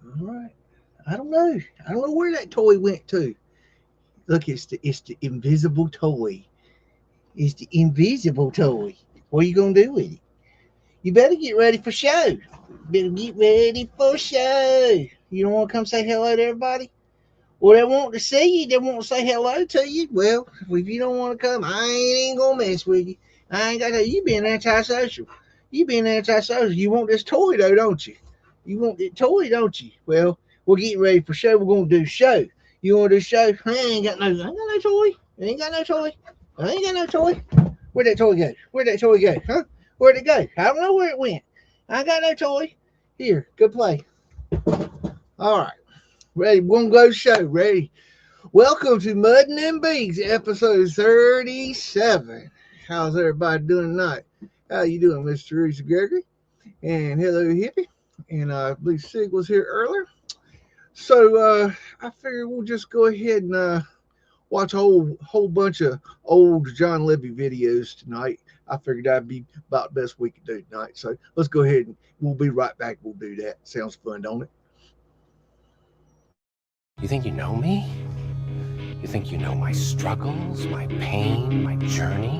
All right. I don't know. I don't know where that toy went to. Look, it's the invisible toy. It's the invisible toy. What are you gonna do with it? You better get ready for show. Better get ready for show. You don't want to come say hello to everybody? Well, they want to see you. They want to say hello to you. Well, if you don't want to come, I ain't gonna mess with you. I ain't got to. You being antisocial. You being antisocial. You want this toy though, don't you? You want that toy, don't you? Well, we're getting ready for show. We're gonna do show. You want to do show? I ain't got no. I ain't got no toy. I ain't got no toy. I ain't got no toy. Where'd that toy go? Where'd that toy go? Huh? Where'd it go? I don't know where it went. I ain't got no toy. Here, go play. All right, ready? We're gonna go to show. Ready? Welcome to MUDDIN and BEAGS, episode 37. How's everybody doing tonight? How you doing, Mr. Teresa Gregory? And hello, Hippie. And I believe Sig was here earlier. So I figured we'll just go ahead and watch a whole bunch of old John Levy videos tonight. I figured that'd be about the best we could do tonight. So let's go ahead and we'll be right back. We'll do that. Sounds fun, don't it? You think you know me? You think you know my struggles, my pain, my journey?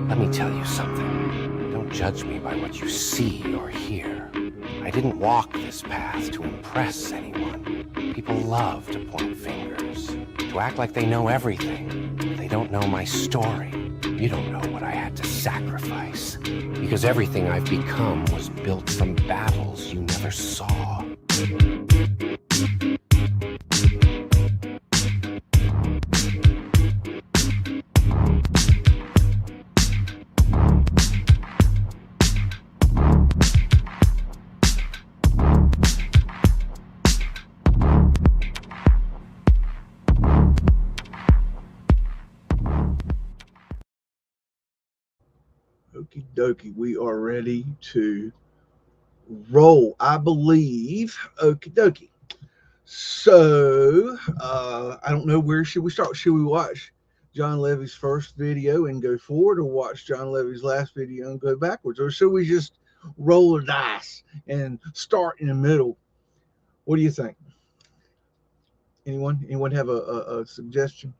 Let me tell you something. Don't judge me by what you see or hear. I didn't walk this path to impress anyone. People love to point fingers, to act like they know everything. They don't know my story. You don't know what I had to sacrifice, because everything I've become was built from battles you never saw. Okie dokie, we are ready to roll, I believe. Okie dokie. So, I don't know, where should we start? Should we watch John Levy's first video and go forward, or watch John Levy's last video and go backwards? Or should we just roll the dice and start in the middle? What do you think? Anyone have a suggestion?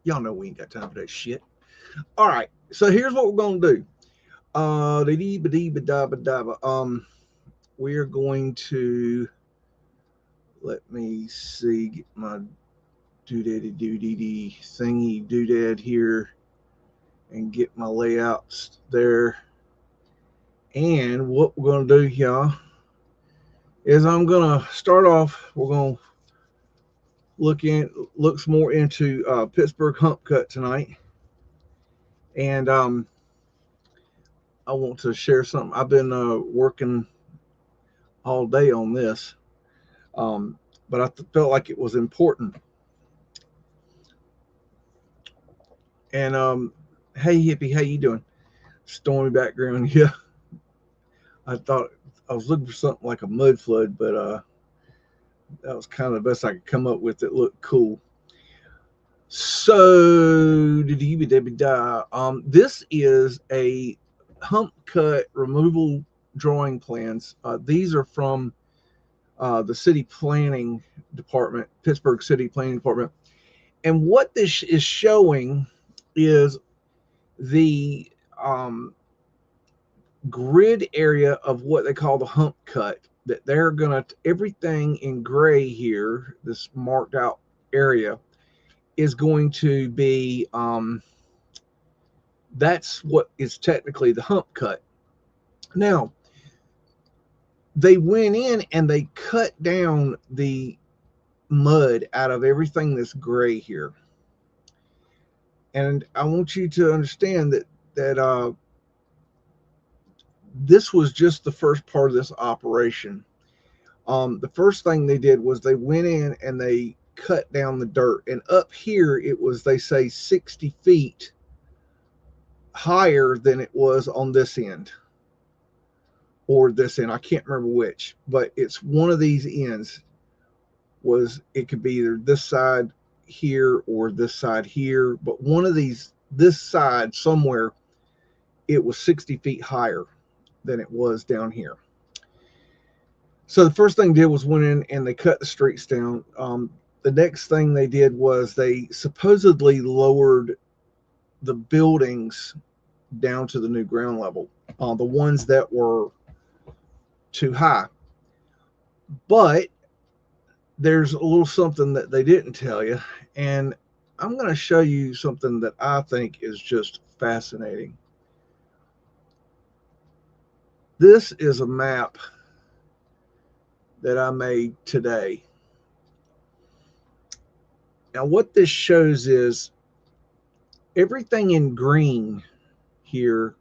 Y'all know we ain't got time for that shit. All right, so here's what we're gonna do. We are going to, let me see, get my doodaddy thingy doodad here and get my layouts there. And what we're gonna do, y'all, is I'm gonna start off. We're gonna looks more into Pittsburgh hump cut tonight, and I want to share something. I've been working all day on this, but I felt like it was important. And hey Hippie, how you doing? Stormy background, yeah. I thought I was looking for something like a Mudflood, but that was kind of the best I could come up with that looked cool. So this is a hump cut removal drawing plans. These are from the city planning department, Pittsburgh City Planning Department. And what this is showing is the grid area of what they call the hump cut. That they're gonna, everything in gray here, this marked out area, is going to be that's what is technically the hump cut. Now, they went in and they cut down the mud out of everything that's gray here. And I want you to understand that this was just the first part of this operation. The first thing they did was they went in and they cut down the dirt. And up here, it was, they say, 60 feet higher than it was on this end. Or this end. I can't remember which. But it's one of these ends. It could be either this side here or this side here. But one of these, this side somewhere, it was 60 feet higher than it was down here. So the first thing they did was went in and they cut the streets down. The next thing they did was they supposedly lowered the buildings down to the new ground level, the ones that were too high. But there's a little something that they didn't tell you, and I'm going to show you something that I think is just fascinating. This is a map that I made today. Now, what this shows is everything in green here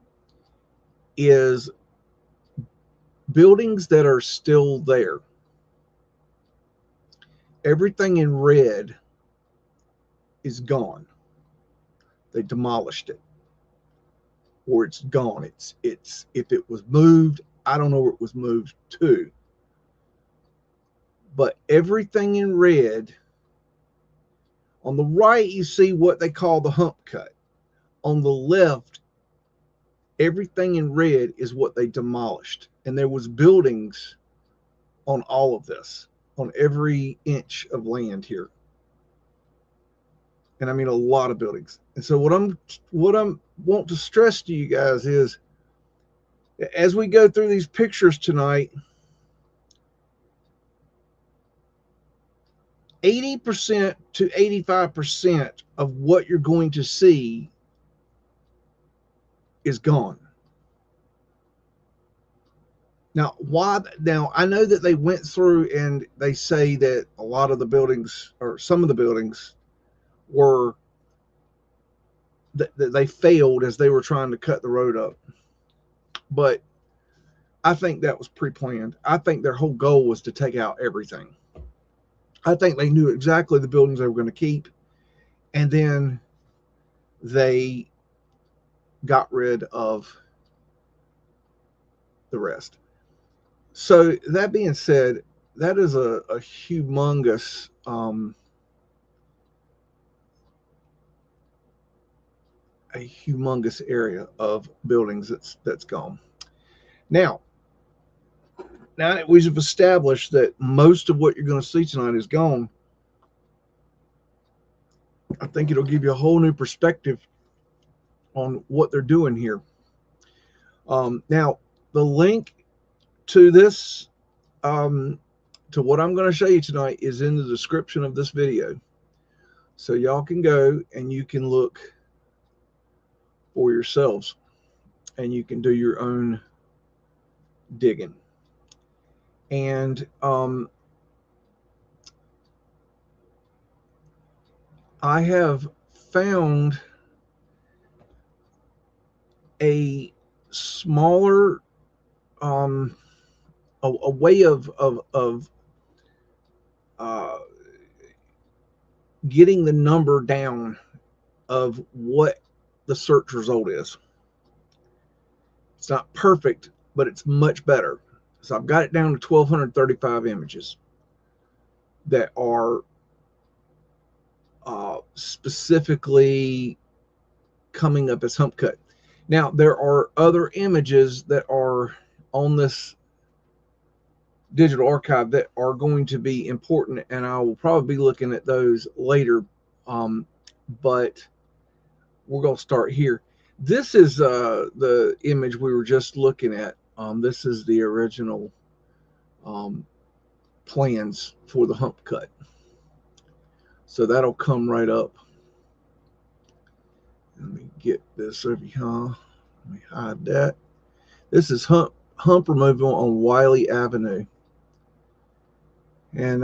is buildings that are still there. Everything in red is gone. They demolished it, or it's gone. It's if it was moved, I don't know where it was moved to. But everything in red, on the right you see what they call the hump cut. On the left, everything in red is what they demolished. And there was buildings on all of this, on every inch of land here. And I mean a lot of buildings. And so what I'm want to stress to you guys is, as we go through these pictures tonight, 80% to 85% of what you're going to see is gone. Now, why? Now, I know that they went through and they say that a lot of the buildings, or some of the buildings, were that they failed as they were trying to cut the road up. But I think that was pre-planned. I think their whole goal was to take out everything. I think they knew exactly the buildings they were going to keep, and then they got rid of the rest. So that being said, that is a humongous area of buildings that's gone. Now that we've established that most of what you're going to see tonight is gone, I think it'll give you a whole new perspective on what they're doing here. Now, the link to this, to what I'm going to show you tonight, is in the description of this video. So y'all can go and you can look for yourselves, and you can do your own digging. And I have found a smaller a way of getting the number down of what the search result is. It's not perfect, but it's much better. So I've got it down to 1,235 images that are specifically coming up as hump cut. Now, there are other images that are on this digital archive that are going to be important, and I will probably be looking at those later, but we're going to start here. This is the image we were just looking at. This is the original plans for the hump cut. So that'll come right up. Let me get this over here. Let me hide that. This is hump removal on Wiley Avenue. And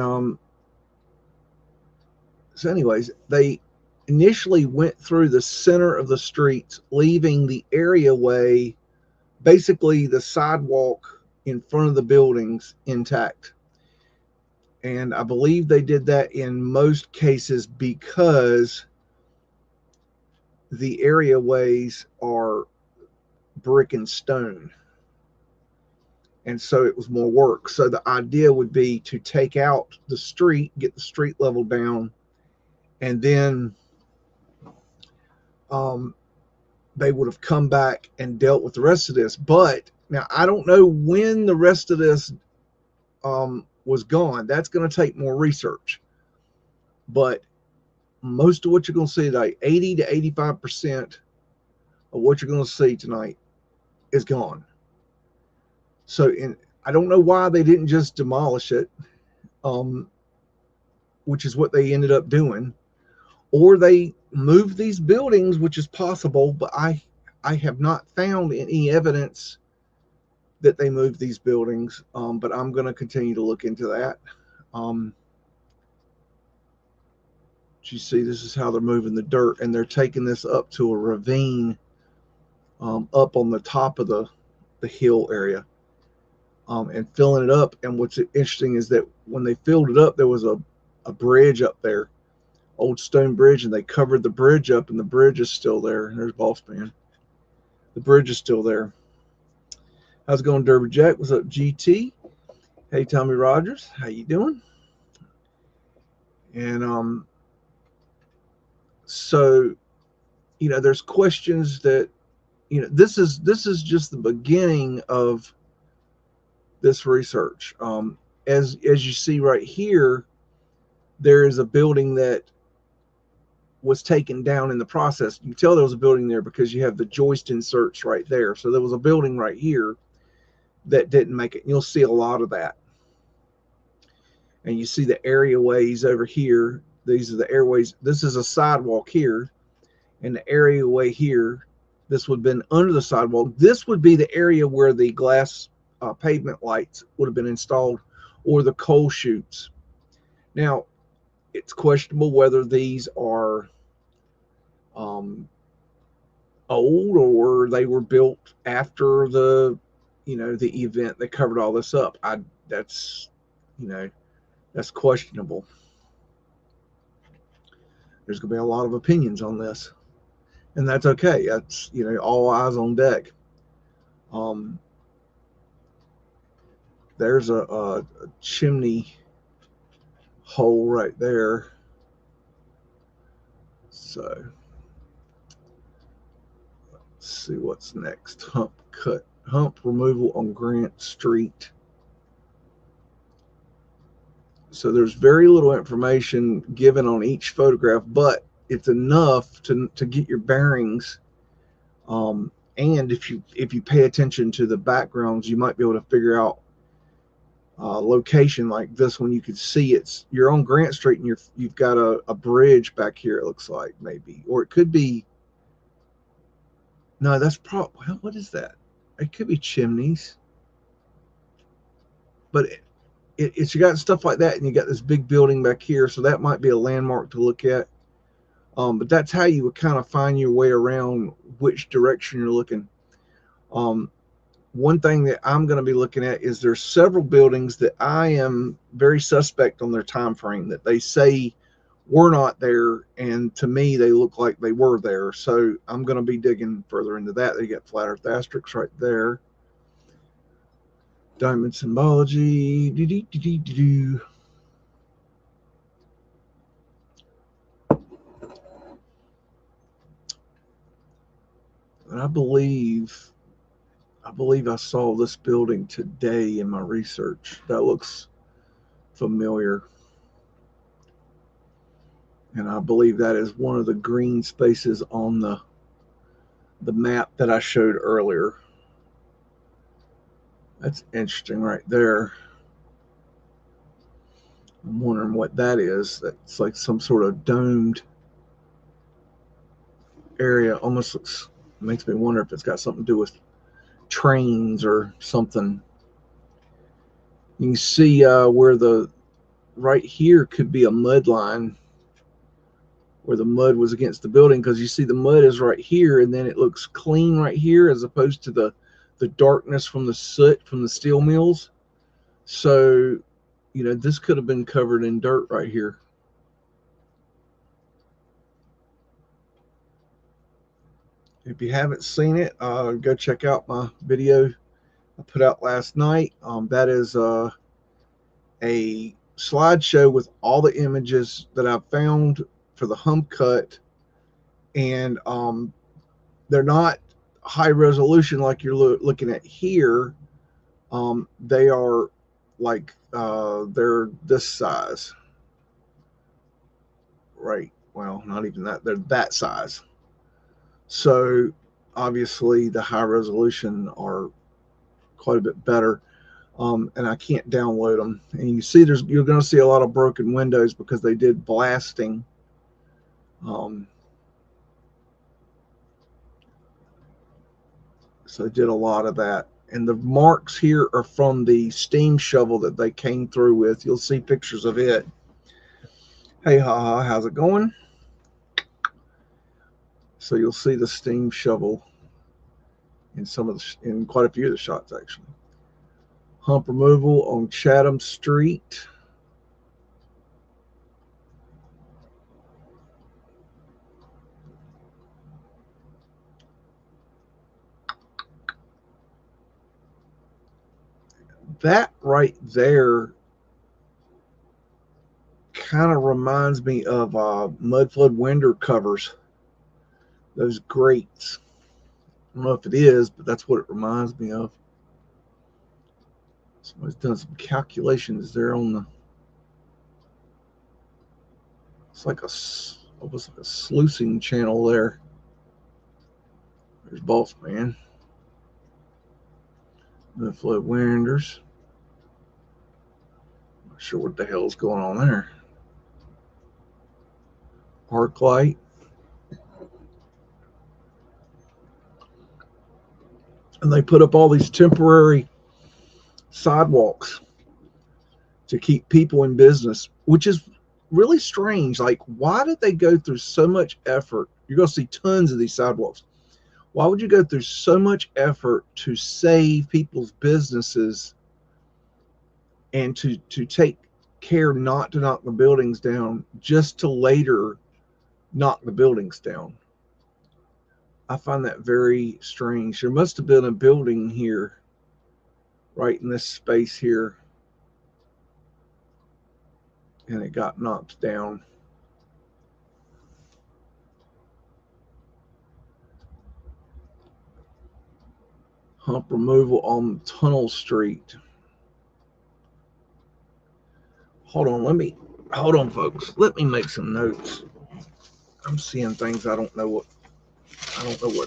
so anyways, they initially went through the center of the streets, leaving the areaway, basically the sidewalk in front of the buildings, intact. And I believe they did that in most cases because the areaways are brick and stone. And so it was more work. So the idea would be to take out the street, get the street level down, and then they would have come back and dealt with the rest of this. But now I don't know when the rest of this was gone. That's going to take more research. But most of what you're going to see, like 80 to 85% of what you're going to see tonight is gone. So, I don't know why they didn't just demolish it, which is what they ended up doing, or they moved these buildings, which is possible, but I have not found any evidence that they moved these buildings, but I'm going to continue to look into that. You see, this is how they're moving the dirt, and they're taking this up to a ravine up on the top of the hill area, and filling it up. And what's interesting is that when they filled it up, there was a bridge up there, old stone bridge, and they covered the bridge up, and the bridge is still there. There's Boss Man. The bridge is still there. How's it going, Derby Jack? What's up, GT? Hey, Tommy Rogers, how you doing? And so, there's questions that, this is just the beginning of this research. As you see right here, there is a building that was taken down in the process. You can tell there was a building there because you have the joist inserts right there. So there was a building right here that didn't make it. You'll see a lot of that. And you see the areaways over here. These are the airways. This is a sidewalk here. And the areaway here, this would have been under the sidewalk. This would be the area where the glass pavement lights would have been installed, or the coal chutes. Now, it's questionable whether these are old or they were built after the event that covered all this up. That's questionable. There's going to be a lot of opinions on this, and that's okay. That's, all eyes on deck. There's a chimney hole right there. So let's see what's next. Hump removal on Grant Street. So there's very little information given on each photograph, but it's enough to get your bearings. And if you pay attention to the backgrounds, you might be able to figure out location. Like this one, you could see you're on Grant Street, and you've got a bridge back here. It looks like, maybe, or it could be. No, that's probably, what is that? It could be chimneys, but it's you got stuff like that, and you got this big building back here, so that might be a landmark to look at. But that's how you would kind of find your way around which direction you're looking. One thing that I'm going to be looking at is there's several buildings that I am very suspect on their time frame, that they say were not there, and to me they look like they were there. So I'm going to be digging further into that. They got flat earth asterisks right there. Diamond symbology. And I believe I saw this building today in my research. That looks familiar. And I believe that is one of the green spaces on the map that I showed earlier. That's interesting right there. I'm wondering what that is. That's like some sort of domed area. Almost makes me wonder if it's got something to do with trains or something. You can see where right here could be a mud line, where the mud was against the building, because you see the mud is right here, and then it looks clean right here, as opposed to the darkness from the soot from the steel mills. So, this could have been covered in dirt right here. If you haven't seen it, go check out my video I put out last night. That is a slideshow with all the images that I've found for the hump cut, and they're not high resolution like you're looking at here. They are like they're this size, right? Well, not even that. They're that size. So obviously the high resolution are quite a bit better. And I can't download them. And you see, you're going to see a lot of broken windows because they did blasting. So they did a lot of that. And the marks here are from the steam shovel that they came through with. You'll see pictures of it. Hey, haha, how's it going? So you'll see the steam shovel in in quite a few of the shots, actually. Hump removal on Chatham Street. That right there kind of reminds me of Mudflood window covers. Those grates. I don't know if it is, but that's what it reminds me of. Somebody's done some calculations there on the. It's like almost like a sluicing channel there. There's Boss Man. Mudflood windows. Not sure what the hell's going on there. Arc light. And they put up all these temporary sidewalks to keep people in business, which is really strange. Like, why did they go through so much effort? You're going to see tons of these sidewalks. Why would you go through so much effort to save people's businesses and to take care not to knock the buildings down just to later knock the buildings down? I find that very strange. There must have been a building here, right in this space here, and it got knocked down. Hump removal on Tunnel Street. Hold on, folks. Let me make some notes. I'm seeing things I don't know what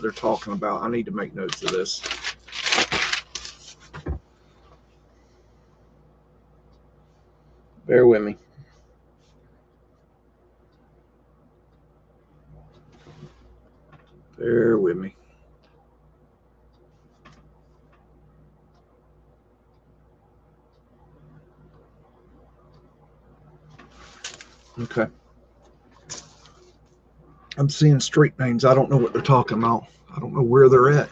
they're talking about. I need to make notes of this. Bear with me. Bear with me. Okay. I'm seeing street names. I don't know what they're talking about. I don't know where they're at.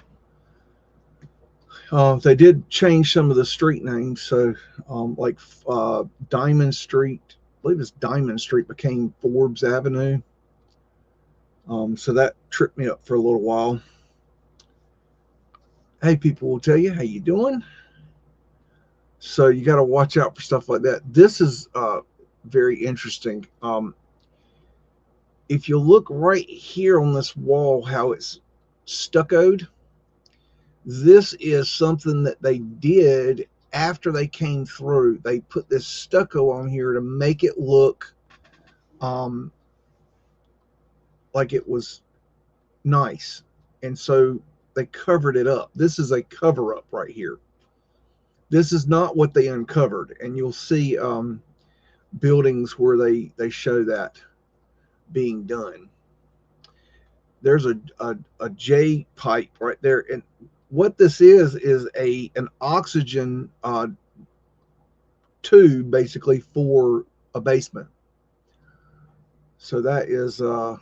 They did change some of the street names. So, like Diamond Street, I believe it's Diamond Street, became Forbes Avenue. So that tripped me up for a little while. Hey, people will tell you, how you doing? So you got to watch out for stuff like that. This is very interesting. If you look right here on this wall, how it's stuccoed, this is something that they did after they came through. They put this stucco on here to make it look like it was nice. And so they covered it up. This is a cover up right here. This is not what they uncovered. And you'll see buildings where they show that being done. There's a J pipe right there, and what this is an oxygen tube, basically, for a basement. So that is a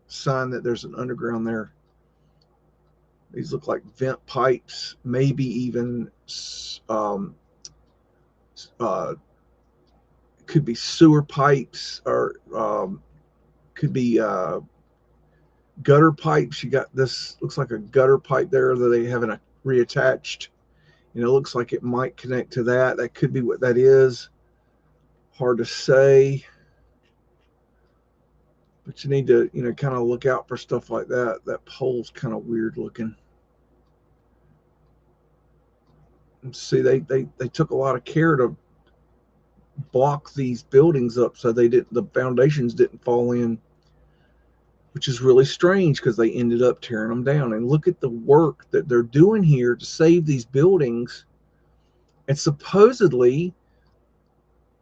sign that there's an underground there. These look like vent pipes, maybe even could be sewer pipes, or could be gutter pipes. You got this, looks like a gutter pipe there that they haven't reattached. It looks like it might connect to that. That could be what that is. Hard to say. But you need to, kind of look out for stuff like that. That pole's kind of weird looking. See, they took a lot of care to block these buildings up so the foundations didn't fall in, which is really strange because they ended up tearing them down. And look at the work that they're doing here to save these buildings. And supposedly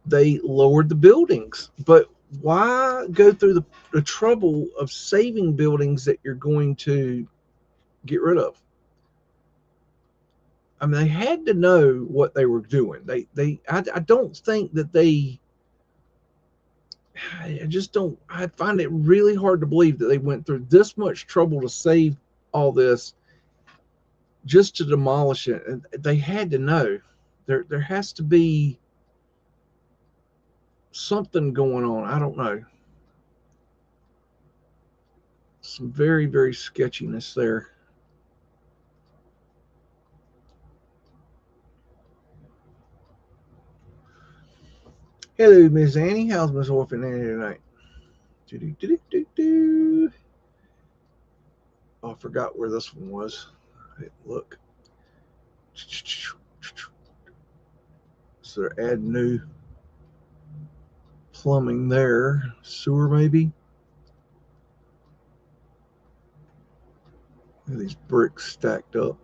they lowered the buildings, but why go through the trouble of saving buildings that you're going to get rid of? I mean, they had to know what they were doing. I don't think that I just don't. I find it really hard to believe that they went through this much trouble to save all this just to demolish it. And they had to know. There has to be something going on. I don't know. Some very, very sketchiness there. Hello, Miss Annie. How's Miss Orphan Annie tonight? Oh, I forgot where this one was. Look. So they're adding new plumbing there. Sewer, maybe. Look at these bricks stacked up.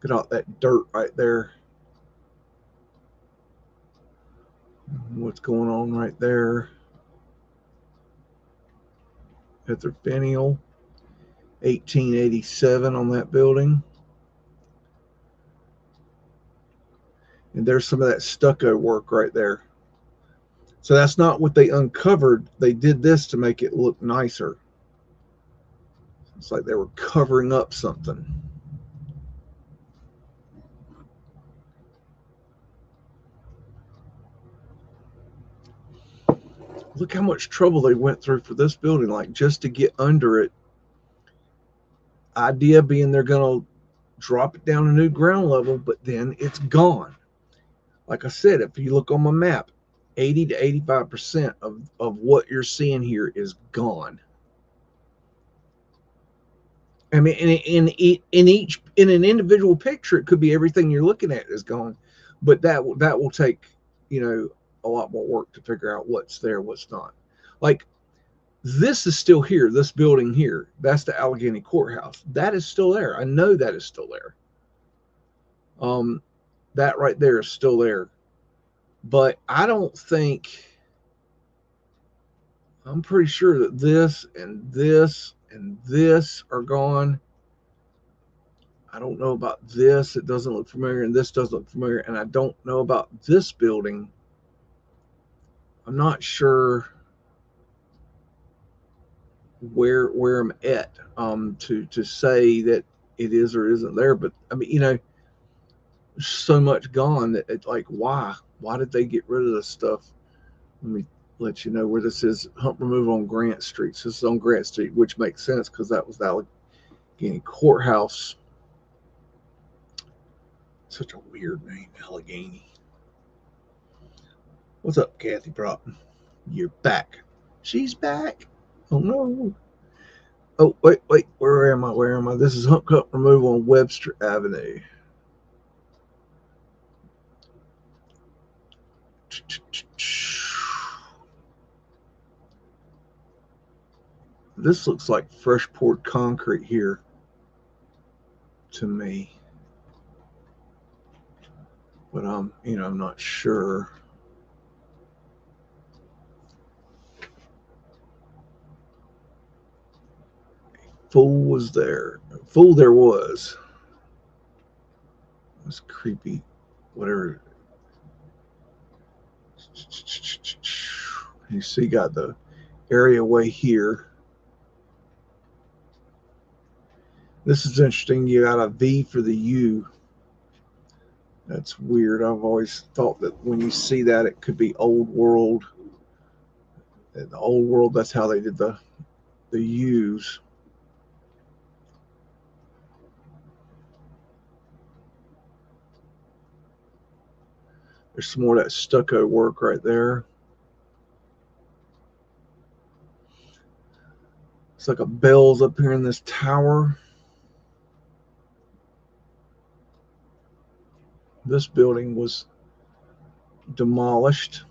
Get out that dirt right there. What's going on right there? Etherbenial, 1887 on that building. And there's some of that stucco work right there. So that's not what they uncovered. They did this to make it look nicer. It's like they were covering up something. Look how much trouble they went through for this building, like just to get under it. Idea being they're going to drop it down a new ground level, but then it's gone. Like I said, if you look on my map, 80 to 85% of what you're seeing here is gone. I mean, in an individual picture, it could be everything you're looking at is gone, but that will take, you know, a lot more work to figure out what's there, what's not. Like this is still here, this building here. That's the Allegheny Courthouse. That is still there. I know that is still there. That right there is still there, but I don't think. I'm pretty sure that this and this and this are gone. I don't know about this. It doesn't look familiar, and this doesn't look familiar. And I don't know about this building. I'm not sure where I'm at to say that it is or isn't there. But I mean, you know, there's so much gone that it's like, why did they get rid of this stuff? Let me let you know where this is. Hump removal on Grant Street. So this is on Grant Street, which makes sense because that was the Allegheny Courthouse. Such a weird name, Allegheny. What's up, Kathy Broughton? You're back. She's back. Oh no. Oh wait. Where am I? This is Hump Cut removal on Webster Avenue. This looks like fresh poured concrete here to me, but I'm not sure. Fool was there. Fool there was. That's creepy. Whatever. You see, got the area way here. This is interesting. You got a V for the U. That's weird. I've always thought that when you see that, it could be old world. In the old world, that's how they did the U's. There's some more of that stucco work right there. It's like a bell's up here in this tower. This building was demolished.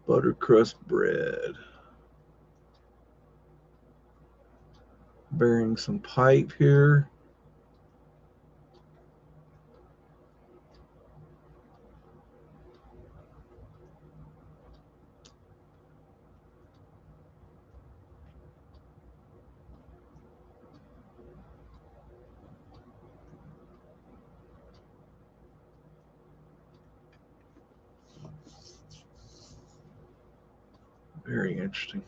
Buttercrust bread. Burying some pipe here. Very interesting.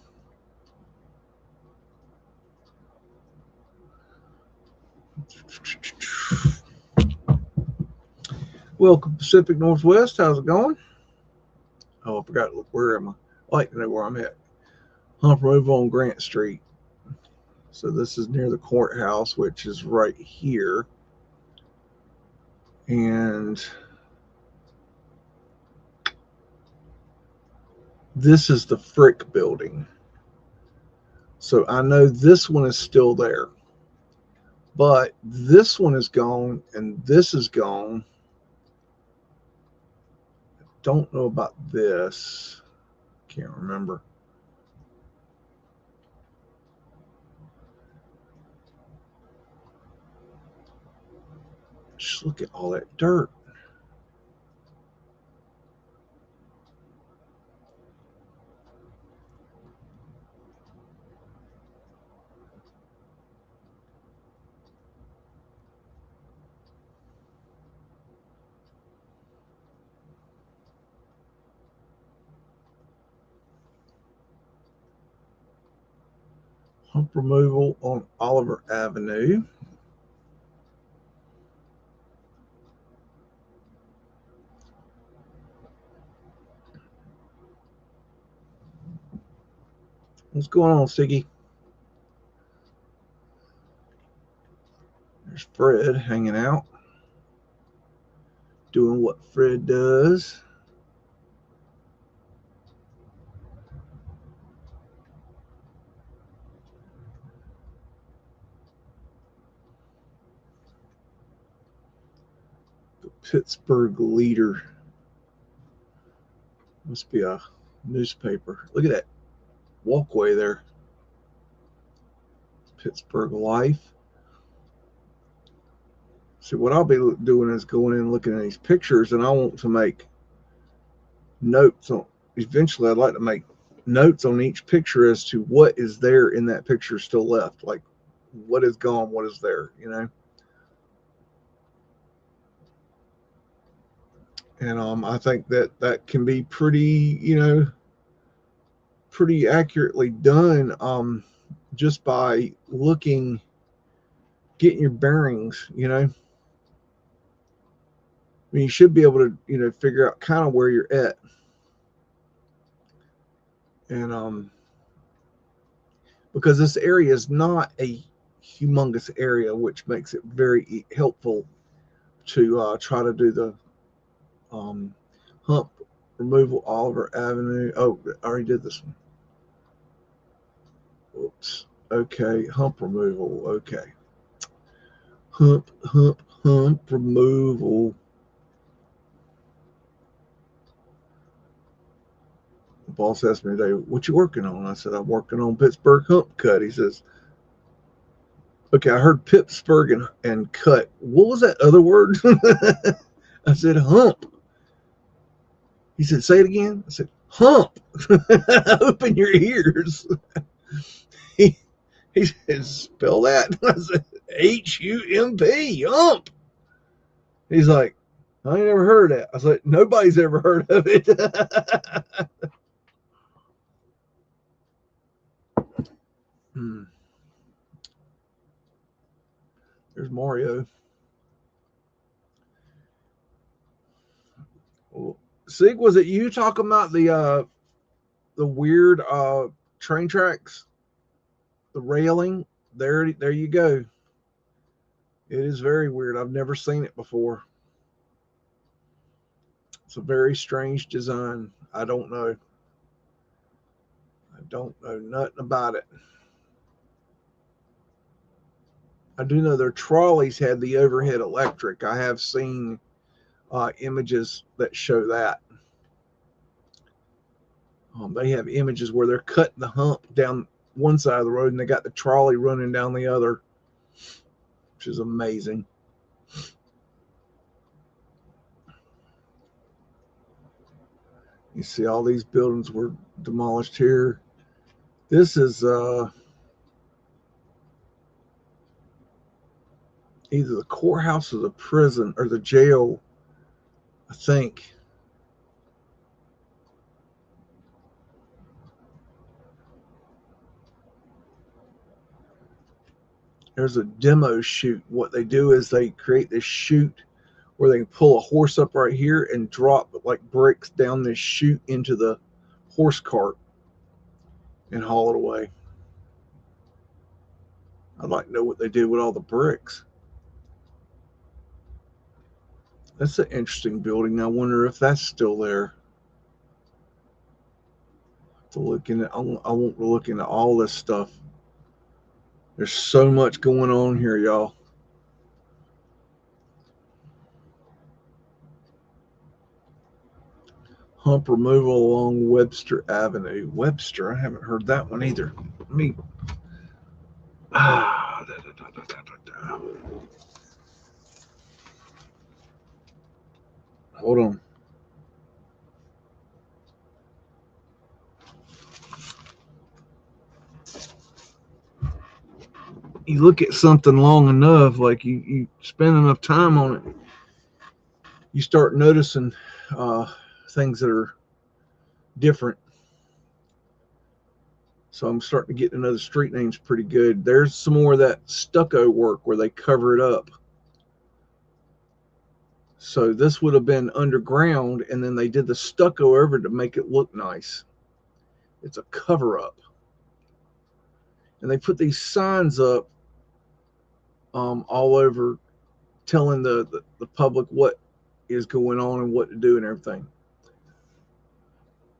Welcome, Pacific Northwest. How's it going? Oh, I forgot. Where am I? I like to know where I'm at. Hump Removal on Grant Street. So this is near the courthouse, which is right here. And this is the Frick building. So I know this one is still there. But this one is gone and this is gone. I don't know about this. Can't remember. Just look at all that dirt. Hump removal on Oliver Avenue. What's going on, Siggy? There's Fred hanging out, doing what Fred does. The Pittsburgh Leader. Must be a newspaper. Look at that walkway there. Pittsburgh Life. See, what I'll be doing is going in and looking at these pictures, and I want to make notes on. Eventually, I'd like to make notes on each picture as to what is there in that picture still left. Like, what is gone, what is there, you know? And I think that can be pretty, you know, pretty accurately done just by looking, getting your bearings, you know. I mean, you should be able to, you know, figure out kind of where you're at. And because this area is not a humongous area, which makes it very helpful to try to do the hump removal Oliver Avenue. Oh, I already did this one. Oops. Okay, hump removal. Okay. Hump removal. The boss asked me today, what you working on? I said, I'm working on Pittsburgh hump cut. He says, okay, I heard Pittsburgh and cut. What was that other word? I said, hump. He said, say it again. I said, hump. Open your ears. He said, spell that. I said, H-U-M-P, hump. He's like, I ain't never heard of that. I was like, nobody's ever heard of it. There's Mario. Sig, was it you talking about the weird train tracks? The railing? There you go. It is very weird. I've never seen it before. It's a very strange design. I don't know. I don't know nothing about it. I do know their trolleys had the overhead electric. I have seen images that show that. They have images where they're cutting the hump down one side of the road and they got the trolley running down the other, which is amazing. You see all these buildings were demolished here. This is either the courthouse or the prison or the jail, I think. There's a demo shoot. What they do is they create this chute where they can pull a horse up right here and drop like bricks down this chute into the horse cart and haul it away. I'd like to know what they did with all the bricks. That's an interesting building. I wonder if that's still there. To look in, I won't look into all this stuff. There's so much going on here, y'all. Hump removal along Webster Avenue. Webster, I haven't heard that one either. Let me. Hold on. You look at something long enough, like you spend enough time on it, you start noticing things that are different. So I'm starting to get to know the street names pretty good. There's some more of that stucco work where they cover it up. So this would have been underground, and then they did the stucco over to make it look nice. It's a cover up. And they put these signs up all over telling the public what is going on and what to do and everything.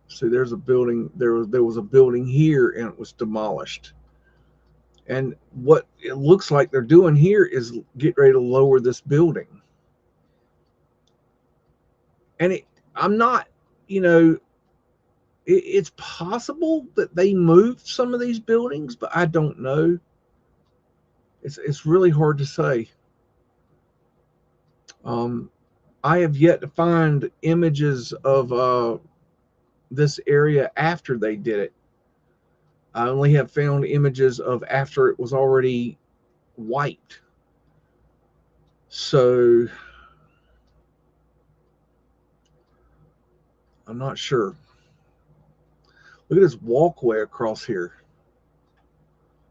See, there's a building. There was a building here, and it was demolished. And what it looks like they're doing here is get ready to lower this building. And I'm not, it's possible that they moved some of these buildings, but I don't know. It's really hard to say. I have yet to find images of this area after they did it. I only have found images of after it was already wiped. So I'm not sure. Look at this walkway across here.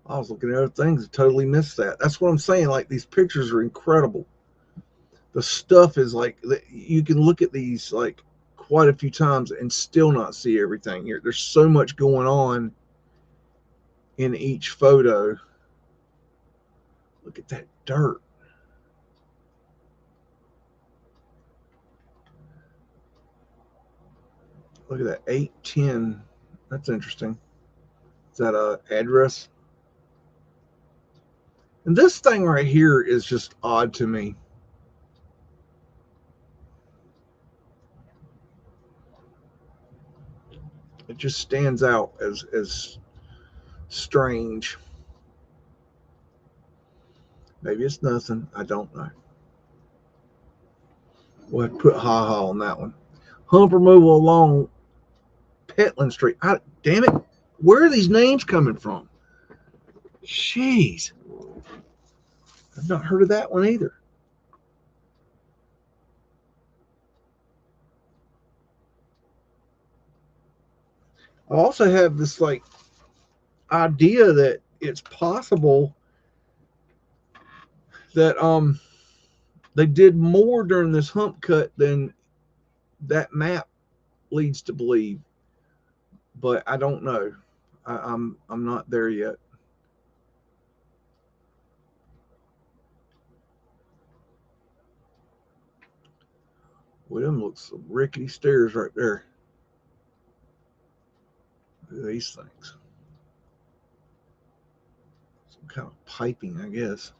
I was looking at other things and totally missed that. That's what I'm saying. Like, these pictures are incredible. The stuff is like, you can look at these like quite a few times and still not see everything here. There's so much going on in each photo. Look at that dirt. Look at that 810. That's interesting. Is that a address? And this thing right here is just odd to me. It just stands out as strange. Maybe it's nothing. I don't know. We'll have to put ha-ha on that one. Hump removal along Petland Street. Damn it. Where are these names coming from? Jeez. I've not heard of that one either. I also have this like idea that it's possible that they did more during this hump cut than that map leads to believe, but I don't know. I'm not there yet. Well, them looks some rickety stairs right there. Look at these things. Some kind of piping, I guess.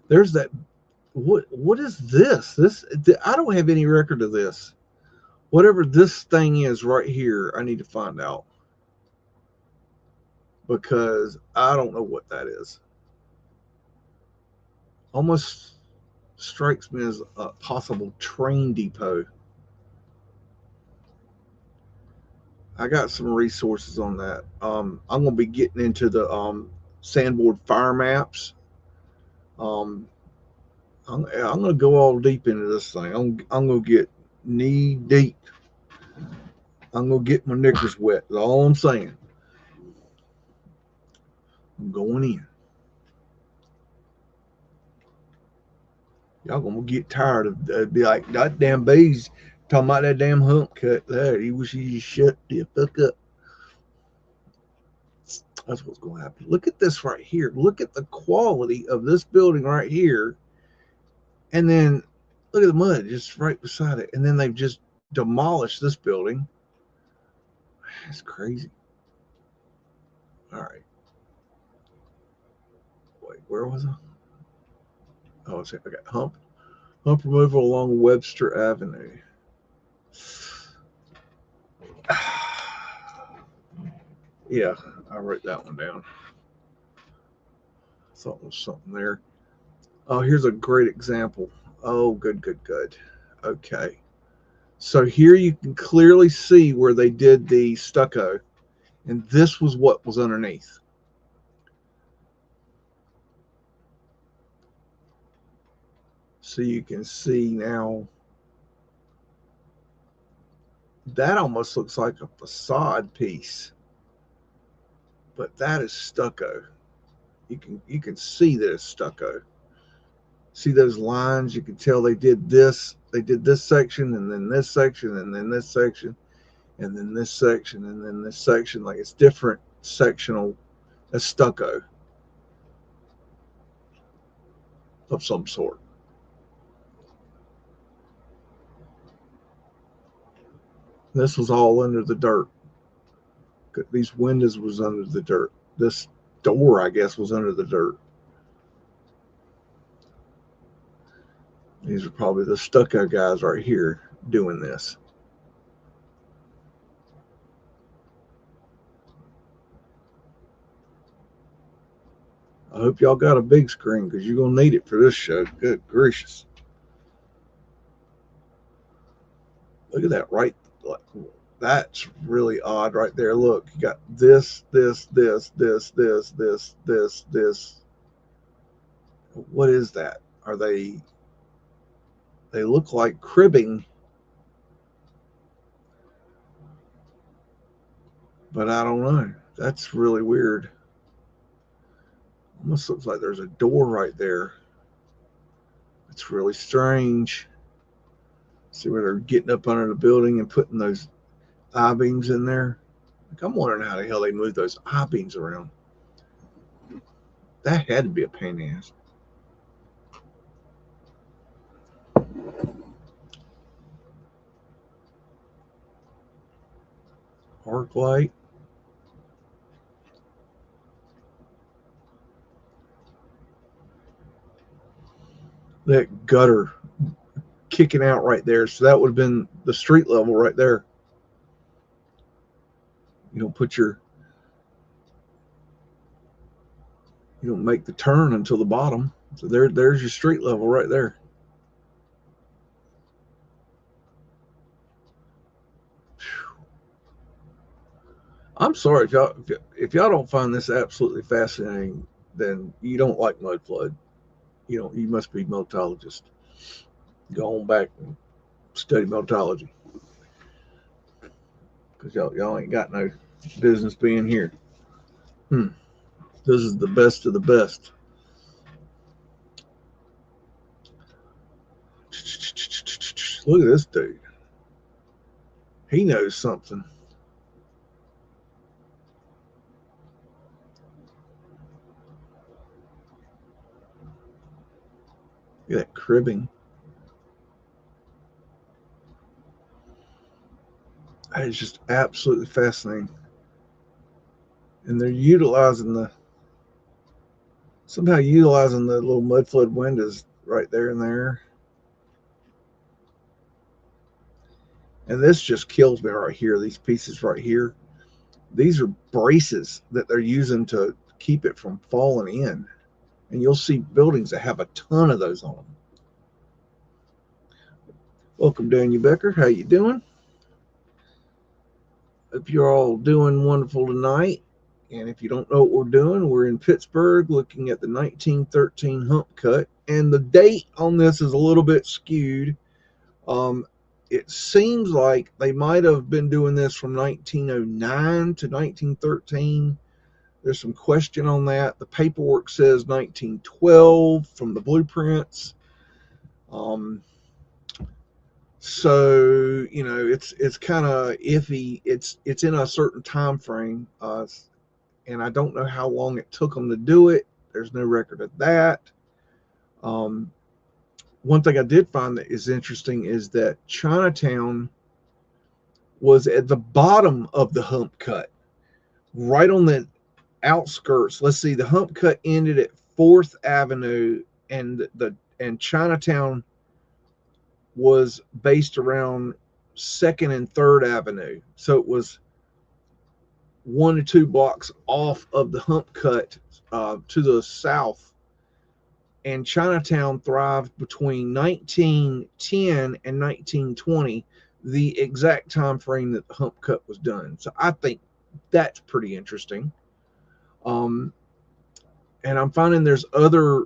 There's that. What is this? I don't have any record of this. Whatever this thing is right here, I need to find out because I don't know what that is. Almost strikes me as a possible train depot. I got some resources on that. I'm going to be getting into the sandboard fire maps. Um, I'm going to go all deep into this thing. I'm going to get knee deep. I'm going to get my knickers wet. That's all I'm saying. I'm going in. Y'all gonna get tired of be like that damn bees talking about that damn hump cut there. He wish he just shut the fuck up. That's what's gonna happen. Look at this right here. Look at the quality of this building right here, and then look at the mud just right beside it. And then they've just demolished this building. That's crazy. All right. Wait, where was I? Oh, I got hump removal along Webster Avenue. Yeah, I wrote that one down. Thought there was something there. Oh, here's a great example. Oh, good. Okay. So here you can clearly see where they did the stucco, and this was what was underneath. So you can see now that almost looks like a facade piece, but that is stucco. You can see that it's stucco. See those lines? You can tell they did this. They did this section, and then this section, and then this section, and then this section, and then this section. Like it's different sectional. That's stucco of some sort. This was all under the dirt. These windows was under the dirt. This door, I guess, was under the dirt. These are probably the stucco guys right here doing this. I hope y'all got a big screen because you're going to need it for this show. Good gracious. Look at that right. That's really odd right there. Look, you got this. What is that? Are they look like cribbing, but I don't know. That's really weird. Almost looks like there's a door right there. It's really strange. See where they're getting up under the building and putting those I-beams in there. Like, I'm wondering how the hell they move those I-beams around. That had to be a pain in the ass. Arc light. That gutter kicking out right there. So that would have been the street level right there. You don't put your, you don't make the turn until the bottom. So there's your street level right there. I'm sorry if y'all don't find this absolutely fascinating, then you don't like Mudflood. You must be Meltologist. Go on back and study Meltology because y'all ain't got no business being here. This is the best of the best. Look at this dude. He knows something. Look at that cribbing. That is just absolutely fascinating. And they're utilizing Somehow utilizing the little Mudflood windows right there and there. And this just kills me right here. These pieces right here. These are braces that they're using to keep it from falling in. And you'll see buildings that have a ton of those on them. Welcome, Daniel Becker. How you doing? Hope you're all doing wonderful tonight. And if you don't know what we're doing, we're in Pittsburgh looking at the 1913 Hump cut. And the date on this is a little bit skewed. It seems like they might have been doing this from 1909 to 1913. There's some question on that. The paperwork says 1912 from the blueprints. So it's kind of iffy. It's in a certain time frame, and I don't know how long it took them to do it. There's no record of that. One thing I did find that is interesting is that Chinatown was at the bottom of the hump cut, right on the outskirts. Let's see, the hump cut ended at 4th Avenue, and Chinatown was based around 2nd and 3rd Avenue. So it was 1 to 2 blocks off of the hump cut to the south. And Chinatown thrived between 1910 and 1920, the exact time frame that the hump cut was done. So I think that's pretty interesting. And I'm finding there's other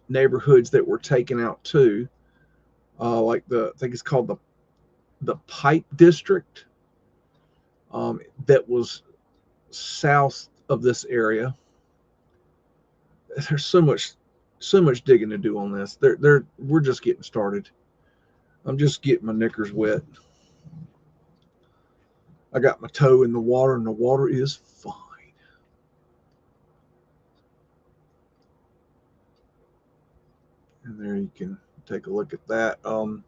neighborhoods that were taken out too, like I think it's called the Pipe District, that was south of this area. There's so much digging to do on this. We're just getting started. I'm just getting my knickers wet. I got my toe in the water, and the water is fine. And there you can take a look at that. One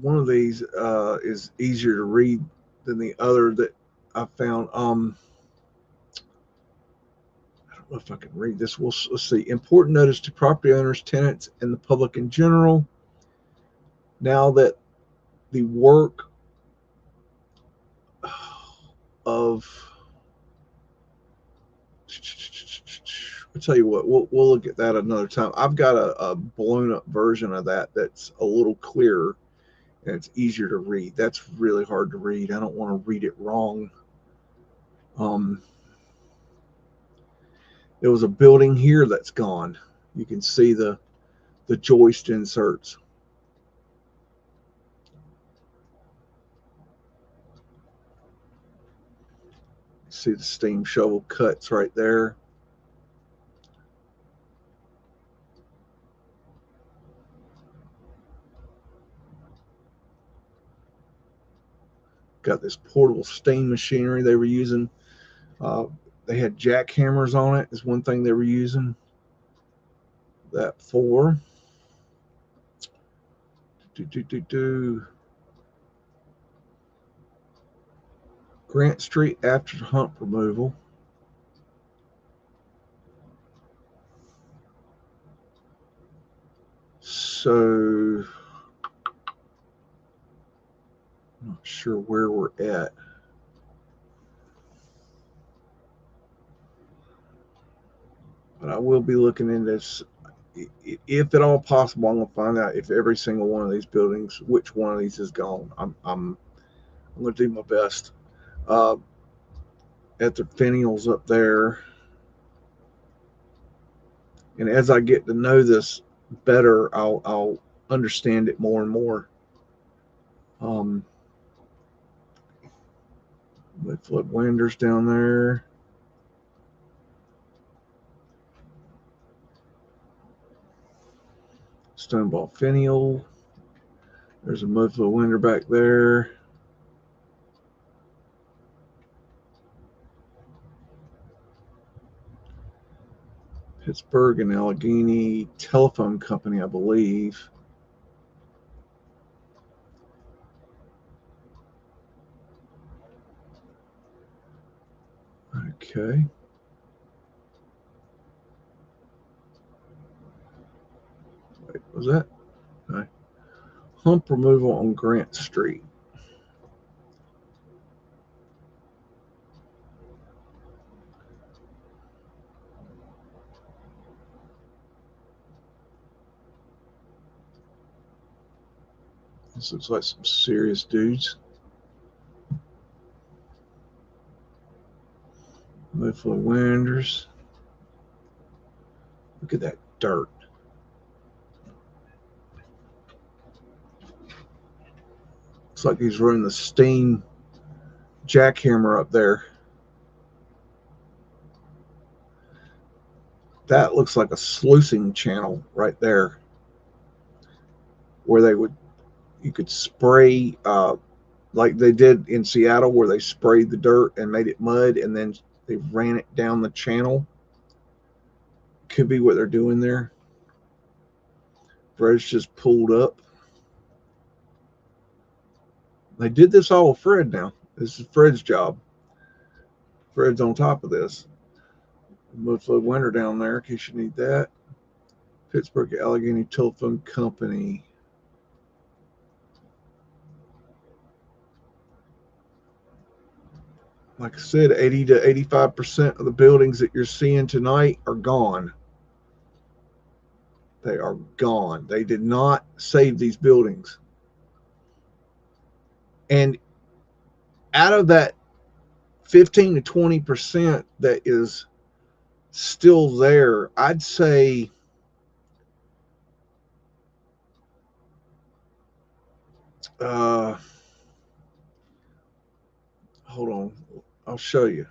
of these is easier to read than the other that I found. I don't know if I can read this. Let's see. Important notice to property owners, tenants, and the public in general. Now that the work of, I'll tell you what, we'll look at that another time. I've got a blown up version of that that's a little clearer and it's easier to read. That's really hard to read. I don't want to read it wrong. There was a building here that's gone. You can see the joist inserts. See the steam shovel cuts right there. Got this portable steam machinery they were using. They had jackhammers on it is one thing they were using that for. Grant Street after hump removal. So, I'm not sure where we're at. But I will be looking into this. If at all possible, I'm going to find out if every single one of these buildings, which one of these is gone. I'm going to do my best. At the finials up there. And as I get to know this better, I'll understand it more and more. Mudflood windows down there. Stoneball finial. There's a Mudflood window back there. Pittsburgh and Allegheny Telephone Company, I believe. Okay. Wait, was that? No. Hump removal on Grant Street. This looks like some serious dudes. Mudflood windows. Look at that dirt. Looks like he's running the steam jackhammer up there. That looks like a sluicing channel right there, where you could spray like they did in Seattle, where they sprayed the dirt and made it mud, and then they ran it down the channel. Could be what they're doing there. Fred's just pulled up. They did this all with Fred now. This is Fred's job. Fred's on top of this. Mudflood winter down there, in case you need that. Pittsburgh Allegheny Telephone Company. Like I said, 80 to 85% of the buildings that you're seeing tonight are gone. They are gone. They did not save these buildings. And out of that 15 to 20% that is still there, I'd say hold on, I'll show you.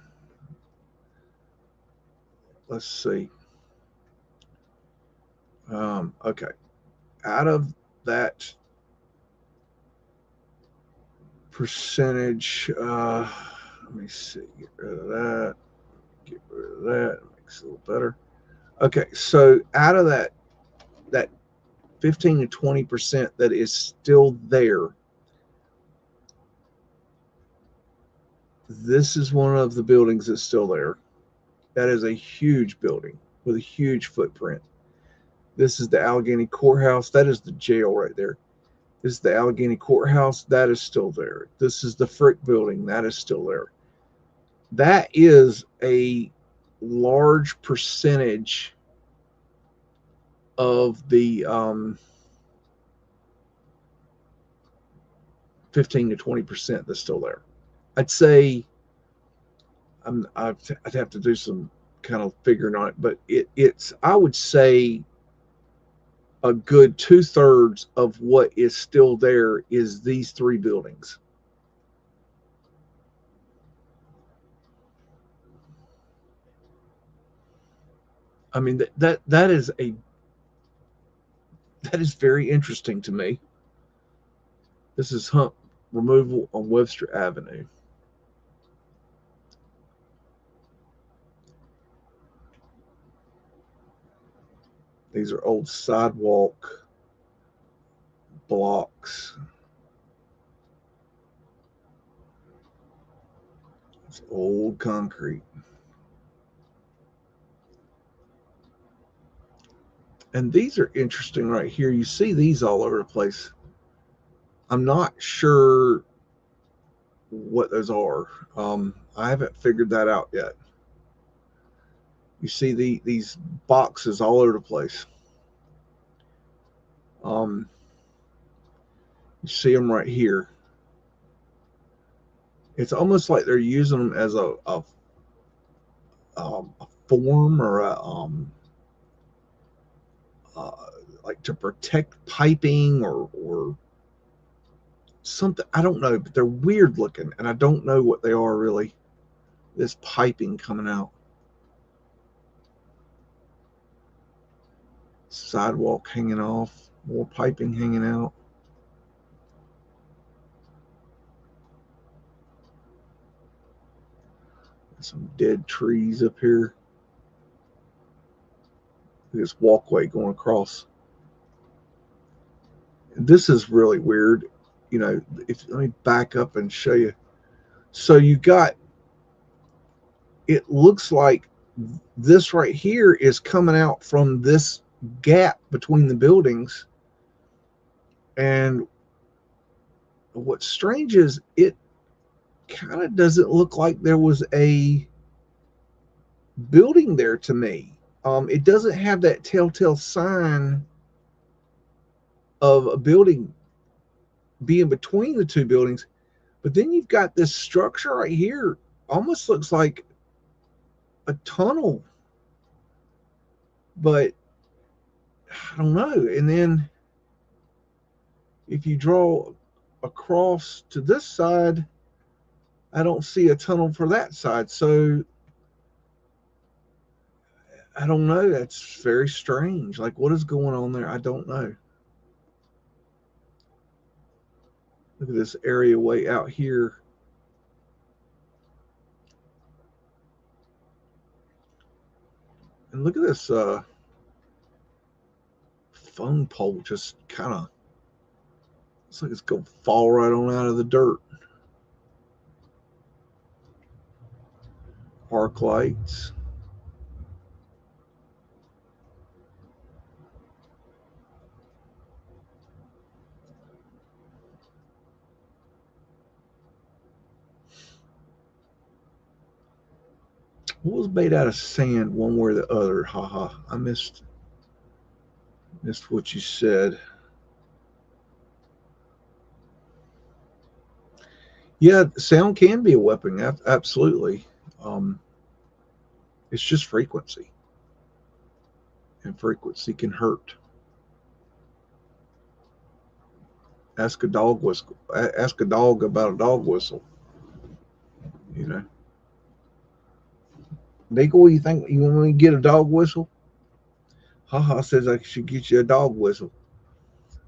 Let's see. Okay, out of that percentage, let me see, get rid of that, get rid of that, makes it a little better. Okay, so out of that 15 to 20% that is still there, this is one of the buildings that's still there. That is a huge building with a huge footprint. This is the Allegheny Courthouse. That is the jail right there. This is the Allegheny Courthouse. That is still there. This is the Frick building. That is still there. That is a large percentage of the 15 to 20% that's still there. I'd say I'd have to do some kind of figuring on it, but it's I would say a good 2/3 of what is still there is these three buildings. I mean that is very interesting to me. This is Hump removal on Webster Avenue. These are old sidewalk blocks. It's old concrete. And these are interesting right here. You see these all over the place. I'm not sure what those are. I haven't figured that out yet. You see these boxes all over the place. You see them right here. It's almost like they're using them as a form or like to protect piping or something. I don't know, but they're weird looking, and I don't know what they are really. This piping coming out. Sidewalk hanging off, more piping hanging out. Some dead trees up here. This walkway going across. This is really weird. You know, let me back up and show you. So you got it looks like this right here is coming out from this gap between the buildings. And what's strange is it kind of doesn't look like there was a building there to me. It doesn't have that telltale sign of a building being between the two buildings. But then you've got this structure right here, almost looks like a tunnel, but I don't know. And then if you draw across to this side, I don't see a tunnel for that side. So I don't know. That's very strange. Like, what is going on there? I don't know. Look at this area way out here. And look at this phone pole just kind of, looks like it's going to fall right on out of the dirt. Arc lights. What was made out of sand one way or the other? Haha, I missed what you said. Yeah, sound can be a weapon. Absolutely. It's just frequency, and frequency can hurt. Ask a dog whistle. Ask a dog about a dog whistle. You know, Deagle, you think you want me to get a dog whistle? Haha says I should get you a dog whistle.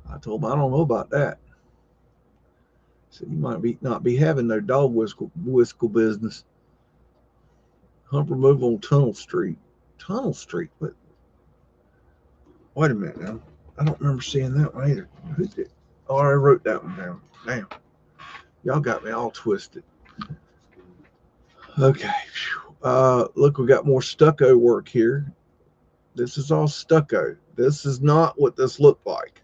I told him I don't know about that. So you might not be having no dog whistle business. Hump removal on Tunnel Street. Tunnel Street? What? Wait a minute now. I don't remember seeing that one either. Who did? Oh, I wrote that one down. Damn. Y'all got me all twisted. Okay. Look, we got more stucco work here. This is all stucco. This is not what this looked like.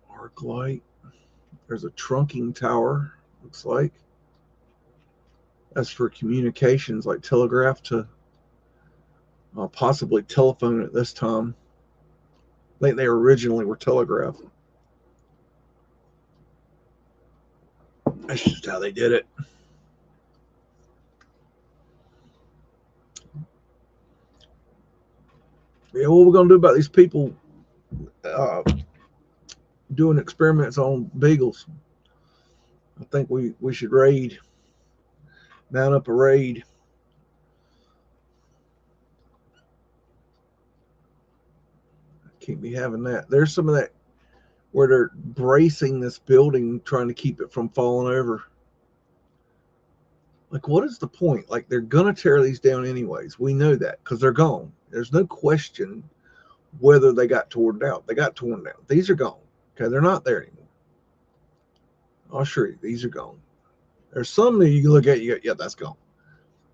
Arc light. There's a trunking tower, looks like. That's for communications, like telegraph to possibly telephone at this time. I think they originally were telegraph. That's just how they did it. Yeah, what we're going to do about these people doing experiments on beagles? I think we should raid. Mount up a raid. Can't be having that. There's some of that where they're bracing this building, trying to keep it from falling over. Like, what is the point? Like, they're going to tear these down anyways. We know that because they're gone. There's no question whether they got torn down. They got torn down. These are gone. Okay, they're not there anymore. I'll assure you, these are gone. There's some that you can look at, you go, yeah, that's gone.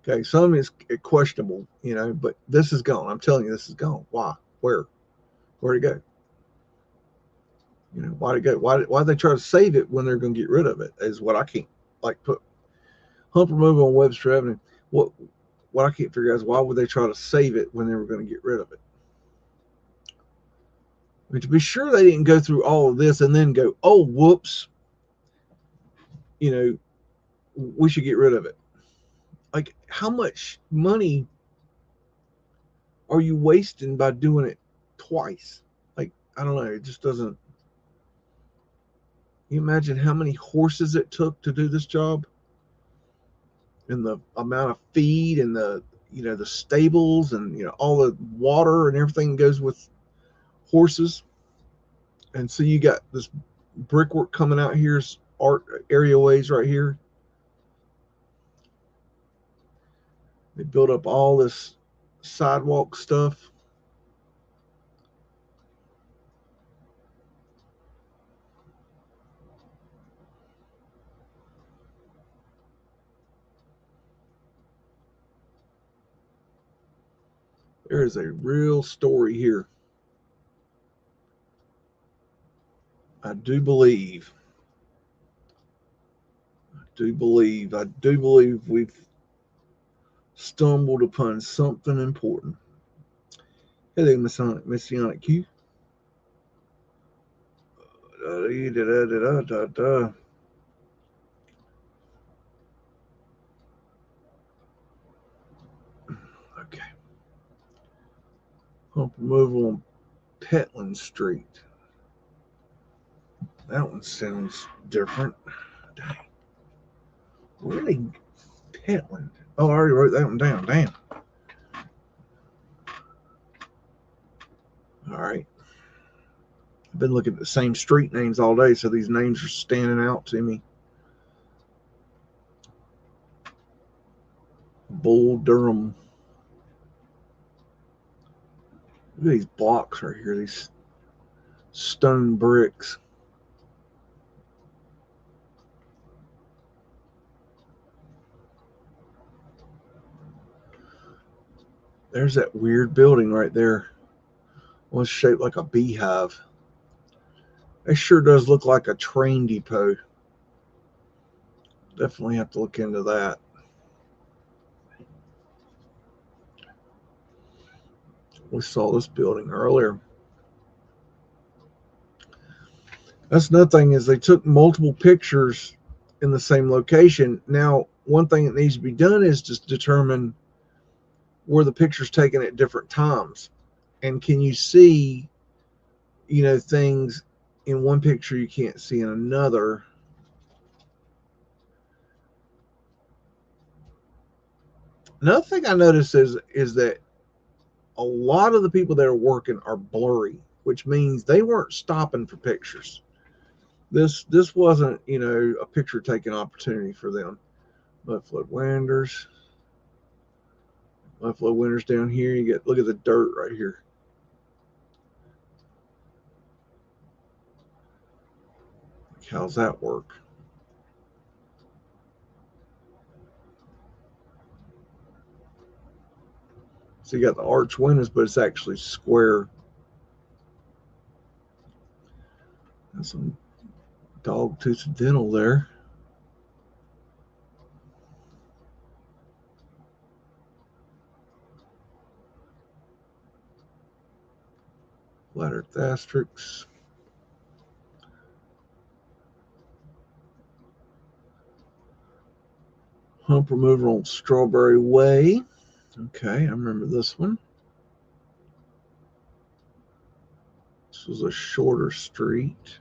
Okay, some is questionable, you know, but this is gone. I'm telling you, this is gone. Why? Where'd it go? You know, why'd it go? Why'd they try to save it when they're going to get rid of it? Is what I can't like put. Hump removal on Webster Avenue. What I can't figure out is why would they try to save it when they were going to get rid of it? I mean, to be sure they didn't go through all of this and then go, oh, whoops, you know, we should get rid of it. Like, how much money are you wasting by doing it twice? Like, I don't know. It just doesn't. You imagine how many horses it took to do this job, and the amount of feed and the stables and all the water and everything goes with horses. And so you got this brickwork coming out here's art areaways right here. They built up all this sidewalk stuff. There is a real story here. I do believe we've stumbled upon something important. Hey there, Messianic Q. Okay. Hump removal on Petland Street. That one sounds different. Dang. Really? Petland. Oh, I already wrote that one down. Damn. All right. I've been looking at the same street names all day, so these names are standing out to me. Bull Durham. Look at these blocks right here, these stone bricks. There's that weird building right there. Well, it's shaped like a beehive. It sure does look like a train depot. Definitely have to look into that. We saw this building earlier. That's another thing, is they took multiple pictures in the same location. Now, one thing that needs to be done is just determine were the pictures taken at different times, and can you see, things in one picture you can't see in another. Another thing I noticed is that a lot of the people that are working are blurry, which means they weren't stopping for pictures. This wasn't, a picture taking opportunity for them. Mudflood winters down here. Look at the dirt right here. How's that work? So you got the arch windows, but it's actually square. And some dog tooth dental there. Flat Earth asterisks. Hump remover on Strawberry Way. Okay, I remember this one. This was a shorter street.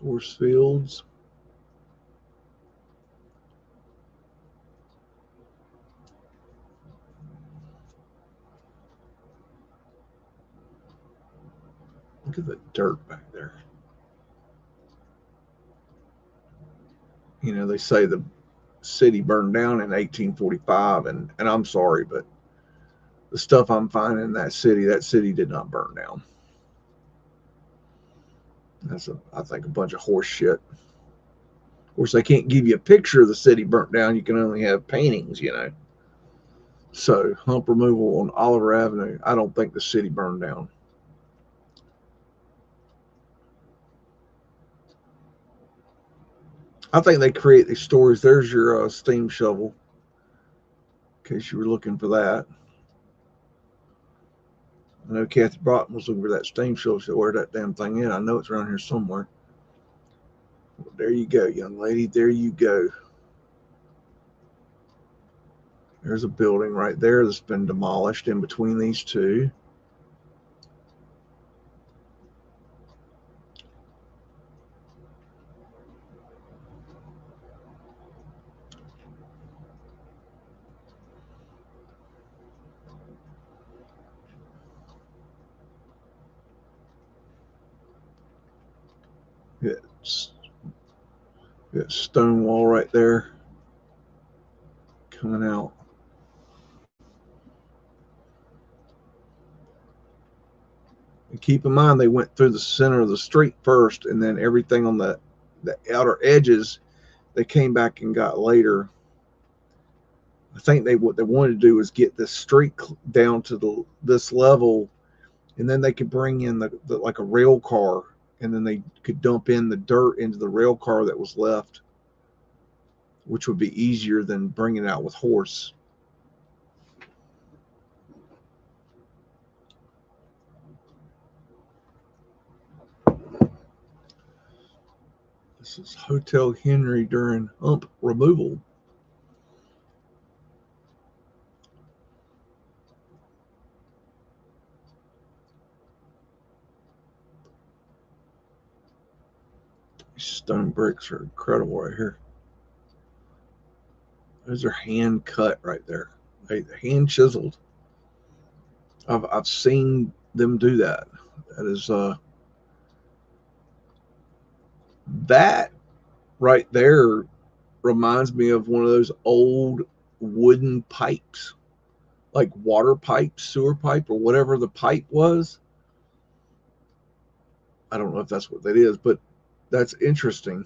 Horse fields. Look at the dirt back there. They say the city burned down in 1845, and I'm sorry, but the stuff I'm finding in that city did not burn down. That's I think a bunch of horse shit. Of course, they can't give you a picture of the city burnt down. You can only have paintings, So, hump removal on Oliver Avenue. I don't think the city burned down. I think they create these stories. There's your steam shovel, in case you were looking for that. I know Kathy Broughton was looking for that steam shovel. She said, where that damn thing is? I know it's around here somewhere. Well, there you go, young lady. There you go. There's a building right there that's been demolished in between these two. Got stone wall right there coming out. And keep in mind, they went through the center of the street first, and then everything on the outer edges, they came back and got later. I think what they wanted to do is get this street down to this level, and then they could bring in the like a rail car, and then they could dump in the dirt into the rail car that was left, which would be easier than bringing it out with horse. This is Hotel Henry during hump removal. These stone bricks are incredible right here. Those are hand cut right there. Hand chiseled. I've seen them do that. That is that right there reminds me of one of those old wooden pipes, like water pipe, sewer pipe, or whatever the pipe was. I don't know if that's what that is, but that's interesting.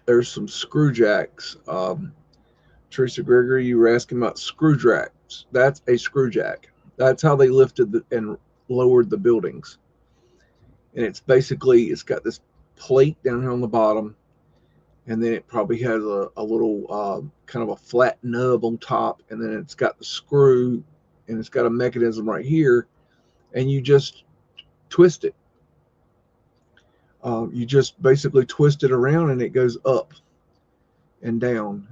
There's some screw jacks. Teresa Gregory, you were asking about screw jacks. That's a screw jack. That's how they lifted and lowered the buildings. And it's got this plate down here on the bottom, and then it probably has a little kind of a flat nub on top, and then it's got the screw, and it's got a mechanism right here, and you just twist it. You just basically twist it around, and it goes up and down.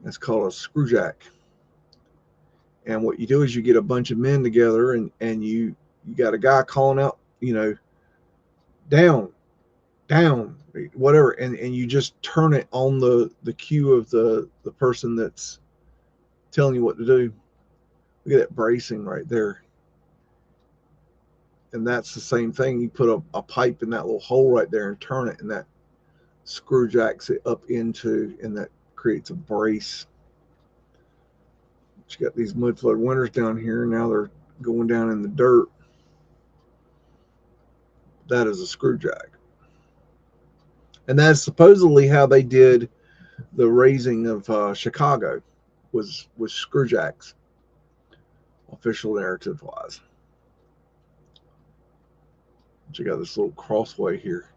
That's called a screw jack. And what you do is you get a bunch of men together, and you got a guy calling out, down, whatever, and you just turn it on the cue of the person that's telling you what to do. Look at that bracing right there. And that's the same thing. You put a pipe in that little hole right there and turn it, and that screw jacks it up into, and that creates a brace. But you got these mudflood winters down here. Now they're going down in the dirt. That is a screw jack. And that's supposedly how they did the raising of Chicago, was screw jacks, official narrative wise. But you got this little crossway here.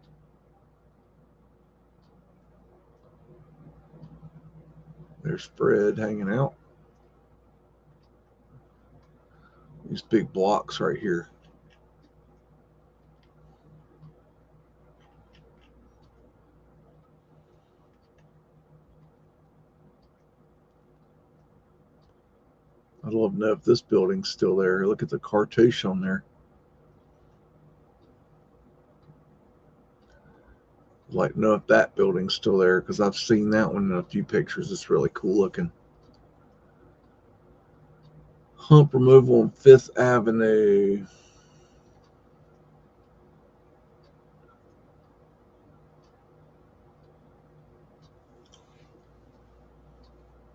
There's Fred hanging out. These big blocks right here. I'd love to know if this building's still there. Look at the cartouche on there. I'd like to know if that building's still there, because I've seen that one in a few pictures. It's really cool looking. Hump removal on 5th Avenue.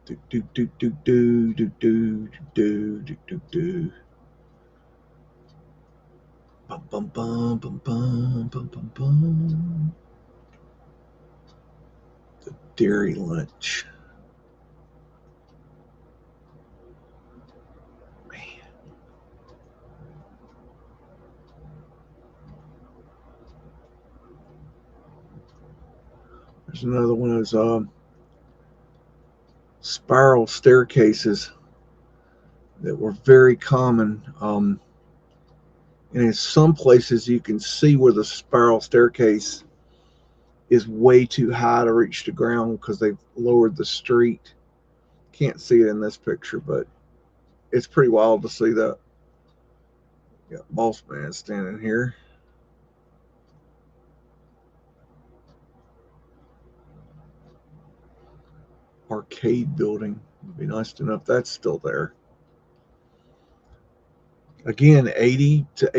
Do do do do do do do do do do. Bum bum bum bum bum bum bum bum. The dairy lunch. Man. There's another one of those spiral staircases that were very common. And in some places you can see where the spiral staircase is way too high to reach the ground because they've lowered the street. Can't see it in this picture, but it's pretty wild to see that. Got Boss Man standing here. Arcade building. It'd be nice to know if that's still there. Again, 80 to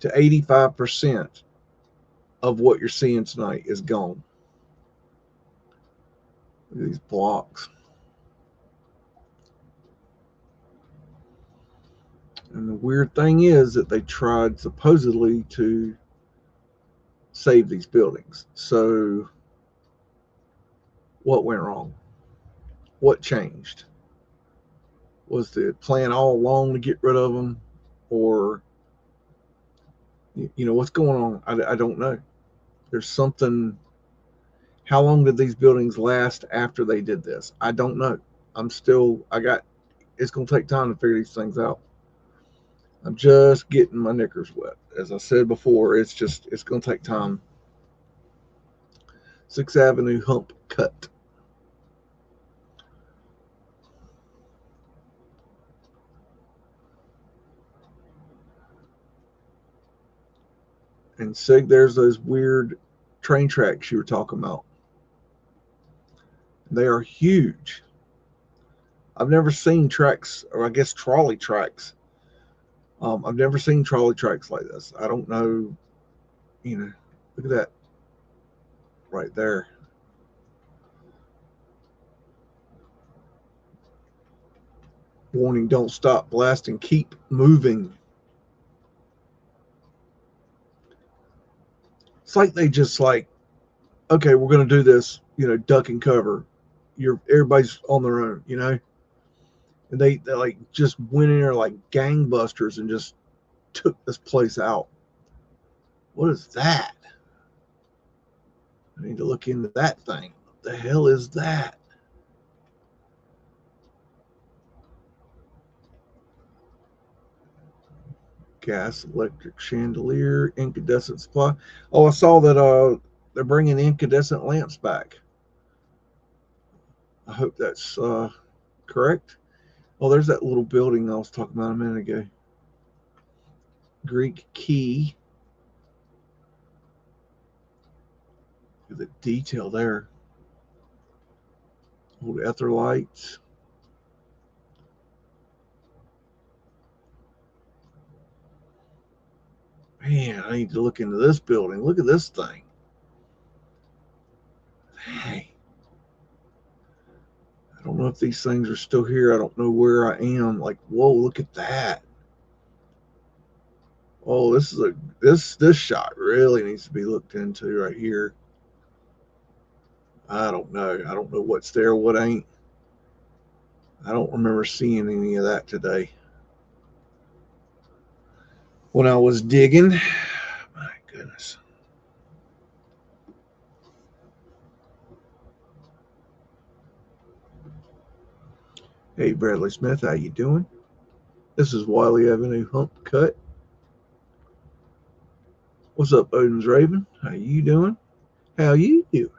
85% of what you're seeing tonight is gone. Look at these blocks. And the weird thing is that they tried supposedly to save these buildings. So what went wrong? What changed? Was the plan all along to get rid of them? Or, what's going on? I don't know. There's something. How long did these buildings last after they did this? I don't know. It's going to take time to figure these things out. I'm just getting my knickers wet. As I said before, it's going to take time. 6th Avenue Hump cut. And Sig, there's those weird train tracks you were talking about. They are huge. I've never seen tracks, or I guess trolley tracks. I've never seen trolley tracks like this. I don't know. Look at that right there. Warning, don't stop blasting, keep moving. It's like they just okay, we're going to do this, duck and cover. Everybody's on their own, and they like just went in there like gangbusters and just took this place out. What is that? I need to look into that thing. What the hell is that? Gas, electric chandelier, incandescent supply. Oh, I saw that they're bringing incandescent lamps back. I hope that's correct. Oh, there's that little building I was talking about a minute ago. Greek key. Look at the detail there. Old ether lights. Man, I need to look into this building. Look at this thing. Hey. I don't know if these things are still here. I don't know where I am. Like, whoa, look at that. Oh, this shot really needs to be looked into right here. I don't know. I don't know what's there, what ain't. I don't remember seeing any of that today. When I was digging, my goodness. Hey, Bradley Smith, how you doing? This is Wiley Avenue Hump Cut. What's up, Odin's Raven? How you doing? How you doing?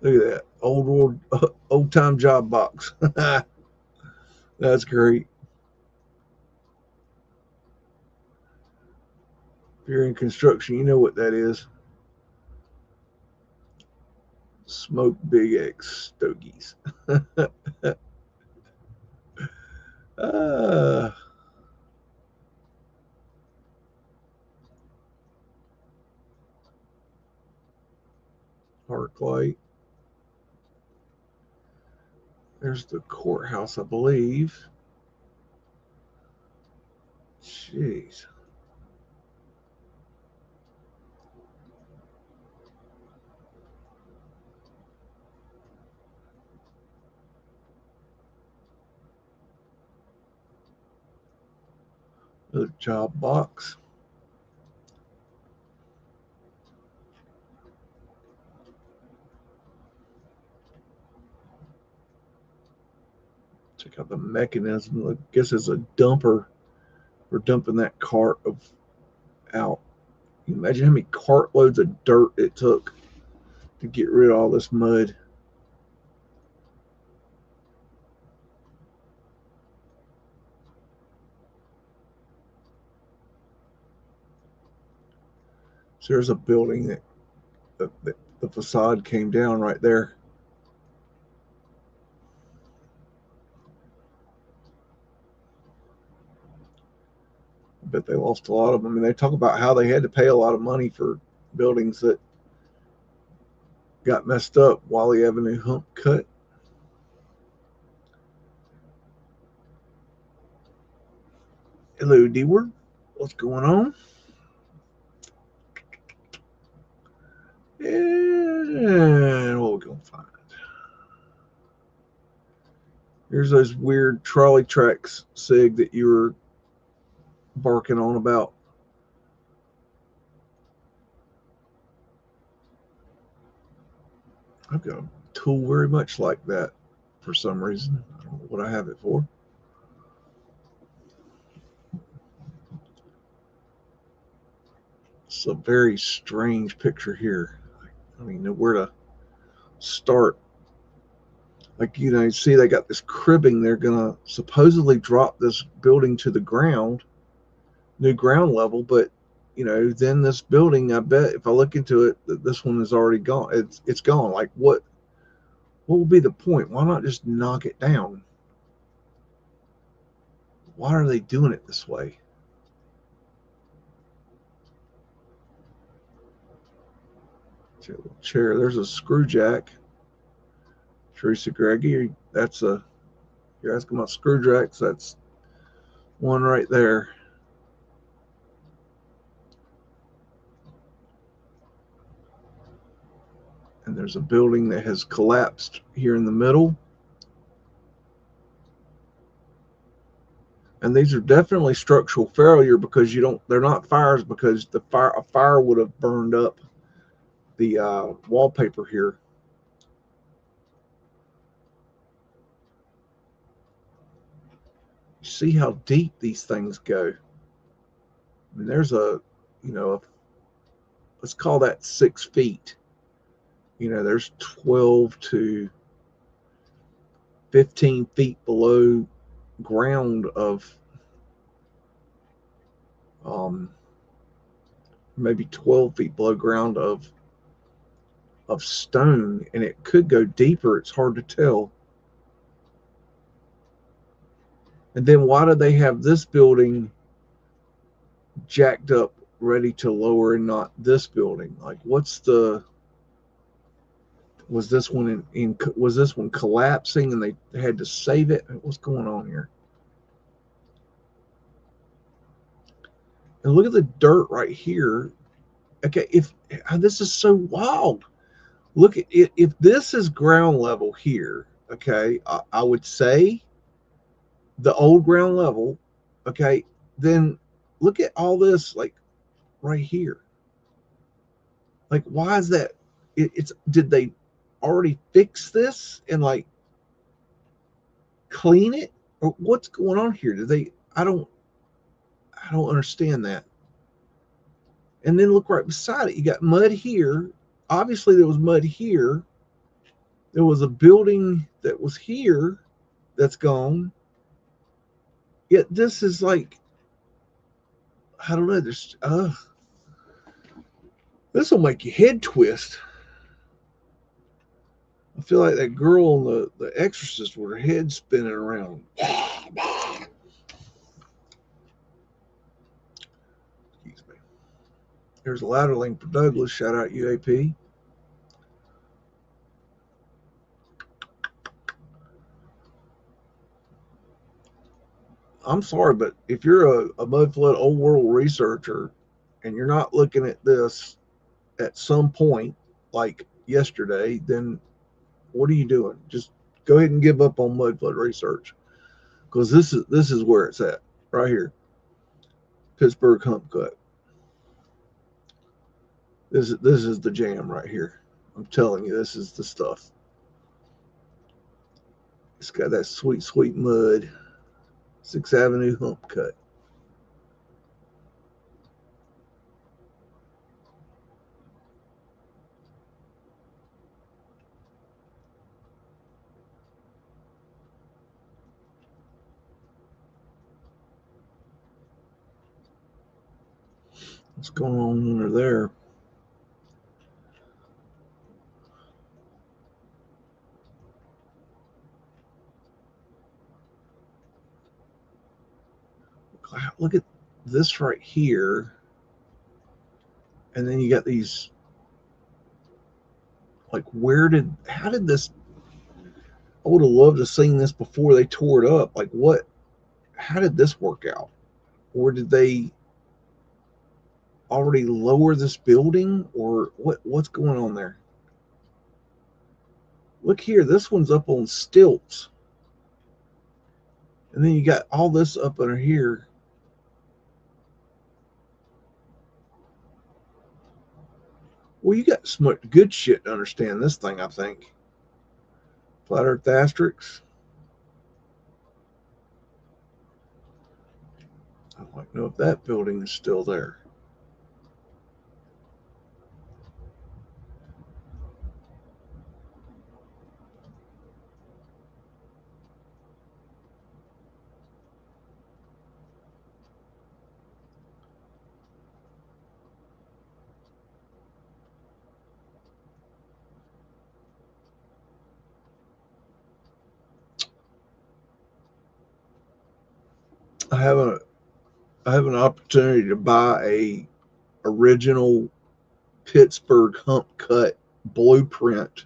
Look at that old time job box. That's great. If you're in construction, you know what that is. Smoke Big X stogies. Arc light. There's the courthouse, I believe. Jeez. The job box. Check out the mechanism. I guess it's a dumper for dumping that cart out. Can you imagine how many cartloads of dirt it took to get rid of all this mud? So there's a building that the facade came down right there. I bet they lost a lot of them. I mean, they talk about how they had to pay a lot of money for buildings that got messed up while the Avenue Hump cut. Hello, D-Word. What's going on? And what we gonna find? Here's those weird trolley tracks, Sig, that you were barking on about. I've got a tool very much like that for some reason. I don't know what I have it for. It's a very strange picture here. I don't even know where to start. Like, you know, you see they got this cribbing. They're going to supposedly drop this building to the ground, new ground level. But, you know, then this building, I bet if I look into it, this one is already gone. It's gone. Like, what will be the point? Why not just knock it down? Why are they doing it this way? Chair. There's a screw jack. Teresa Greggy, that's a. You're asking about screw jacks. That's one right there. And there's a building that has collapsed here in the middle. And these are definitely structural failure because they're not fires because a fire would have burned up the wallpaper here. See how deep these things go. I mean, there's let's call that 6 feet. You know, there's 12 to 15 feet below ground of maybe 12 feet below ground of stone, and it could go deeper. It's hard to tell. And then why do they have this building jacked up ready to lower and not this building? Like, was this one was this one collapsing and they had to save it? What's going on here? And look at the dirt right here. Okay, if this is so wild. Look at it. If this is ground level here, okay, I would say the old ground level, okay, then look at all this, like right here. Like, why is that? Did they already fix this and like clean it, or what's going on here? Did they? I don't understand that. And then look right beside it. You got mud here. Obviously, there was mud here. There was a building that was here that's gone. Yet this is like, I don't know. This will make your head twist. I feel like that girl in the Exorcist with her head spinning around. Excuse me. There's a ladder link for Douglas. Shout out UAP. I'm sorry, but if you're a Mudflood old world researcher and you're not looking at this at some point, like yesterday, then what are you doing? Just go ahead and give up on Mudflood research, because this is where it's at right here. Pittsburgh Hump cut. This is the jam right here. I'm telling you, this is the stuff. It's got that sweet, sweet mud. 6th Avenue Hump cut. What's going on under there? Look at this right here. And then you got these, like, how did this, I would have loved to have seen this before they tore it up. Like, how did this work out? Or did they already lower this building? Or what's going on there? Look here, this one's up on stilts. And then you got all this up under here. Well, you got some good shit to understand this thing, I think. Flat Earth asterisks. I'd like to know if that building is still there. I have an opportunity to buy a original Pittsburgh Hump cut blueprint,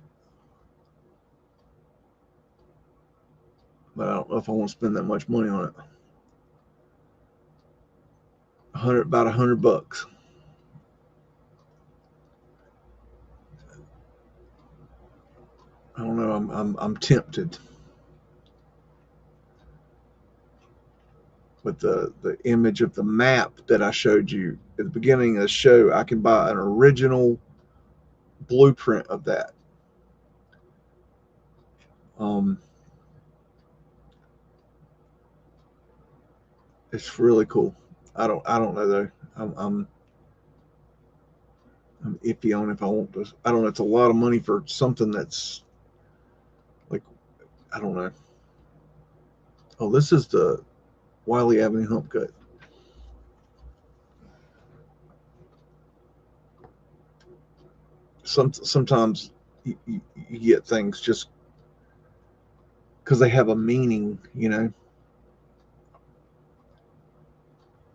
but I don't know if I want to spend that much money on it. About $100. I don't know. I'm tempted. With the image of the map that I showed you at the beginning of the show, I can buy an original blueprint of that. It's really cool. I don't know though. I'm iffy on if I want to. I don't know. It's a lot of money for something that's like, I don't know. Oh, this is the Wiley Avenue hump cut. Sometimes you get things just because they have a meaning, you know.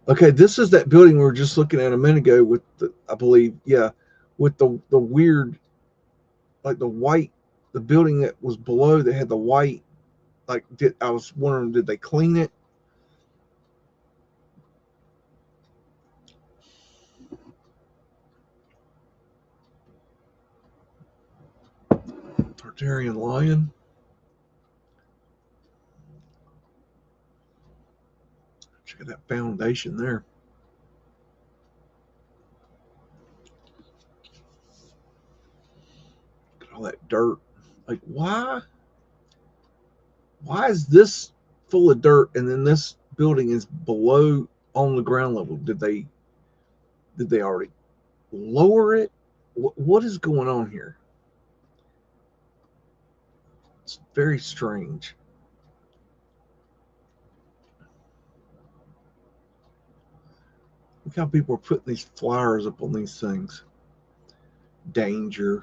Okay, this is that building we were just looking at a minute ago with the, I believe, yeah, with the weird, like the white, the building that was below that had the white, like, I was wondering, did they clean it? Tartarian lion. Check out that foundation there. Look at all that dirt. Like, why is this full of dirt and then this building is below on the ground level? Did they already lower it? What is going on here? It's very strange. Look how people are putting these flyers up on these things. Danger.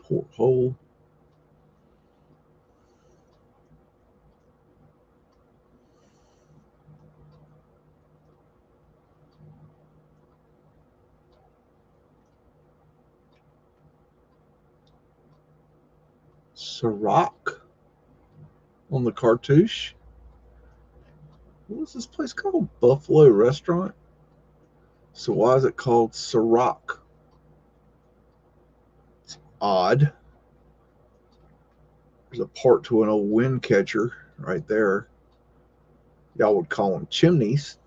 Porthole. Ciroc on the cartouche. What was this place called? Buffalo Restaurant? So why is it called Ciroc? It's odd. There's a part to an old wind catcher right there. Y'all would call them chimneys.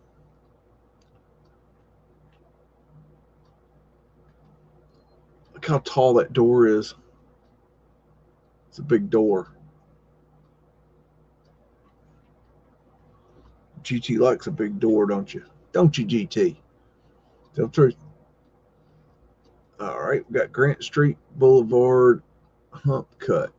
Look how tall that door is. It's a big door. GT likes a big door, don't you? Don't you, GT? Tell the truth. All right, we got Grant Street Boulevard hump cut.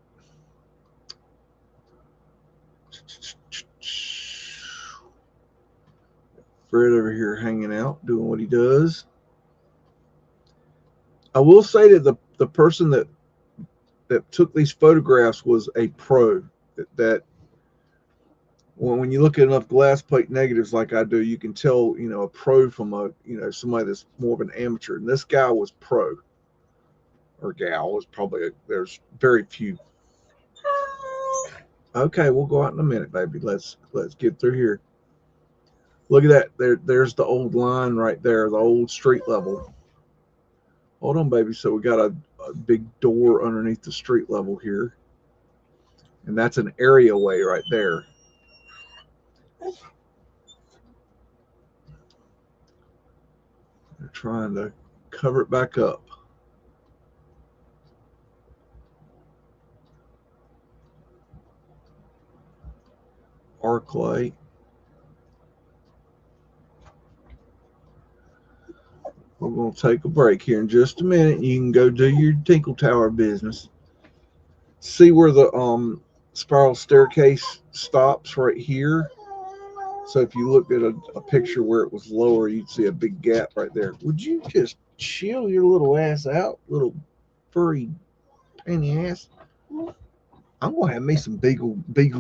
Fred over here hanging out, doing what he does. I will say that the person that took these photographs was a pro. That when you look at enough glass plate negatives like I do, you can tell, a pro from somebody that's more of an amateur. And this guy was pro, or gal was probably. There's very few. Okay, we'll go out in a minute, baby. Let's get through here. Look at that. There's the old line right there, the old street level. Hold on, baby. So we got a big door underneath the street level here. And that's an areaway right there. They're trying to cover it back up. Arc light. We're going to take a break here in just a minute. You can go do your Tinkle Tower business. See where the spiral staircase stops right here. So if you looked at a picture where it was lower, you'd see a big gap right there. Would you just chill your little ass out, little furry penny ass? I'm going to have me some beagle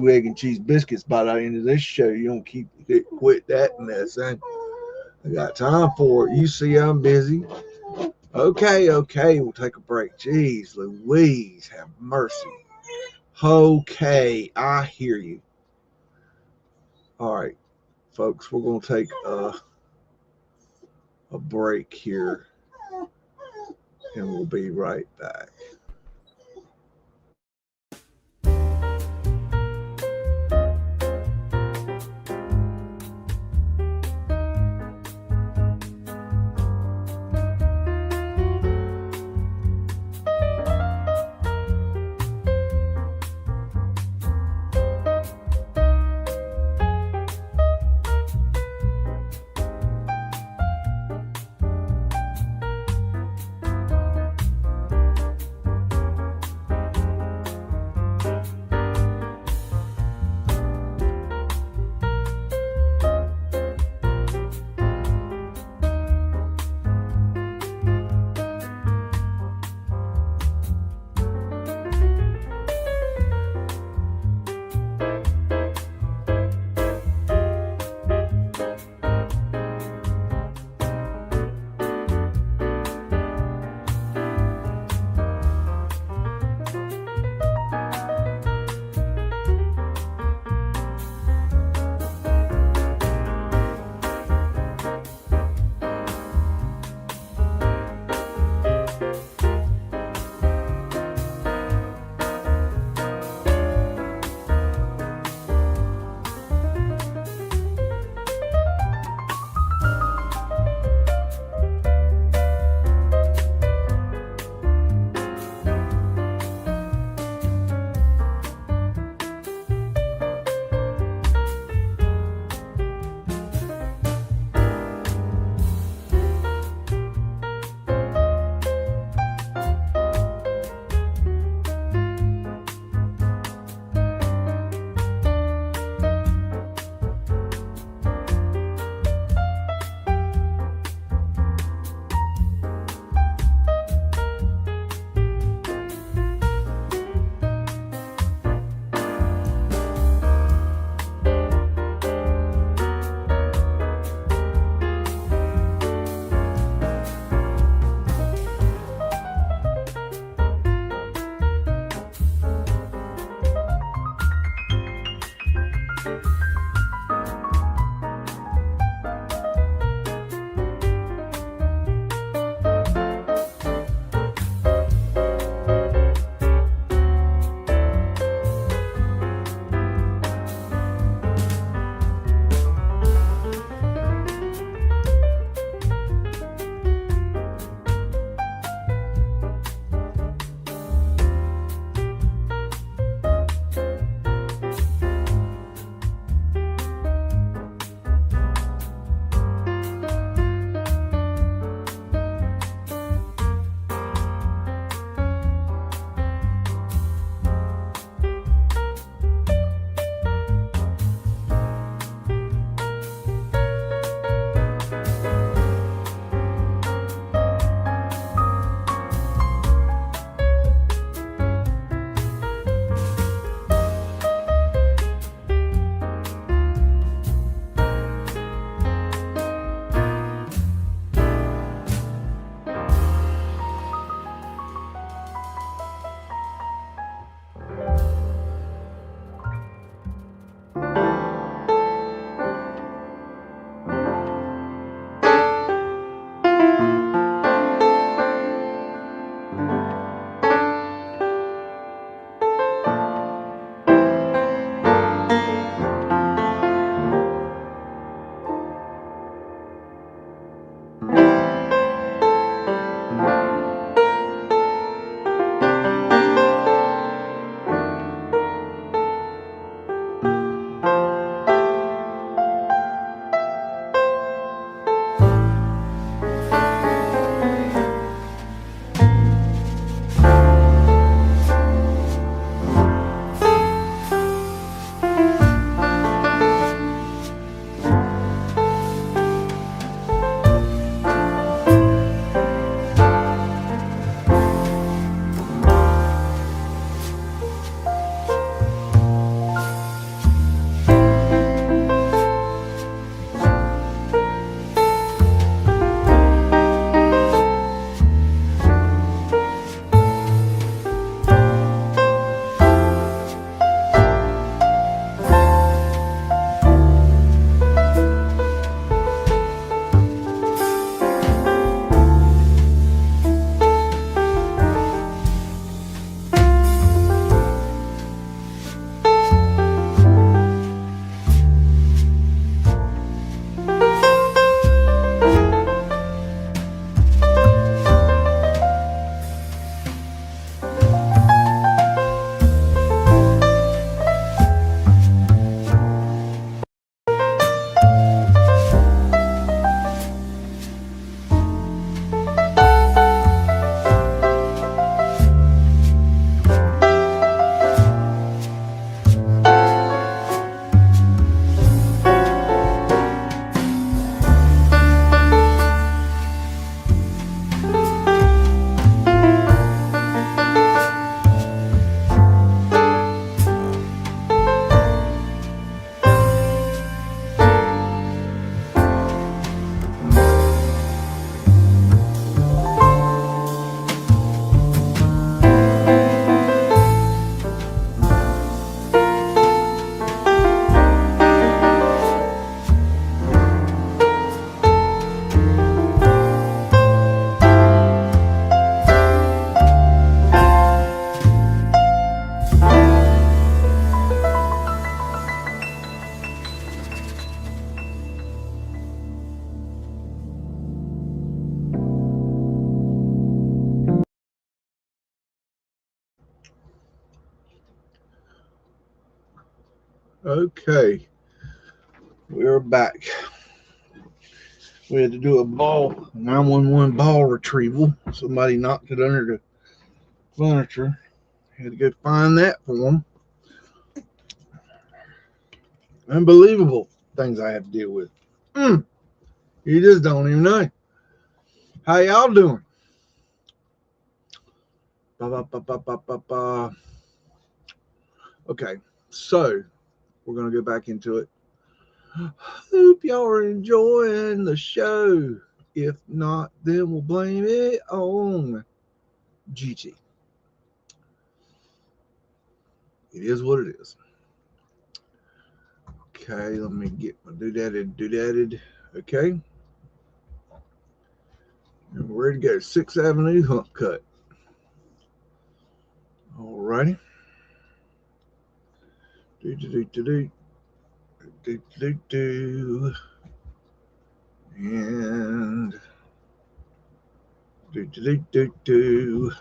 egg and cheese biscuits by the end of this show. You don't quit that mess, eh? I got time for it. You see I'm busy. Okay, we'll take a break. Jeez Louise, have mercy. Okay, I hear you. All right, folks, we're going to take a break here, and we'll be right back. Okay, we're back. We had to do a 911 ball retrieval. Somebody knocked it under the furniture. Had to go find that for them. Unbelievable things I have to deal with. You just don't even know. How y'all doing? Okay, so we're going to go back into it. Hope y'all are enjoying the show. If not, then we'll blame it on GT. It is what it is. Okay, let me get my doodadded. Okay. And we're ready to go. 6th Avenue hump cut. Alrighty. Do. And do.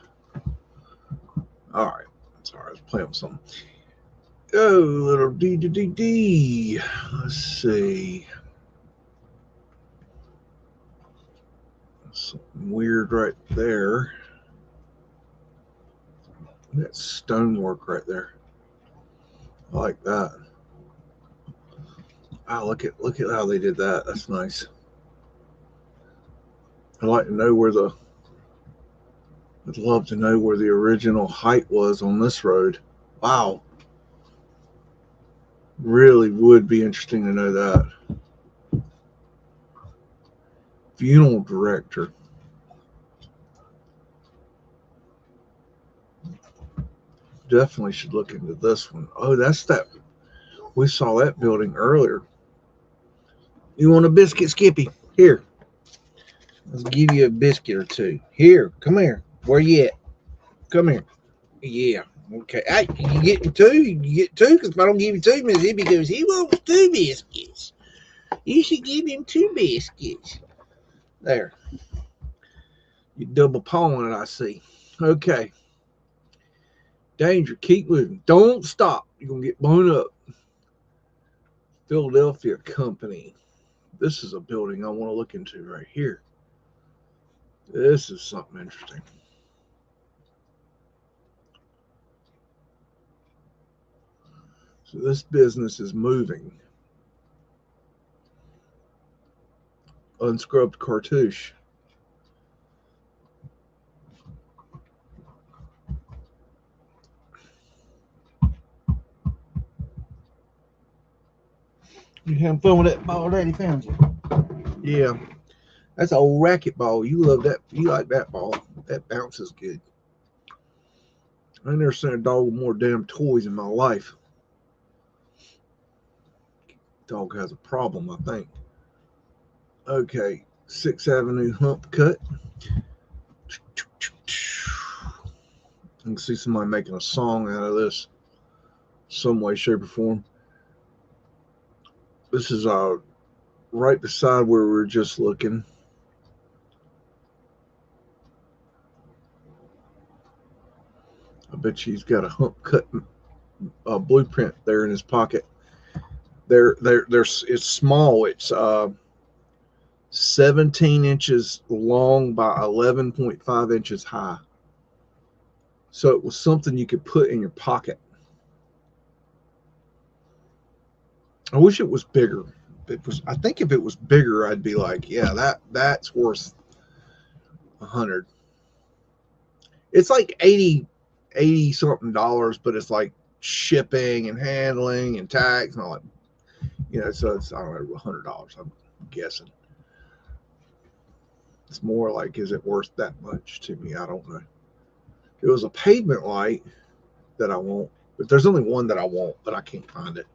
Alright. Sorry, I was playing with something. Oh, little D. Let's see. Something weird right there. That stonework right there. I like that. Wow, look at how they did that. That's nice. I'd like to know I'd love to know where the original height was on this road. Wow. Really would be interesting to know that. Funeral director. Definitely should look into this one. Oh, that's that. We saw that building earlier. You want a biscuit, Skippy? Here. Let's give you a biscuit or two. Here, come here. Where you at? Come here. Yeah. Okay. Hey, you get two? You get two? Because if I don't give you two, Miss Hippie goes, he wants 2 biscuits. You should give him 2 biscuits. There. You double pawing it, I see. Okay. Danger. Keep moving. Don't stop. You're going to get blown up. Philadelphia Company. This is a building I want to look into right here. This is something interesting. So this business is moving. Unscrubbed cartouche. You having fun with that ball Daddy found you? Yeah. That's an old racquetball. You love that. You like that ball. That bounces good. I never seen a dog with more damn toys in my life. Dog has a problem, I think. Okay. 6th Avenue hump cut. I can see somebody making a song out of this. Some way, shape, or form. This is right beside where we were just looking. I bet you he's got a hump cut blueprint there in his pocket. It's small. It's 17 inches long by 11.5 inches high. So it was something you could put in your pocket. I wish it was bigger. I think if it was bigger, I'd be like, yeah, that's worth 100. It's like 80 something dollars, but it's like shipping and handling and tax and all that. So it's, I don't know, $100, I'm guessing. It's more like, is it worth that much to me? I don't know. It was a pavement light that I want, but there's only one that I want, but I can't find it.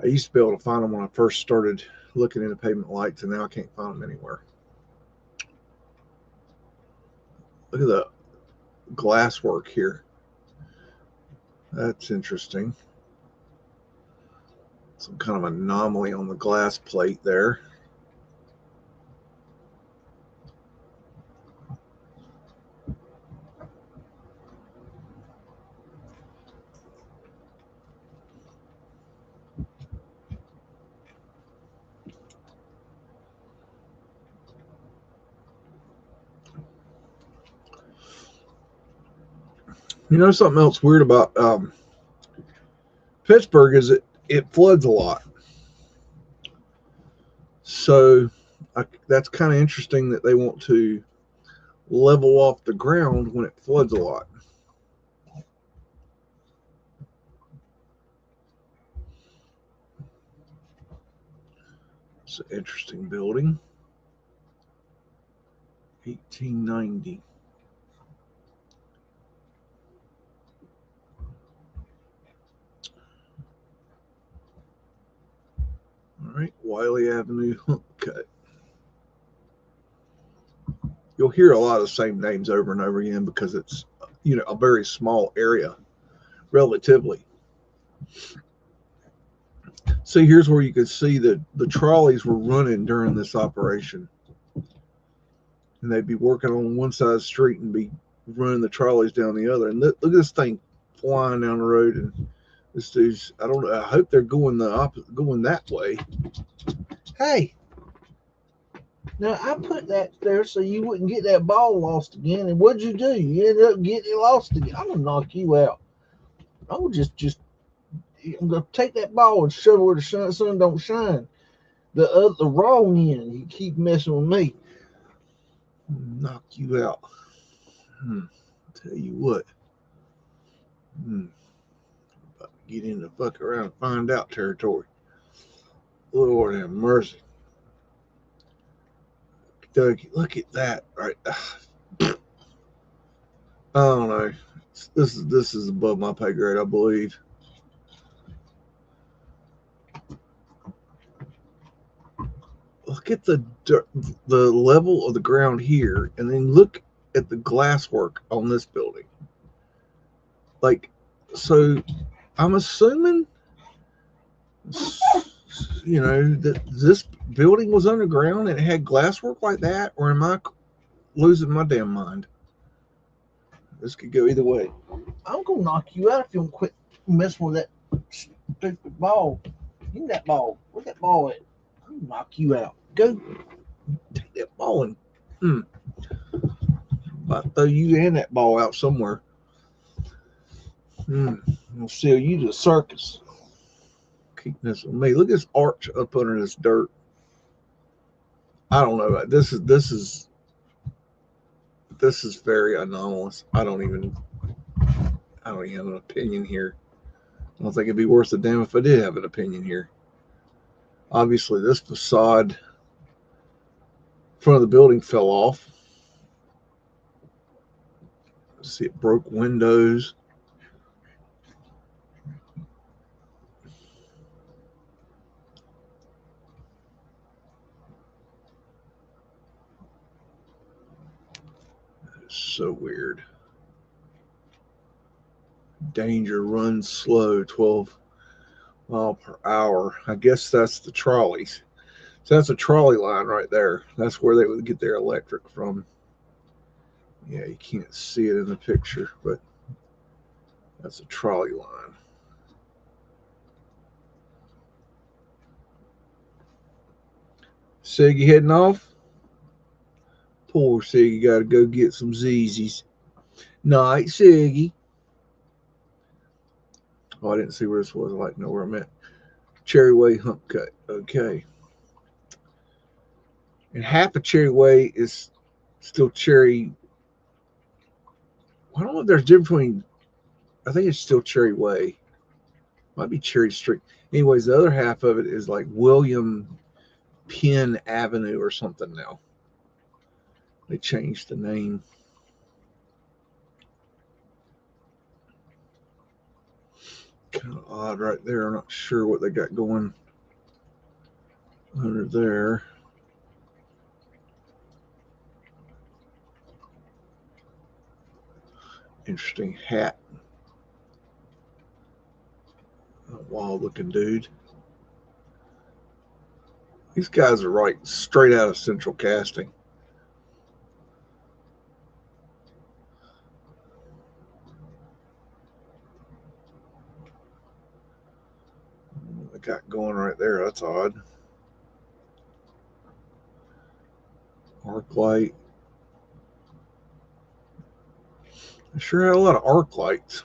I used to be able to find them when I first started looking into pavement lights, and now I can't find them anywhere. Look at the glass work here. That's interesting. Some kind of anomaly on the glass plate there. You know something else weird about Pittsburgh is it floods a lot. So that's kind of interesting that they want to level off the ground when it floods a lot. It's an interesting building. 1890. All right, Wiley Avenue, Hump Cut. You'll hear a lot of the same names over and over again because it's, you know, a very small area, relatively. So here's where you could see that the trolleys were running during this operation. And they'd be working on one side of the street and be running the trolleys down the other. And look at this thing flying down the road. And this dude's, I don't know, I hope they're going going that way. Hey, now I put that there so you wouldn't get that ball lost again. And what'd you do? You ended up getting it lost again. I'm gonna knock you out. I'm gonna just I'm gonna take that ball and shove it where the sun don't shine. The wrong end. You keep messing with me. Knock you out. Tell you what. About to get in the fuck around and find out territory. Lord have mercy. Dougie, look at that right. I don't know. This is above my pay grade, I believe. Look at the level of the ground here, and then look at the glasswork on this building. Like, so I'm assuming, you know, that this building was underground and it had glasswork like that, or am I losing my damn mind? This could go either way. I'm gonna knock you out if you don't quit messing with that stupid ball. Give me that ball. Where's that ball at? I'm gonna knock you out. Go take that ball and I'll throw you and that ball out somewhere. I'll sell you to the circus. Keep this with me. Look at this arch up under this dirt. I don't know. This is very anomalous. I don't even have an opinion here. I don't think it'd be worth a damn if I did have an opinion here. Obviously, this facade in front of the building fell off. See, it broke windows. That is so weird. Danger, run slow, 12 mile per hour. I guess that's the trolleys. So that's a trolley line right there. That's where they would get their electric from. Yeah, you can't see it in the picture, but that's a trolley line. Siggy heading off? Poor Siggy got to go get some ZZs. Night, Siggy. Oh, I didn't see where this was. I like to know where I'm at. Cherry Way Hump Cut. Okay. And half of Cherry Way is still Cherry. I don't know if there's a difference between. I think it's still Cherry Way. Might be Cherry Street. Anyways, the other half of it is like William Penn Avenue or something now. They changed the name. Kind of odd right there. I'm not sure what they got going under there. Interesting hat. A wild looking dude. These guys are right straight out of Central Casting. What they got going right there, that's odd. Arc light. I sure had a lot of arc lights.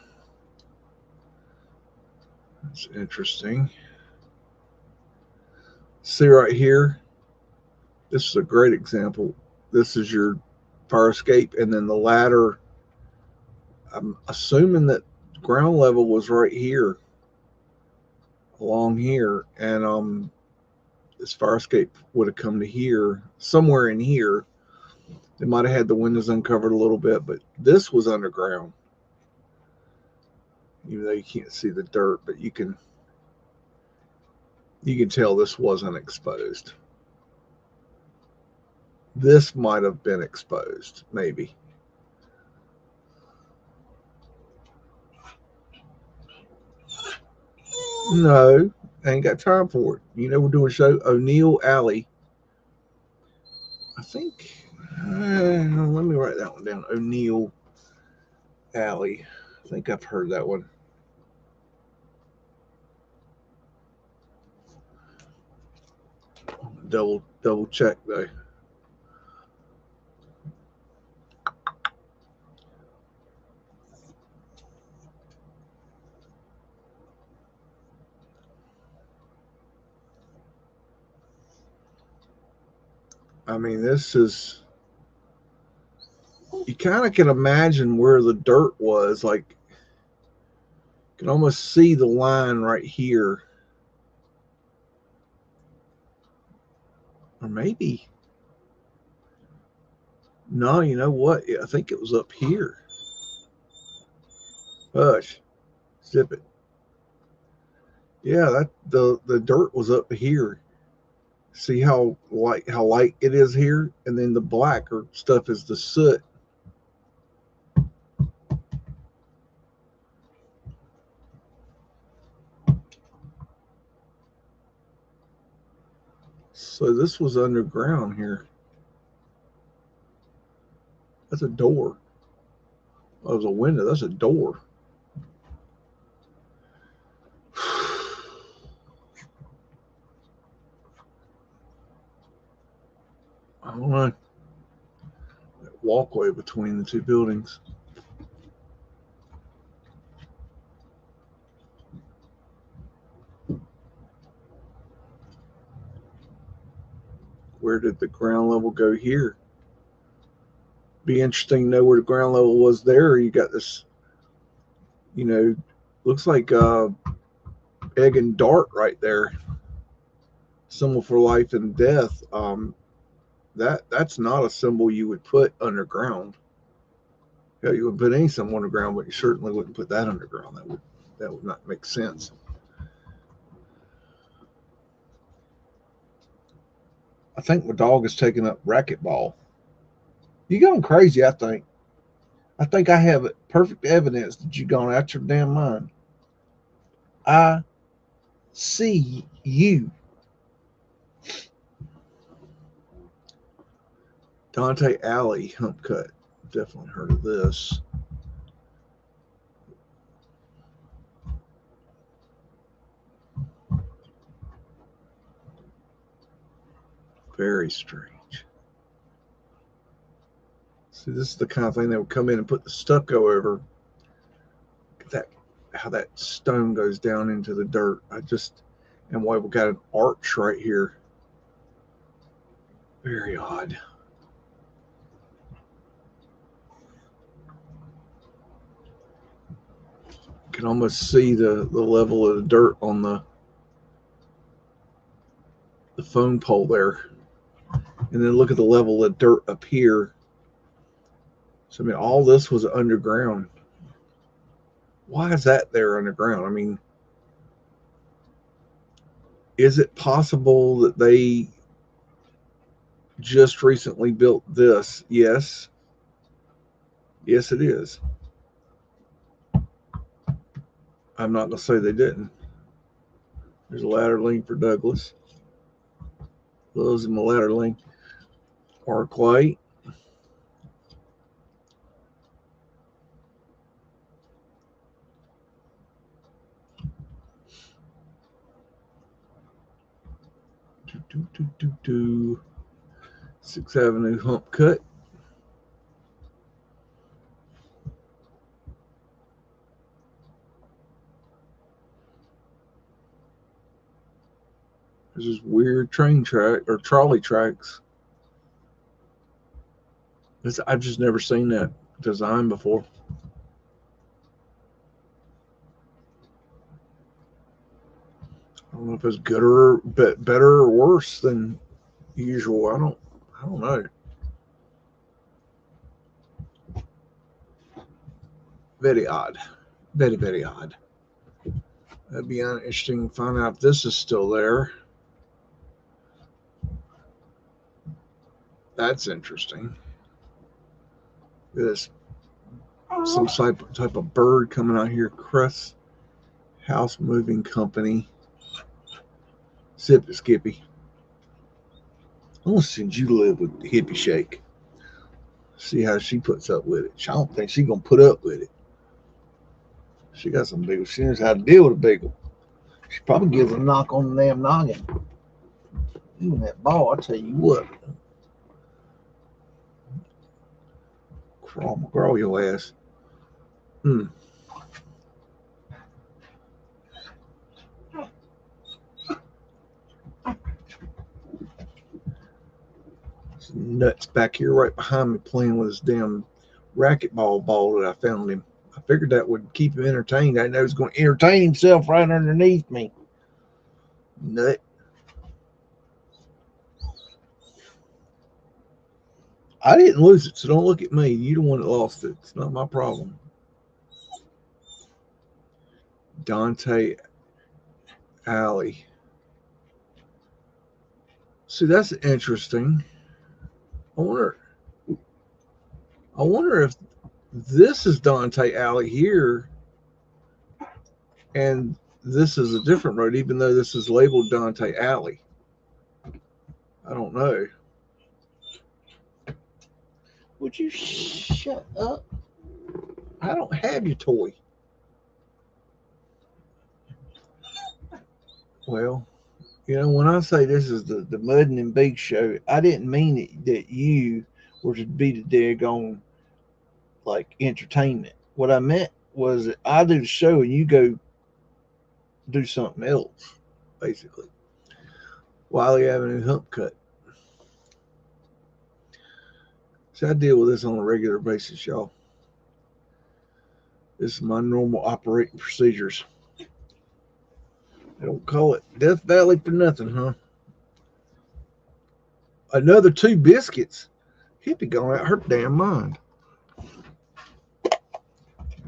That's interesting. See right here, this is a great example. This is your fire escape, and then the ladder. I'm assuming that ground level was right here, along here, and this fire escape would have come to here, somewhere in here. They might have had the windows uncovered a little bit, but this was underground. Even though you can't see the dirt, but you can tell this wasn't exposed. This might have been exposed, maybe. No, I ain't got time for it. You know, we're doing a show, O'Neill Alley. I think, let me write that one down. O'Neill Alley. I think I've heard that one. Double check though. I mean, this is, you kind of can imagine where the dirt was. Like, you can almost see the line right here. Or maybe, no, you know what? I think it was up here. Hush, zip it. Yeah, that the dirt was up here. See how light it is here, and then the blacker stuff is the soot. So this was underground here. That's a door. Oh, it was a window. That's a door. I don't know. That walkway between the two buildings. Where did the ground level go here? Be interesting to know where the ground level was there. You got this, you know, looks like egg and dart right there. Symbol for life and death. That's not a symbol you would put underground. Yeah, you would put any symbol underground, but you certainly wouldn't put that underground. That would not make sense. I think my dog is taking up racquetball. You going crazy, I think. I think I have perfect evidence that you've gone out your damn mind. I see you. Dante Alley Hump Cut. Definitely heard of this. Very strange. See, this is the kind of thing they would come in and put the stucco over. Look at that, how that stone goes down into the dirt. And why we got an arch right here. Very odd. You can almost see the level of the dirt on the phone pole there. And then look at the level of dirt up here. So, I mean, all this was underground. Why is that there underground? I mean, is it possible that they just recently built this? Yes. Yes, it is. I'm not going to say they didn't. There's a ladder link for Douglas. Those in the ladder link. Arc light. Sixth Avenue Hump Cut. There's this weird train track or trolley tracks. I've just never seen that design before. I don't know if it's good or better or worse than usual. I don't know. Very odd. Very, very odd. That'd be interesting to find out if this is still there. That's interesting. This some type of bird coming out here. Crest House Moving Company. Zip it, Skippy. I'm gonna send you to live with the hippie shake. See how she puts up with it. I don't think she's gonna put up with it. She got some bagel. She knows how to deal with a bagel. She probably gives a knock on the damn noggin. Even that ball, I tell you what. Grow your ass. Nuts back here right behind me playing with his damn racquetball ball that I found him. I figured that would keep him entertained. I know he's going to entertain himself right underneath me. Nut. I didn't lose it, so don't look at me. You're the one that lost it. It's not my problem. Dante Alley. See, that's interesting. I wonder if this is Dante Alley here, and this is a different road, even though this is labeled Dante Alley. I don't know. Would you shut up? I don't have your toy. Well, you know, when I say this is the MUDDIN and BEAGS show, I didn't mean that you were to be the daggone, like, entertainment. What I meant was that I do the show and you go do something else, basically. Wiley Avenue Hump Cut. So I deal with this on a regular basis, y'all. This is my normal operating procedures. They don't call it Death Valley for nothing, huh? Another 2 biscuits. Hippie going out her damn mind.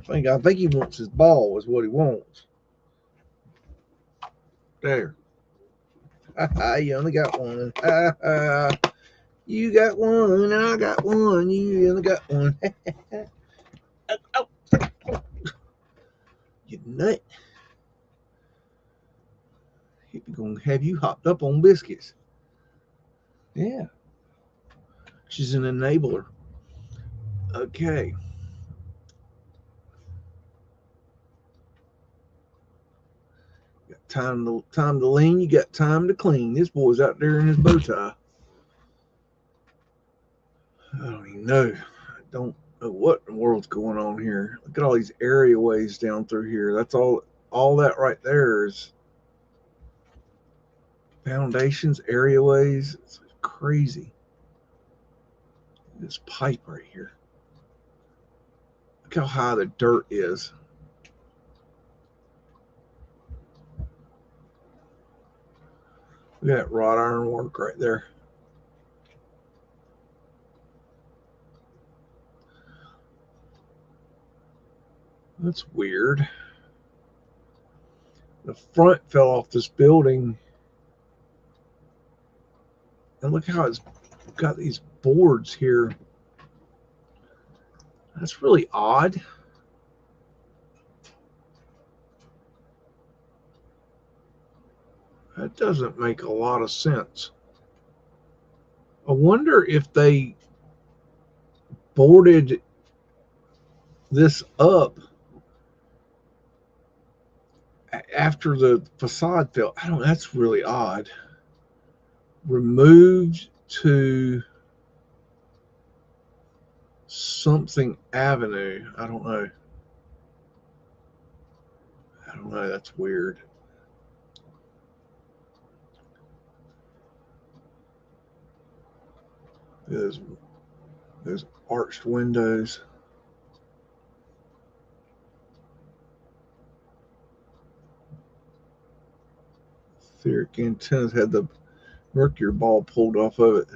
I think he wants his ball is what he wants. There. You only got one. You got one, and I got one. You only got one. Oh. You nut. He's gonna have you hopped up on biscuits. Yeah. She's an enabler. Okay. Got time to lean, you got time to clean. This boy's out there in his bow tie. I don't even know. I don't know what in the world's going on here. Look at all these areaways down through here. That's all that right there is foundations, areaways. It's crazy. This pipe right here. Look how high the dirt is. Look at that wrought iron work right there. That's weird. The front fell off this building. And look how it's got these boards here. That's really odd. That doesn't make a lot of sense. I wonder if they boarded this up after the facade fell. I don't know. That's really odd. Removed to something avenue. I don't know. That's weird. There's arched windows. Etheric antennas had the mercury ball pulled off of it.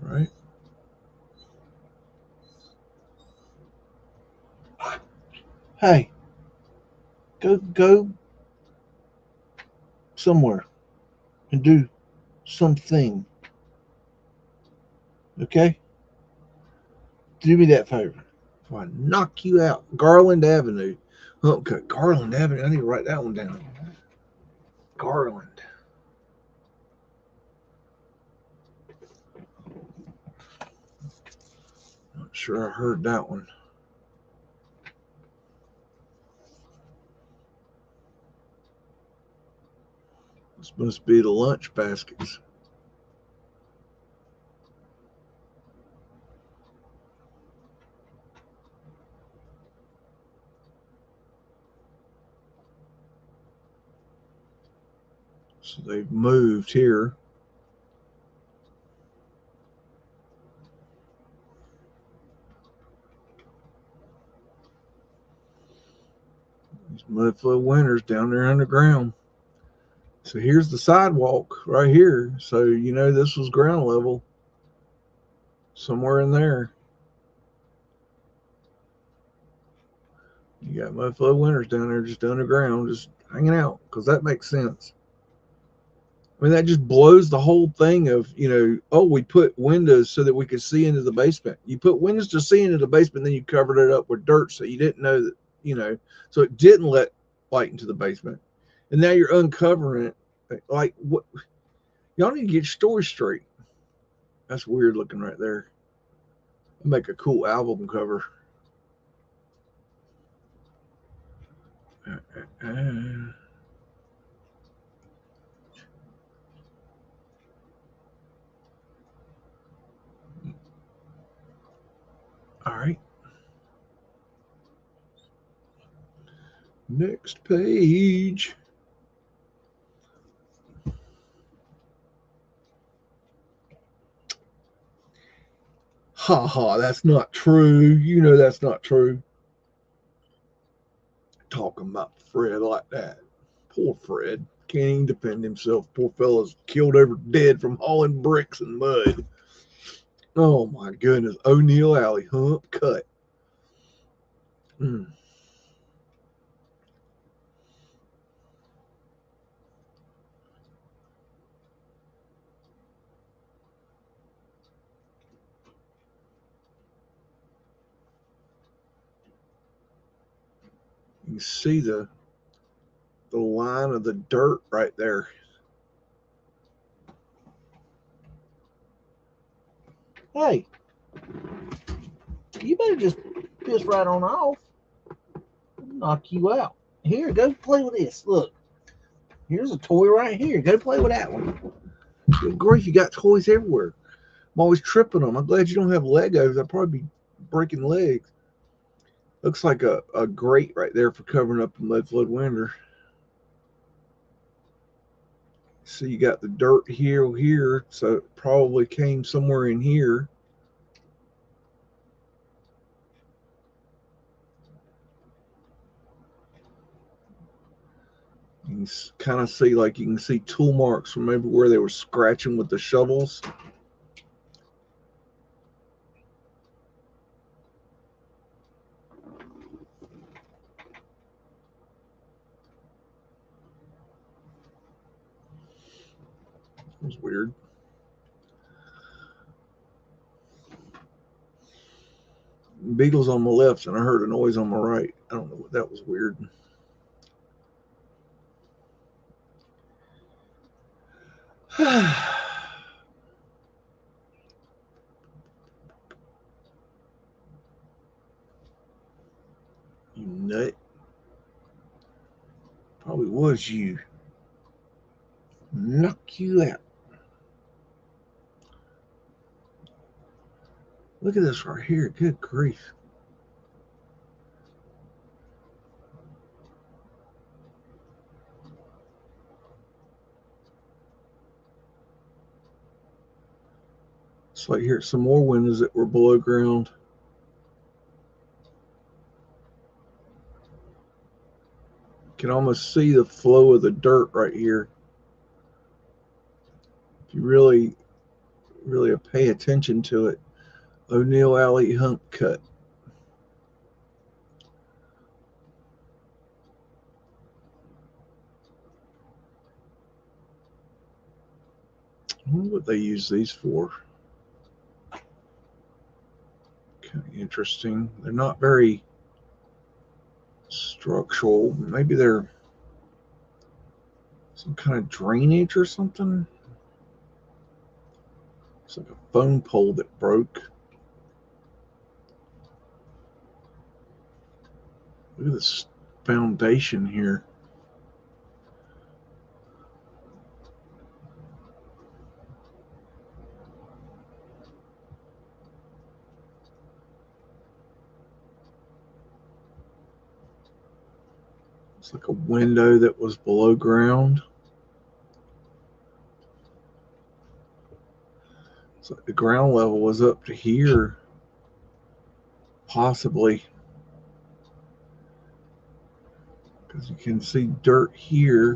All right. Hey, go somewhere and do something. Okay? Do me that favor. If I knock you out, Garland Avenue. Okay, Garland Avenue. I need to write that one down. Garland. Not sure I heard that one. This must be the lunch baskets. So they've moved here. These Mudflood winters down there underground. So here's the sidewalk right here. So you know this was ground level. Somewhere in there. You got Mudflood winters down there just underground, just hanging out, because that makes sense. I mean, that just blows the whole thing of, oh, we put windows so that we could see into the basement. You put windows to see into the basement, then you covered it up with dirt so you didn't know that, so it didn't let light into the basement. And now you're uncovering it. Like, what? Y'all need to get your story straight. That's weird looking right there. I'll make a cool album cover. All right. Next page. Ha ha, that's not true. You know that's not true. Talking about Fred like that. Poor Fred. Can't even defend himself. Poor fella's killed over dead from hauling bricks and mud. Oh my goodness. O'Neill Alley. Hump cut. Mm. You see the line of the dirt right there. Hey, you better just piss right on off. Knock you out. Here, go play with this. Look, here's a toy right here. Go play with that one. Good grief, you got toys everywhere. I'm always tripping them. I'm glad you don't have Legos. I'd probably be breaking legs. Looks like a grate right there for covering up the Mudflood winter. So you got the dirt here, so it probably came somewhere in here. You can kind of see, like, you can see tool marks from maybe where they were scratching with the shovels. It was weird. Beagle's on my left, and I heard a noise on my right. I don't know what that was weird. You nut. Probably was you. Knock you out. Look at this right here. Good grief. It's like here's some more windows that were below ground. You can almost see the flow of the dirt right here. If you really pay attention to it. O'Neill Alley Hump Cut. I wonder what they use these for. Kind of interesting. They're not very structural. Maybe they're some kind of drainage or something. It's like a phone pole that broke. Look at this foundation here. It's like a window that was below ground. It's like the ground level was up to here, possibly. Because you can see dirt here.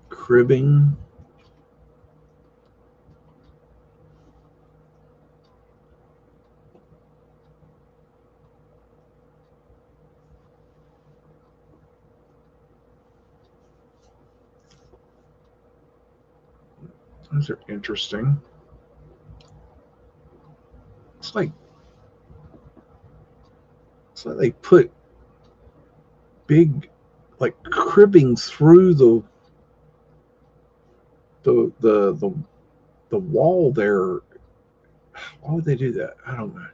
Cribbing. Those are interesting. It's like they put big, like, cribbing through the wall there. Why would they do that? I don't know.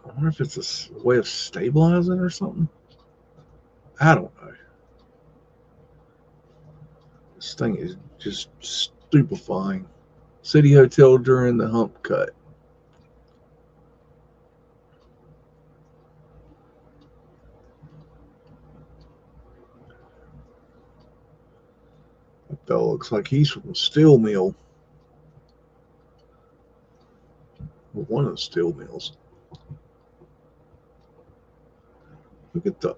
I wonder if it's a way of stabilizing or something. I don't know. This thing is just stupefying. City Hotel during the Hump Cut. That fellow looks like he's from a steel mill. Or one of the steel mills. Look at the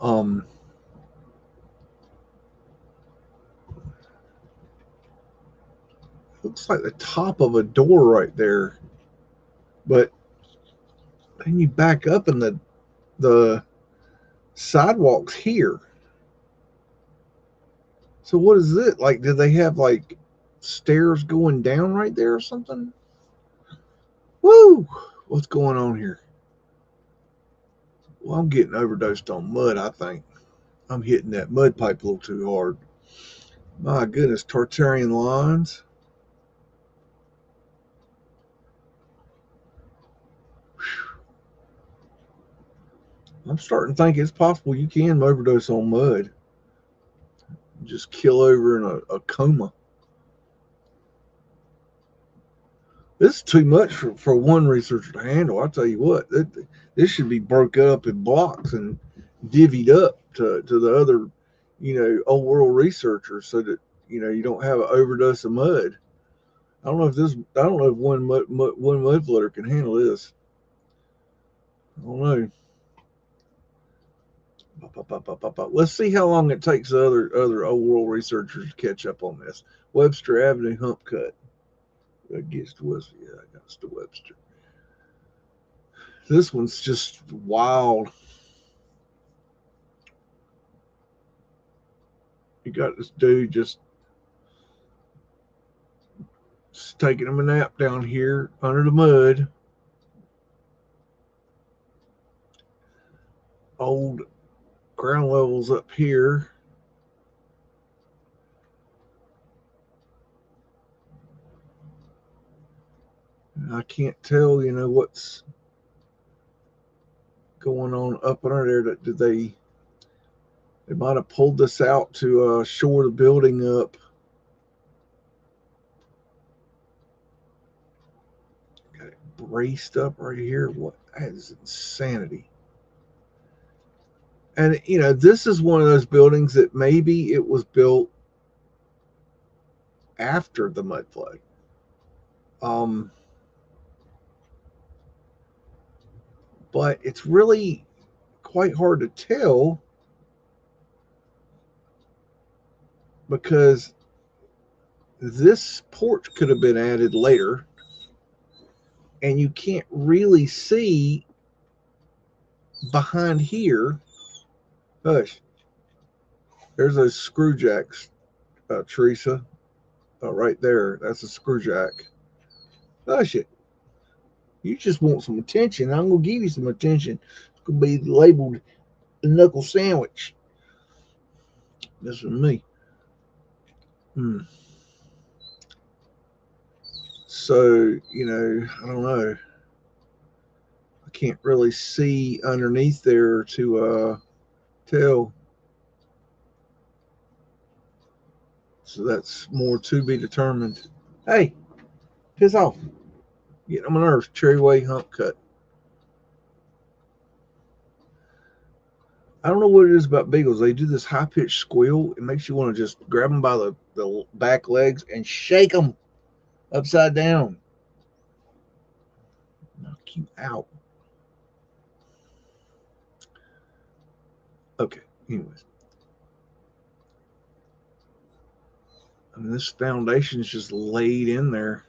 looks like the top of a door right there. But then you back up and the sidewalk's here. So what is it? Like, did they have like stairs going down right there or something? Woo! What's going on here? Well, I'm getting overdosed on mud, I think. I'm hitting that mud pipe a little too hard. My goodness, Tartarian lines. I'm starting to think it's possible you can overdose on mud. Just kill over in a coma. This is too much for one researcher to handle. I'll tell you what, this should be broke up in blocks and divvied up to the other, old world researchers so that, you don't have an overdose of mud. I don't know if one mudflooder can handle this. I don't know. Let's see how long it takes the other old world researchers to catch up on this. Webster Avenue Hump Cut. That gets to Webster. Yeah, I got to Webster. This one's just wild. You got this dude just taking him a nap down here under the mud. Old ground levels up here. I can't tell, what's going on up under there. Did they might have pulled this out to shore the building up. Got it braced up right here. What? That is insanity. And, you know, this is one of those buildings that maybe it was built after the mud flood. But it's really quite hard to tell because this porch could have been added later, and you can't really see behind here. Hush. There's those screw jacks, Teresa. Right there. That's a screw jack. Hush it. You just want some attention. I'm going to give you some attention. It's going to be labeled the knuckle sandwich. This is me. So, you know, I don't know. I can't really see underneath there to tell. So that's more to be determined. Hey, piss off. Getting on my nerves. Cherry Way hump cut. I don't know what it is about beagles. They do this high-pitched squeal. It makes you want to just grab them by the back legs and shake them upside down. Knock you out. Okay, anyways. I mean, this foundation is just laid in there.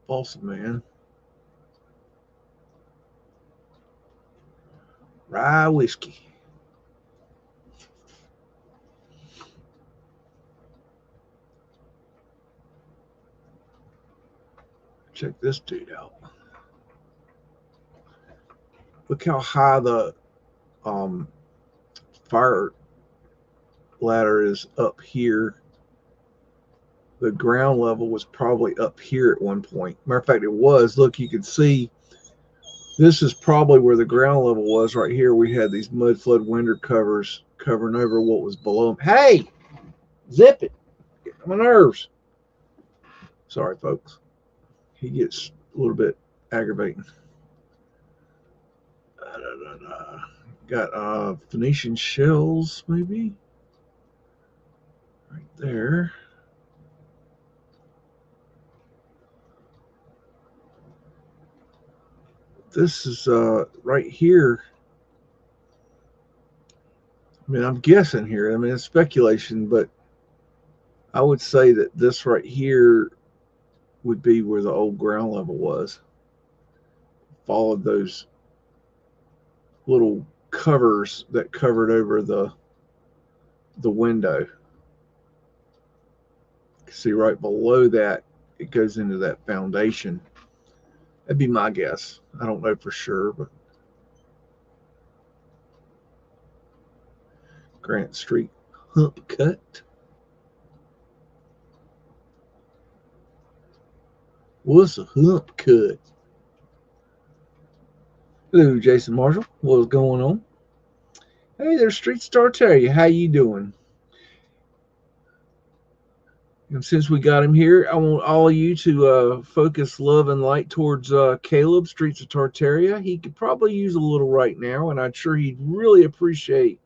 Awesome, man. Rye whiskey. Check this dude out. Look how high the fire ladder is up here. The ground level was probably up here at one point. Matter of fact, it was. Look, you can see this is probably where the ground level was right here. We had these mud flood window covers covering over what was below them. Hey, zip it. Get on my nerves. Sorry, folks. He gets a little bit aggravating. Got Phoenician shells, maybe. Right there. This is right here. I mean, I'm guessing here. I mean, it's speculation, but I would say that this right here would be where the old ground level was. Followed those little covers that covered over the window. See right below that, it goes into that foundation. That'd be my guess. I don't know for sure, but Grant Street hump cut. What's a hump cut? Hello, Jason Marshall. What's going on? Hey, there's Streets Tartaria. How you doing? And since we got him here, I want all of you to focus love and light towards Caleb, Streets of Tartaria. He could probably use a little right now, and I'm sure he'd really appreciate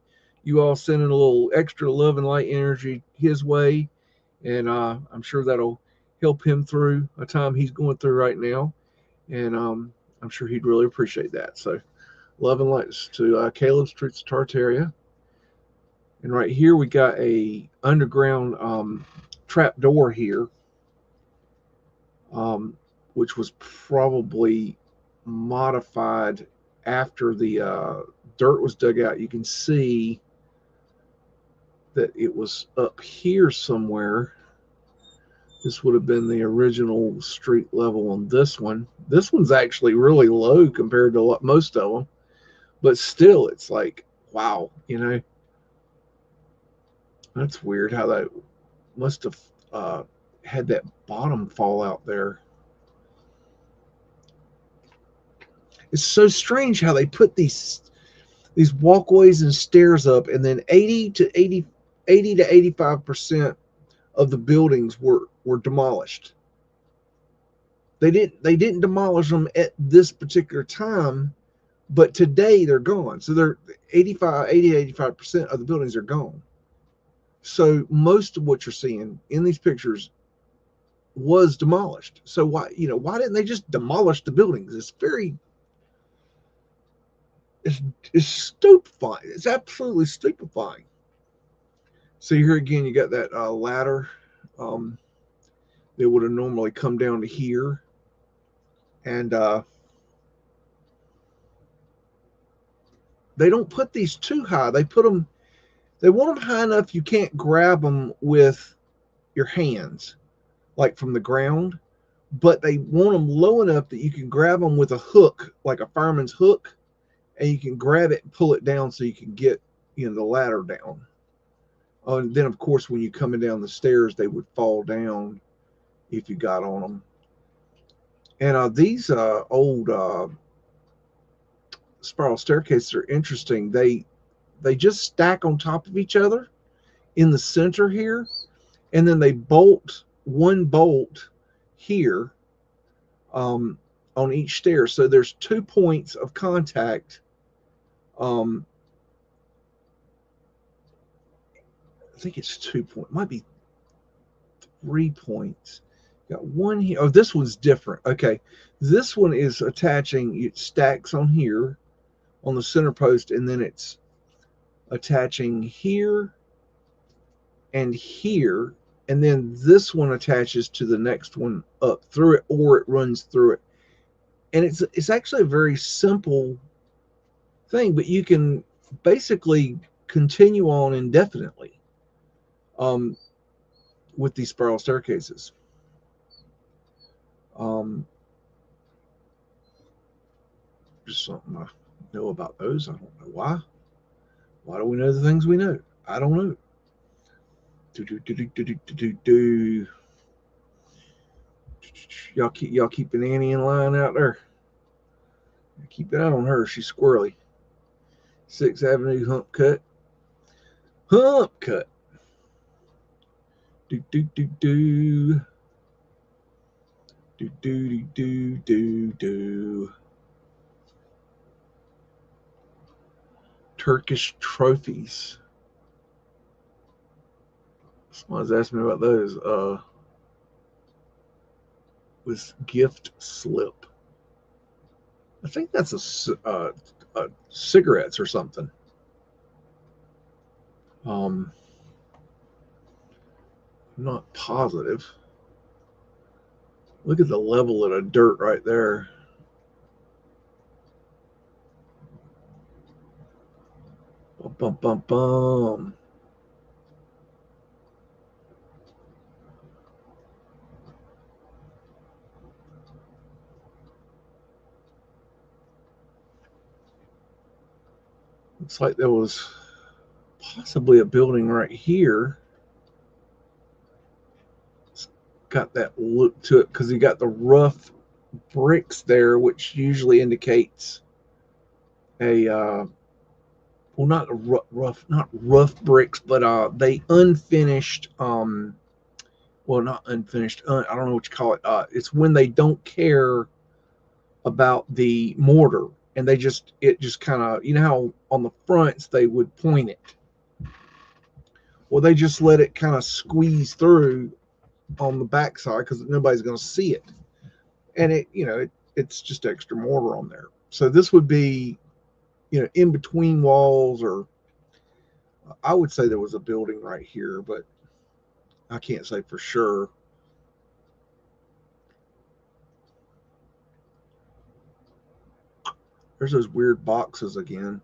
you all sending a little extra love and light energy his way. And I'm sure that'll help him through a time he's going through right now. And I'm sure he'd really appreciate that. So love and lights to Caleb, Streets of Tartaria. And right here we got a underground trap door here, which was probably modified after the dirt was dug out. You can see that it was up here somewhere. This would have been the original street level on this one. This one's actually really low compared to most of them, but still, it's like, wow, you know, that's weird how that must have had that bottom fall out there. It's so strange how they put these walkways and stairs up, and then 80 to 85% of the buildings were demolished. They didn't demolish them at this particular time, but today they're gone. So they're 85% of the buildings are gone. So most of what you're seeing in these pictures was demolished. So why didn't they just demolish the buildings? It's stupefying. It's absolutely stupefying. So here again, you got that ladder that would have normally come down to here, and they don't put these too high. They want them high enough you can't grab them with your hands, like from the ground, but they want them low enough that you can grab them with a hook, like a fireman's hook, and you can grab it and pull it down so you can get the ladder down. And then, of course, when you're coming down the stairs, they would fall down if you got on them. And these old spiral staircases are interesting. They just stack on top of each other in the center here, and then they bolt one bolt here on each stair. So there's 2 points of contact. I think it's 2 points. Might be 3 points. Got one here. Oh, this one's different. Okay, this one is attaching. It stacks on here on the center post, and then it's attaching here and here, and then this one attaches to the next one up through it, or it runs through it. And it's actually a very simple thing, but you can basically continue on indefinitely with these spiral staircases. Just something I know about those. I don't know why. Why do we know the things we know? I don't know. Y'all keeping Annie in line out there. Keep an eye on her. She's squirrely. 6th Avenue Hump cut. Hump cut. Do do do do. Do do do do do. Turkish trophies. Someone's asked me about those. Was gift slip. I think that's a cigarettes or something. I'm not positive. Look at the level of the dirt right there. Bum, bum, bum, bum. Looks like there was possibly a building right here. It's got that look to it because you got the rough bricks there, which usually indicates a well, not rough bricks, but they unfinished. Well, not unfinished. I don't know what you call it. It's when they don't care about the mortar, and it just kind of, how on the fronts they would point it. Well, they just let it kind of squeeze through on the backside because nobody's going to see it, and it's just extra mortar on there. So this would be, in between walls, or I would say there was a building right here, but I can't say for sure. There's those weird boxes again.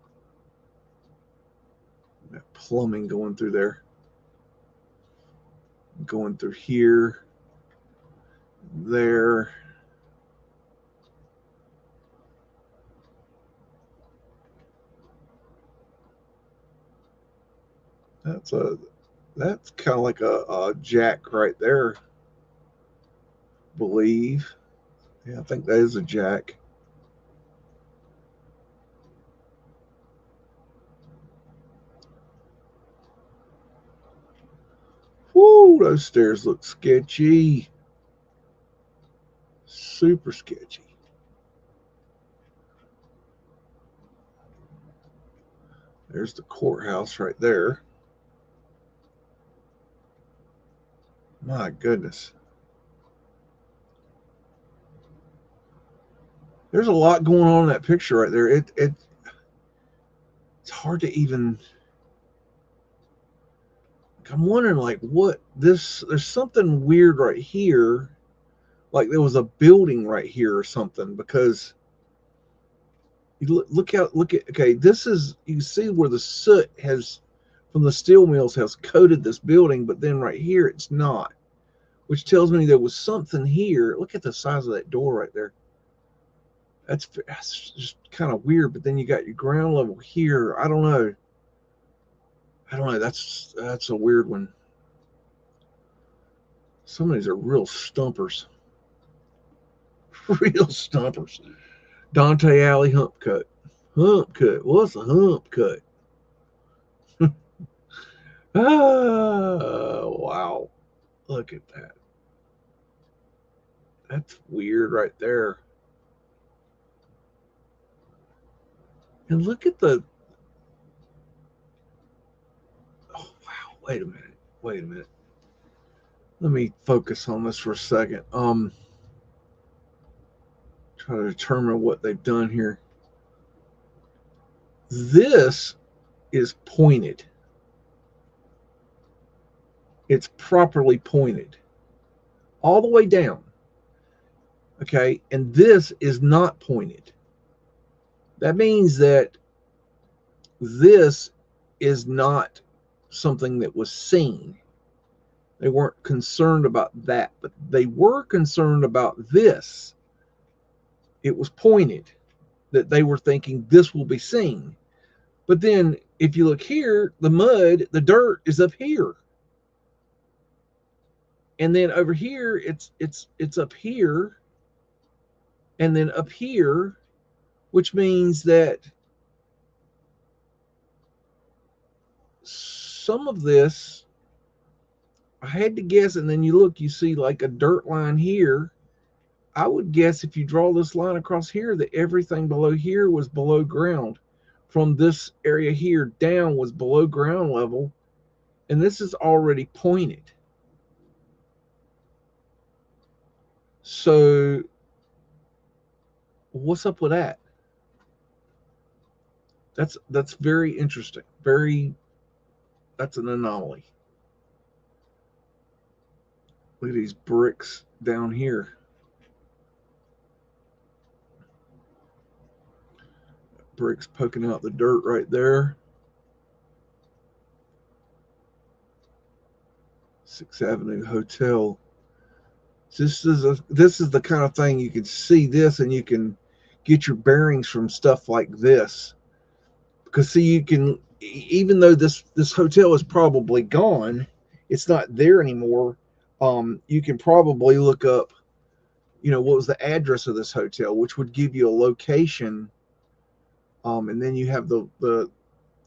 That plumbing going through there. Going through here. There. That's kind of like a jack right there, I believe. Yeah, I think that is a jack. Woo! Woo, those stairs look sketchy. Super sketchy. There's the courthouse right there. My goodness. There's a lot going on in that picture right there. It's hard to even. I'm wondering, like, what this. There's something weird right here, like there was a building right here or something. Because you look at. Okay, this is, you see where the soot has from the steel mills has coated this building, but then right here it's not, which tells me there was something here. Look at the size of that door right there. That's just kind of weird. But then you got your ground level here. I don't know. That's a weird one. Some of these are real stumpers. Real stumpers. Dante Alley hump cut. Hump cut. What's a hump cut? Wow. Look at that. That's weird right there. And look at the. Oh, wow. Wait a minute. Let me focus on this for a second. Try to determine what they've done here. This is pointed. It's properly pointed all the way down. Okay, and this is not pointed. That means that this is not something that was seen. They weren't concerned about that, but they were concerned about this. It was pointed, that they were thinking this will be seen. But then if you look here, the mud, the dirt is up here. And then over here, it's up here. And then up here, which means that some of this, I had to guess, and then you look, you see like a dirt line here. I would guess if you draw this line across here that everything below here was below ground. From this area here down was below ground level, and this is already pointed. So what's up with that? That's very interesting. That's an anomaly. Look at these bricks down here. Bricks poking out the dirt right there. 6th Avenue Hotel. This is the kind of thing you can see this, and you can get your bearings from stuff like this. Because see, you can, even though this hotel is probably gone, it's not there anymore. You can probably look up, what was the address of this hotel, which would give you a location. And then you have the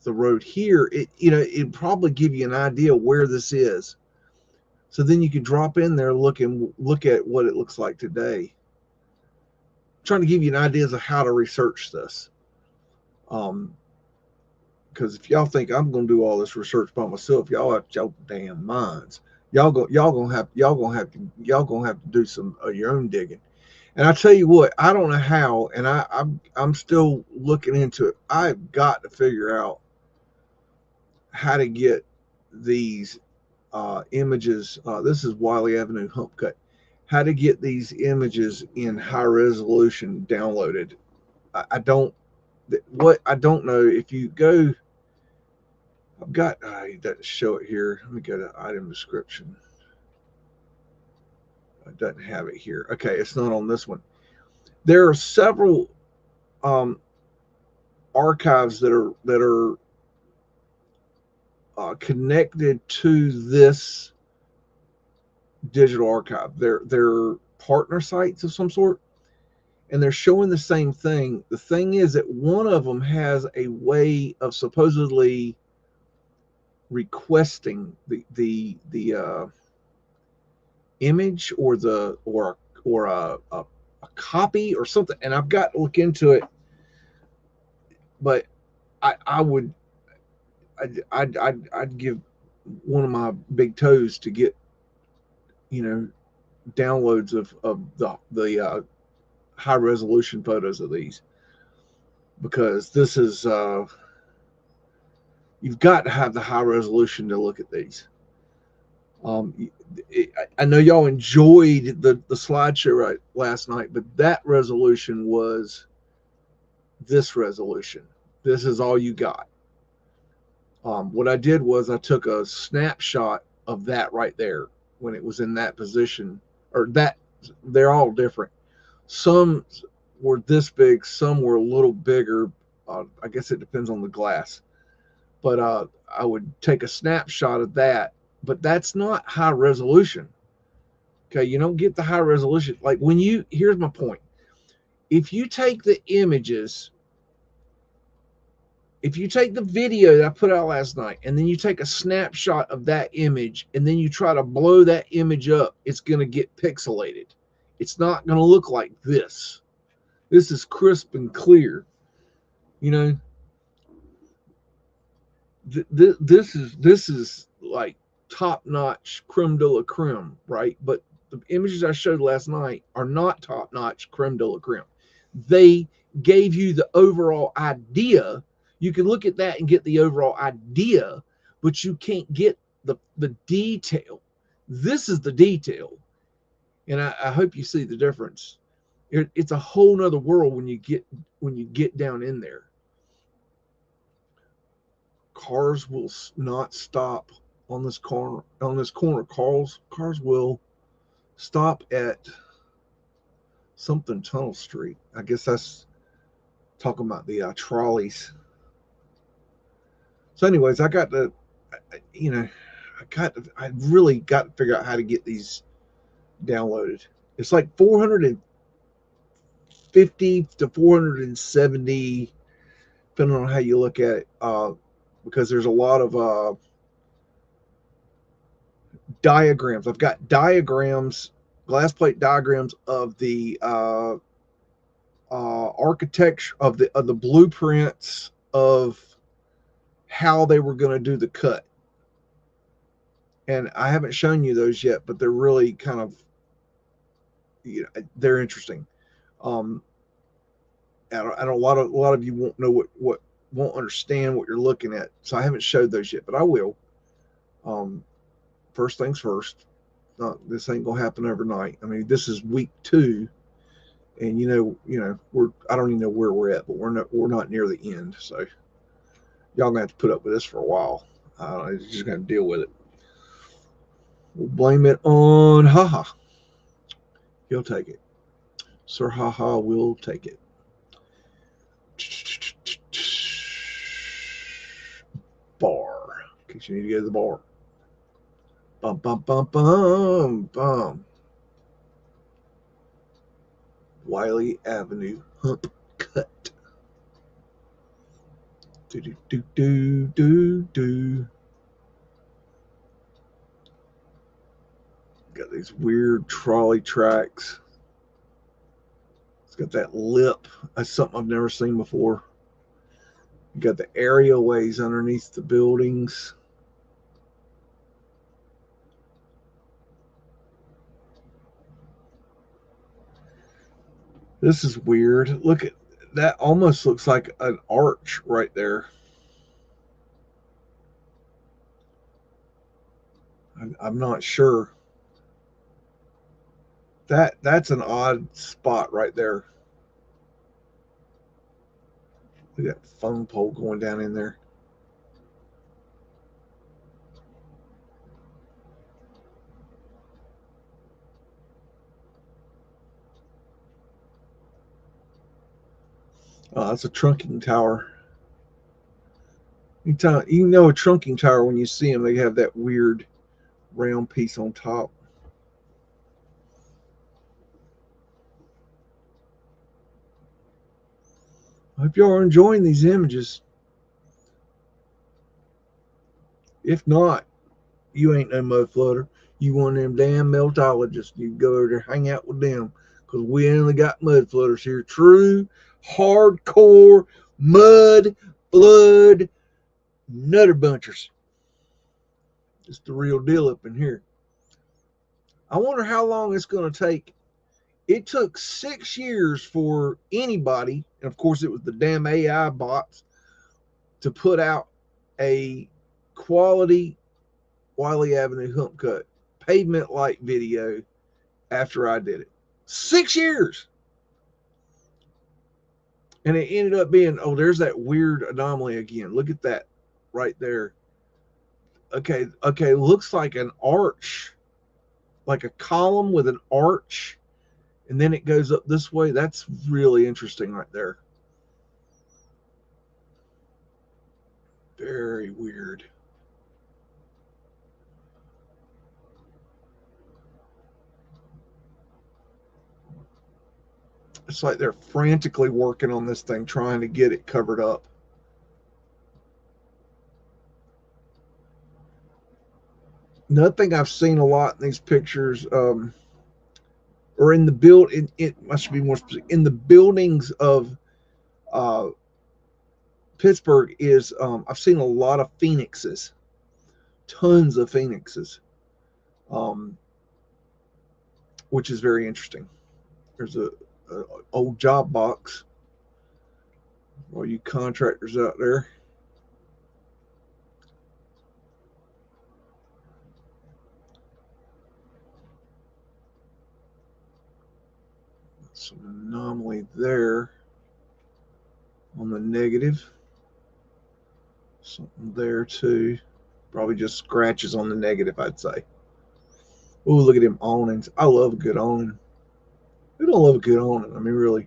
road here. It'd probably give you an idea where this is. So then you could drop in there, look at what it looks like today. I'm trying to give you an idea of how to research this. Because if y'all think I'm gonna do all this research by myself, y'all have your damn minds. Y'all gonna have to do some of your own digging. And I tell you what, I don't know how, and I'm still looking into it. I've got to figure out how to get these images. This is Wiley Avenue Hump Cut. How to get these images in high resolution downloaded. I don't know if you go. I've got. It doesn't show it here. Let me go to item description. It doesn't have it here. Okay, it's not on this one. There are several archives that are connected to this digital archive. They're partner sites of some sort, and they're showing the same thing. The thing is that one of them has a way of supposedly requesting the image or a copy or something, and I've got to look into it. But I'd give one of my big toes to get, you know, downloads of the high resolution photos of these, because this is you've got to have the high resolution to look at these. I know y'all enjoyed the slideshow last night, but that resolution was this resolution. This is all you got. What I did was I took a snapshot of that right there when it was in that position, or that they're all different. Some were this big, some were a little bigger. I guess it depends on the glass. But I would take a snapshot of that, but that's not high resolution. Okay, you don't get the high resolution. Like when you, here's my point. If you take the images, if you take the video that I put out last night, and then you take a snapshot of that image, and then you try to blow that image up, it's going to get pixelated. It's not going to look like this. This is crisp and clear. You know, this is like top-notch creme de la creme, right? But the images I showed last night are not top-notch creme de la creme. They gave you the overall idea. You can look at that and get the overall idea, but you can't get the detail. This is the detail, and I hope you see the difference. It's a whole nother world when you get down in there. Cars will not stop on this corner. Cars will stop at something Tunnel Street. I guess that's talking about the trolleys. So, anyways, I really got to figure out how to get these downloaded. It's like 450 to 470, depending on how you look at it, because there's a lot of diagrams. I've got diagrams, glass plate diagrams of the architecture of the blueprints of how they were going to do the cut. And I haven't shown you those yet, but they're really kind of, you know, they're interesting. And a lot of you won't know what won't understand what you're looking at, so I haven't showed those yet, but I will. First things first. This ain't gonna happen overnight. I mean, this is week 2, and you know, I don't even know where we're at, but we're not near the end, so y'all gonna have to put up with this for a while. I'm just gonna deal with it. We'll blame it on Haha. He'll take it. Sir Haha will take it. Bar. In case you need to go to the bar. Bum, bum, bum, bum, bum. Wiley Avenue Hump Cut. Do, do, do, do, do, do. Got these weird trolley tracks. It's got that lip. That's something I've never seen before. You got the areaways underneath the buildings. This is weird. Look at that. Almost looks like an arch right there. I'm not sure. That's an odd spot right there. Look at that phone pole going down in there. Oh, that's a trunking tower. You know a trunking tower when you see them. They have that weird round piece on top. I hope y'all are enjoying these images. If not, you ain't no Mudflooder. You one of them damn meltologists. You go over there, hang out with them, because we only got mud flooders here. True, hardcore mud flood nutter bunchers. It's the real deal up in here. I wonder how long it's going to take. It took 6 years for anybody, and of course it was the damn AI bots, to put out a quality Wiley Avenue hump cut pavement light video after I did it. 6 years. And it ended up being, oh, there's that weird anomaly again. Look at that right there. Okay, looks like an arch, like a column with an arch, and then it goes up this way. That's really interesting right there. Very weird. It's like they're frantically working on this thing, trying to get it covered up. Another thing I've seen a lot in these pictures, or in the build, it must be more specific, in the buildings of Pittsburgh, is I've seen a lot of phoenixes, tons of phoenixes, which is very interesting. There's a old job box. All you contractors out there. Some anomaly there on the negative. Something there too. Probably just scratches on the negative, I'd say. Oh, look at them awnings. I love a good awning. Who don't love a good awning? I mean, really.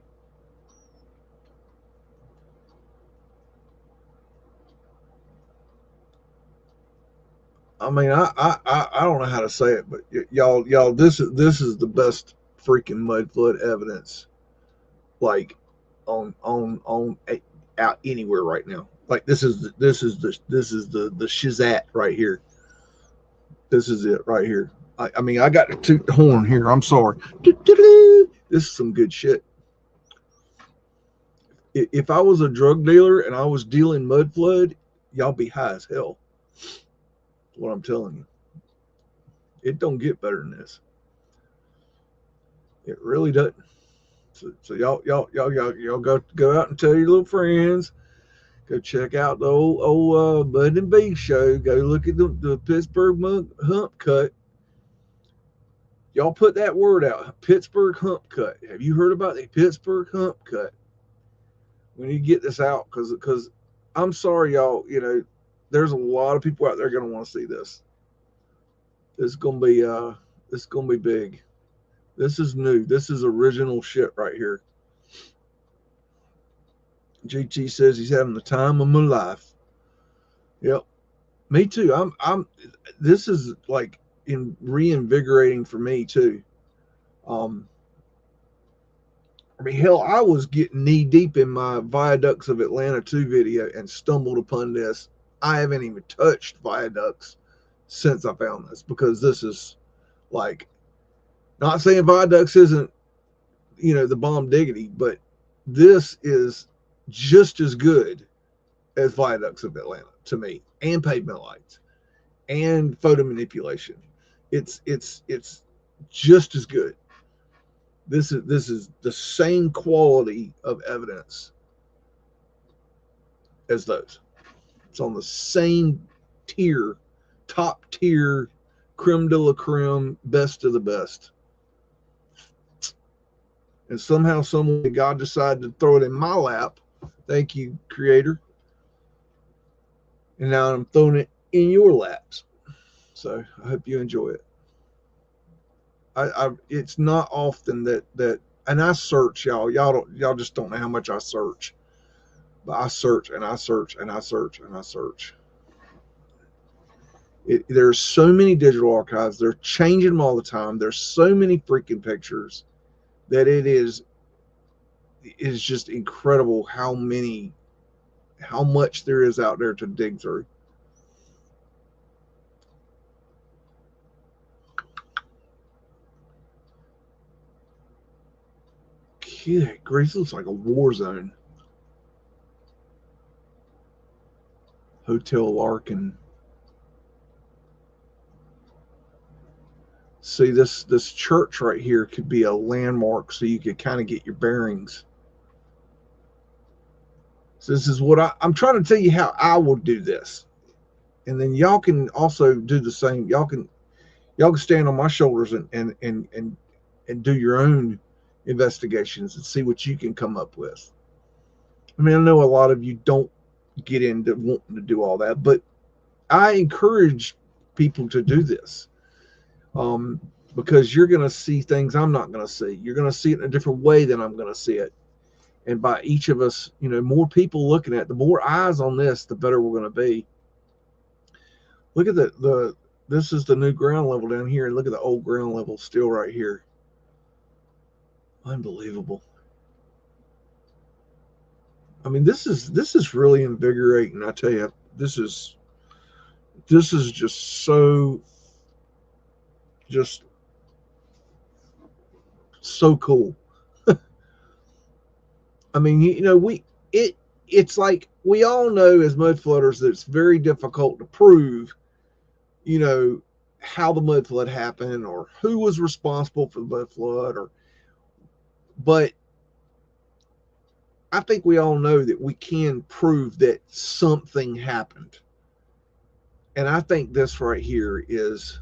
I mean, I don't know how to say it, but y'all, this is the best freaking mud flood evidence, like on out anywhere right now. Like this is the shizat right here. This is it right here. I mean, I got to toot the horn here. I'm sorry. This is some good shit. If I was a drug dealer and I was dealing mud flood, y'all be high as hell. That's what I'm telling you. It don't get better than this. It really doesn't. So y'all go out and tell your little friends. Go check out the old Bud and Beags show. Go look at the Pittsburgh hump cut. Y'all put that word out. Pittsburgh hump cut. Have you heard about the Pittsburgh hump cut? We need to get this out because I'm sorry, y'all. You know, there's a lot of people out there going to want to see this. This is gonna be big. This is new. This is original shit right here. GT says he's having the time of my life. Yep, me too. This is like reinvigorating for me too. I mean, hell, I was getting knee deep in my Viaducts of Atlanta 2 video and stumbled upon this. I haven't even touched Viaducts since I found this, because this is like, not saying Viaducts isn't, you know, the bomb diggity, but this is just as good as Viaducts of Atlanta to me, and pavement lights and photo manipulation. It's just as good. This is the same quality of evidence as those. It's on the same tier, top tier, creme de la creme, best of the best. And somehow, some way, God decided to throw it in my lap. Thank you, Creator. And now I'm throwing it in your laps. So I hope you enjoy it. It's not often that, and I search, y'all just don't know how much I search. But I search and I search and I search and I search. There's so many digital archives. They're changing them all the time. There's so many freaking pictures that it is just incredible how much there is out there to dig through. Good grief, looks like a war zone. Hotel Larkin. See, this church right here could be a landmark, so you could kind of get your bearings. So this is what I'm trying to tell you how I will do this, and then y'all can also do the same. Y'all can stand on my shoulders and do your own investigations and see what you can come up with. I mean, I know a lot of you don't get into wanting to do all that, but I encourage people to do this. Because you're going to see things I'm not going to see. You're going to see it in a different way than I'm going to see it. And by each of us, more people looking at it, the more eyes on this, the better we're going to be. Look at this is the new ground level down here, and look at the old ground level still right here. Unbelievable. I mean, this is really invigorating. I tell you, this is just so cool. I mean, it's like we all know as mud flooders that it's very difficult to prove, how the mud flood happened or who was responsible for the mud flood, but I think we all know that we can prove that something happened. And I think this right here is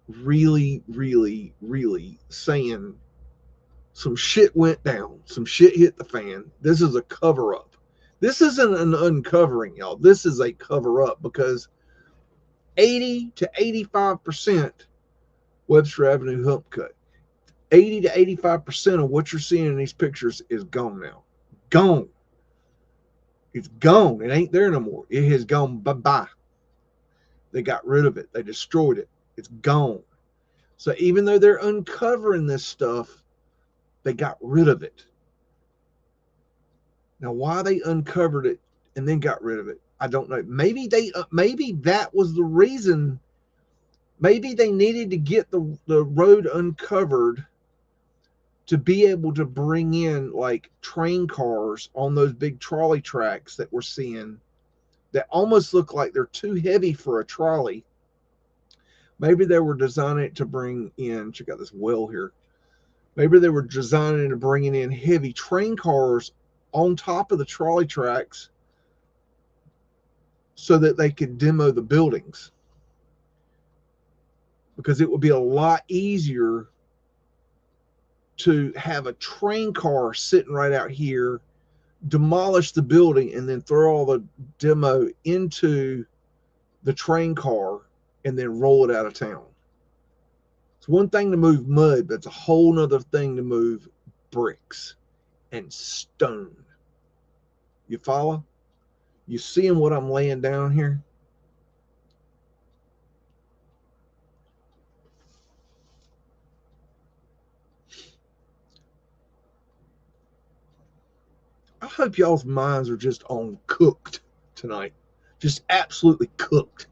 really, really, really saying some shit went down. Some shit hit the fan. This is a cover up. This isn't an uncovering, y'all. This is a cover up, because 80 to 85% Webster Avenue hump cut. 80 to 85% of what you're seeing in these pictures is gone now. Gone. It's gone. It ain't there no more. It has gone bye-bye. They got rid of it. They destroyed it. It's gone. So even though they're uncovering this stuff, they got rid of it. Now, why they uncovered it and then got rid of it, I don't know. Maybe that was the reason. Maybe they needed to get the road uncovered to be able to bring in like train cars on those big trolley tracks that we're seeing that almost look like they're too heavy for a trolley. Maybe they were designing it to bring in, check out this well here. Maybe they were designing to bringing in heavy train cars on top of the trolley tracks so that they could demo the buildings. Because it would be a lot easier to have a train car sitting right out here, demolish the building, and then throw all the demo into the train car and then roll it out of town. It's one thing to move mud, but it's a whole nother thing to move bricks and stone. You follow? You seeing what I'm laying down here? I hope y'all's minds are just on cooked tonight. Just absolutely cooked.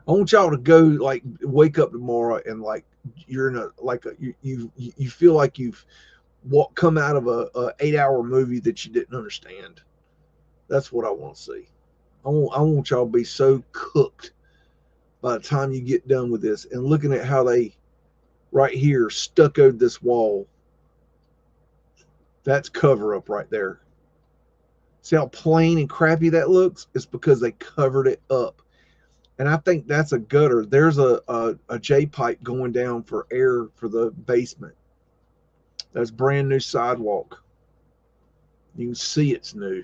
I want y'all to go, like, wake up tomorrow and like you're in you feel like you've come out of a 8-hour movie that you didn't understand. That's what I want to see. I want y'all to be so cooked by the time you get done with this, and looking at how they right here stuccoed this wall. That's cover up right there. See how plain and crappy that looks? It's because they covered it up. And I think that's a gutter. There's a J pipe going down for air for the basement. That's brand new sidewalk. You can see it's new.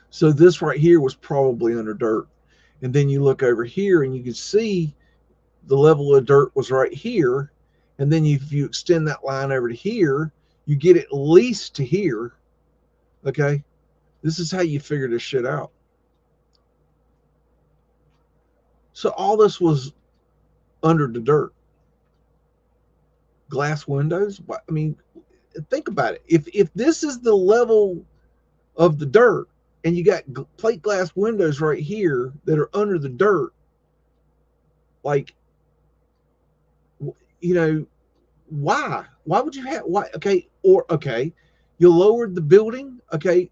So this right here was probably under dirt. And then you look over here and you can see the level of dirt was right here. And then if you extend that line over to here, you get at least to here. Okay? This is how you figure this shit out. So all this was under the dirt. Glass windows? I mean, think about it. If this is the level of the dirt, and you got plate glass windows right here that are under the dirt, like, why? Why would you have why? Okay, or okay, you lowered the building. Okay,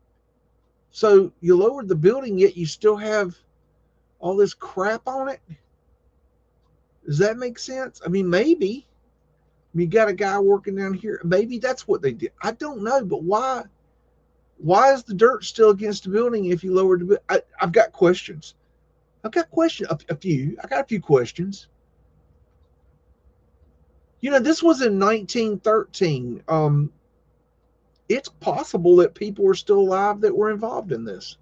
so you lowered the building, yet you still have all this crap on it. Does that make sense? I mean, maybe you got a guy working down here. Maybe that's what they did. I don't know, but why? Why is the dirt still against the building if you lowered the? I've got questions. I've got questions. A few. I got a few questions. You know, this was in 1913. It's possible that people are still alive that were involved in this.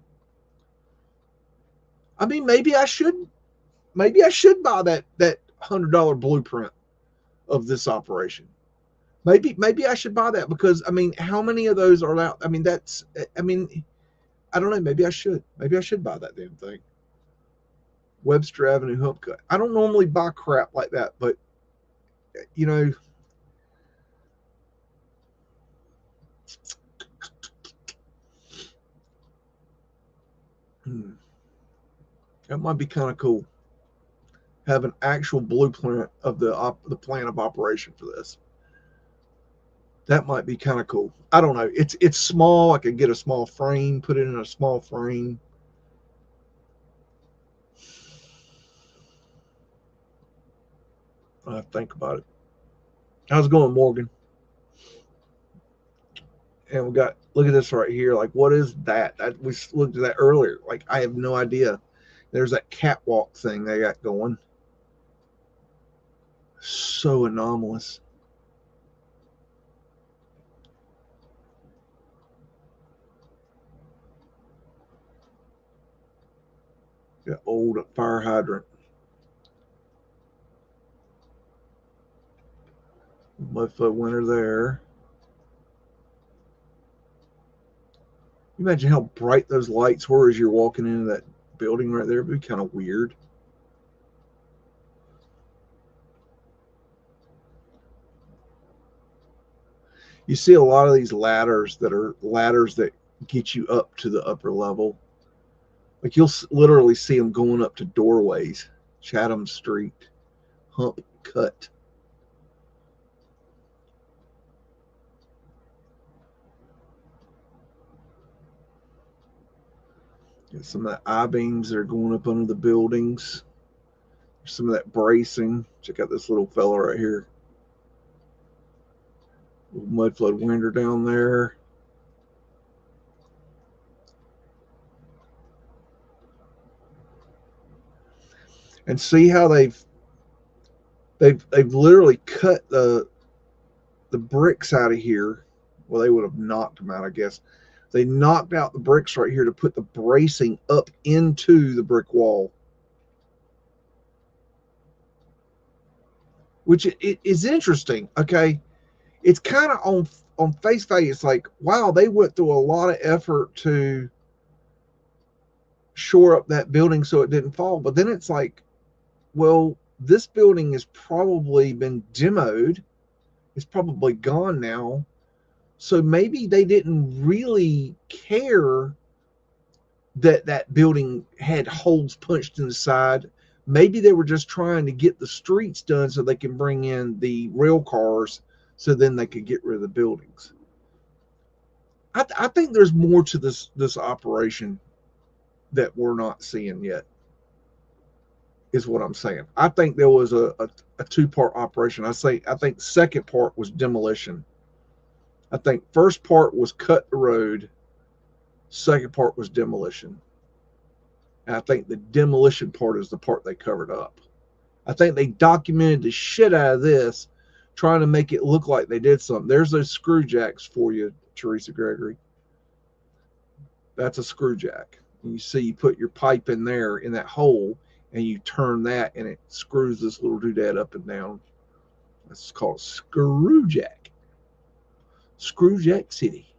I mean, maybe I should buy that $100 blueprint of this operation. Maybe I should buy that, because I mean, how many of those are out? I mean, I don't know. Maybe I should buy that damn thing. Webster Avenue Hump cut. I don't normally buy crap like that, but you know, that might be kind of cool. Have an actual blueprint of the plan of operation for this. That might be kind of cool. I don't know. It's small. I could get a small frame, put it in a small frame. I think about it. How's it going, Morgan? And we got, look at this right here. Like, what is that? We looked at that earlier. Like, I have no idea. There's that catwalk thing they got going. So anomalous. Got old fire hydrant. Mudflood winter there. You imagine how bright those lights were as you're walking into that building right there? It'd be kind of weird. You see a lot of these ladders that get you up to the upper level. Like, you'll literally see them going up to doorways. Chatham Street, Hump cut. Got some of the I-beams that are going up under the buildings. Some of that bracing. Check out this little fella right here. Little Mudflood window down there. And see how they've literally cut the bricks out of here. Well, they would have knocked them out, I guess. They knocked out the bricks right here to put the bracing up into the brick wall, which it is interesting. Okay, it's kind of on face value, it's like, wow, they went through a lot of effort to shore up that building so it didn't fall. But then it's like, well, this building has probably been demoed. It's probably gone now. So maybe they didn't really care that that building had holes punched in the side. Maybe they were just trying to get the streets done so they can bring in the rail cars, so then they could get rid of the buildings. I think there's more to this operation that we're not seeing yet, is what I'm saying. I think there was a two-part operation. I think second part was demolition. I think first part was cut the road. Second part was demolition. And I think the demolition part is the part they covered up. I think they documented the shit out of this, trying to make it look like they did something. There's those screw jacks for you, Teresa Gregory. That's a screw jack. And you see, you put your pipe in there in that hole, and you turn that, and it screws this little doodad up and down. That's called screw jack. Screwjack City.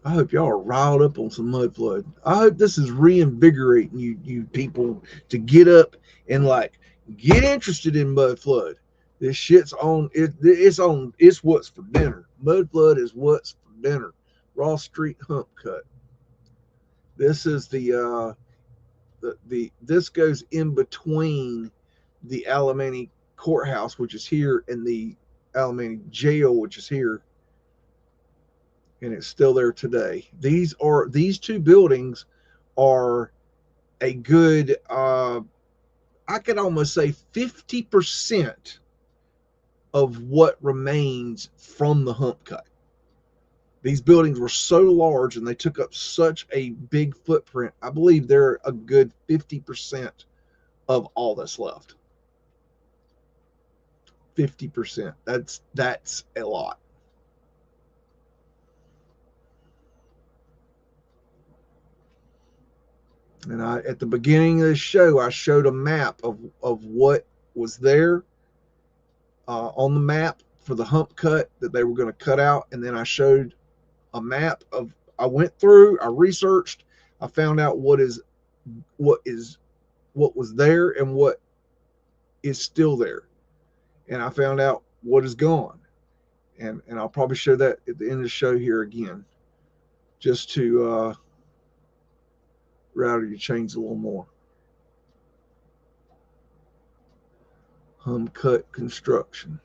I hope y'all are riled up on some Mudflood. I hope this is reinvigorating you people to get up and like get interested in Mudflood. This shit's on. It's what's for dinner. Mudflood is what's for dinner. Ross Street Hump cut. This is the this goes in between the Alemany courthouse, which is here, and the Alemany jail, which is here, and it's still there today. These two buildings are a good, I could almost say 50% of what remains from the Hump cut. These buildings were so large and they took up such a big footprint. I believe they're a good 50% of all that's left. 50%. That's a lot. And at the beginning of the show, I showed a map of what was there on the map for the Hump cut that they were going to cut out. And then I showed a map of, I went through, I researched, I found out what was there and what is still there. And I found out what is gone. And I'll probably show that at the end of the show here again, just to rattle your chains a little more. Hump cut construction.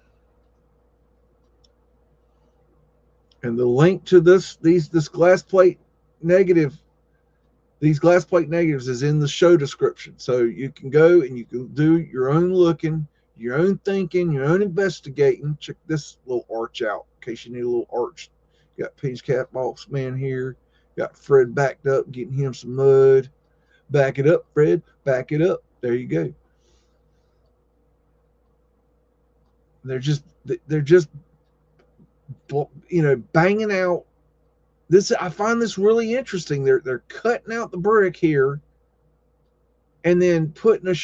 And the link to this glass plate negative, these glass plate negatives is in the show description. So you can go and you can do your own looking, your own thinking, your own investigating. Check this little arch out in case you need a little arch. You got Pinch Cap Box Man here. Got Fred backed up, getting him some mud. Back it up, Fred. Back it up. There you go. They're just banging out this. I find this really interesting. They're cutting out the brick here and then putting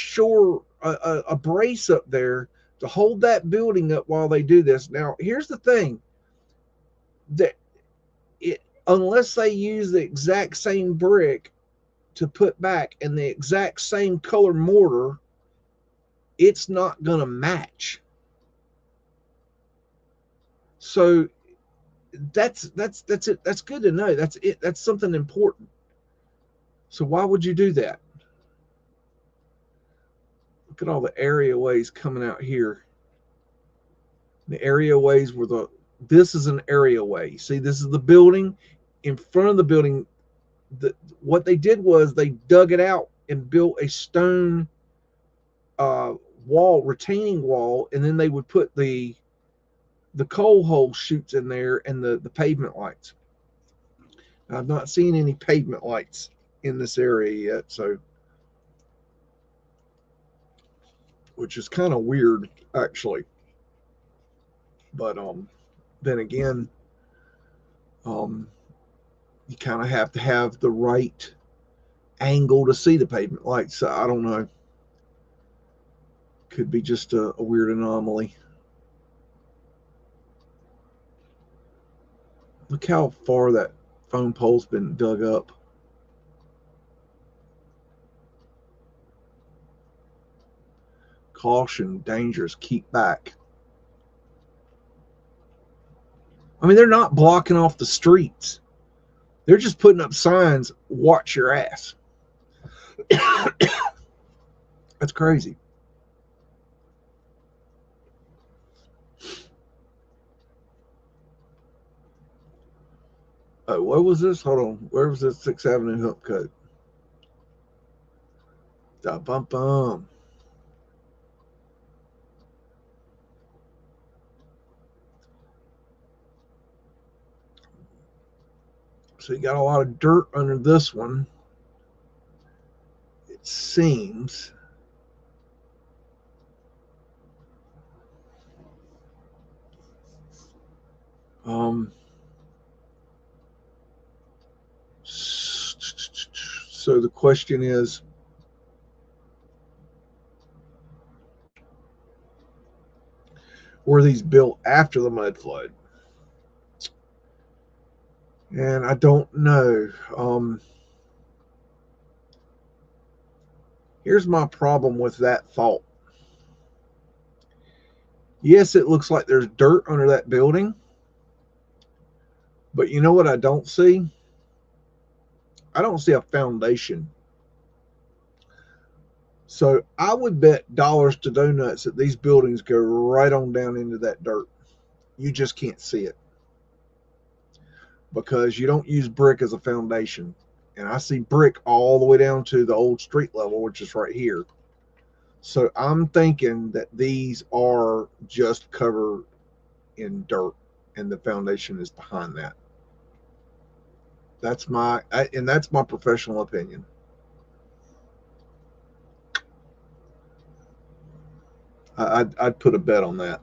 a brace up there to hold that building up while they do this. Now, here's the thing, that unless they use the exact same brick to put back and the exact same color mortar, it's not going to match. So that's it. That's good to know. That's it. That's something important. So why would you do that? Look at all the areaways coming out here. The areaways were this is an areaway. See, this is the building. In front of the building, what they did was they dug it out and built a stone wall, retaining wall, and then they would put the coal hole chutes in there and the pavement lights. I've not seen any pavement lights in this area yet, so, which is kind of weird actually. But then again, you kind of have to have the right angle to see the pavement lights. So I don't know. Could be just a weird anomaly. Look how far that phone pole's been dug up. Caution, dangerous, keep back. I mean, they're not blocking off the streets. They're just putting up signs, watch your ass. That's crazy. Oh, what was this? Hold on. Where was this 6th Avenue Hump cut? Da bum bum. So you got a lot of dirt under this one, it seems. So the question is, were these built after the mud flood? And I don't know. Here's my problem with that thought. Yes, it looks like there's dirt under that building. But you know what I don't see? I don't see a foundation So I would bet dollars to donuts that these buildings go right on down into that dirt. You just can't see it because you don't use brick as a foundation. And I see brick all the way down to the old street level, which is right here. So I'm thinking that these are just covered in dirt and the foundation is behind that. That's my professional opinion. I'd put a bet on that.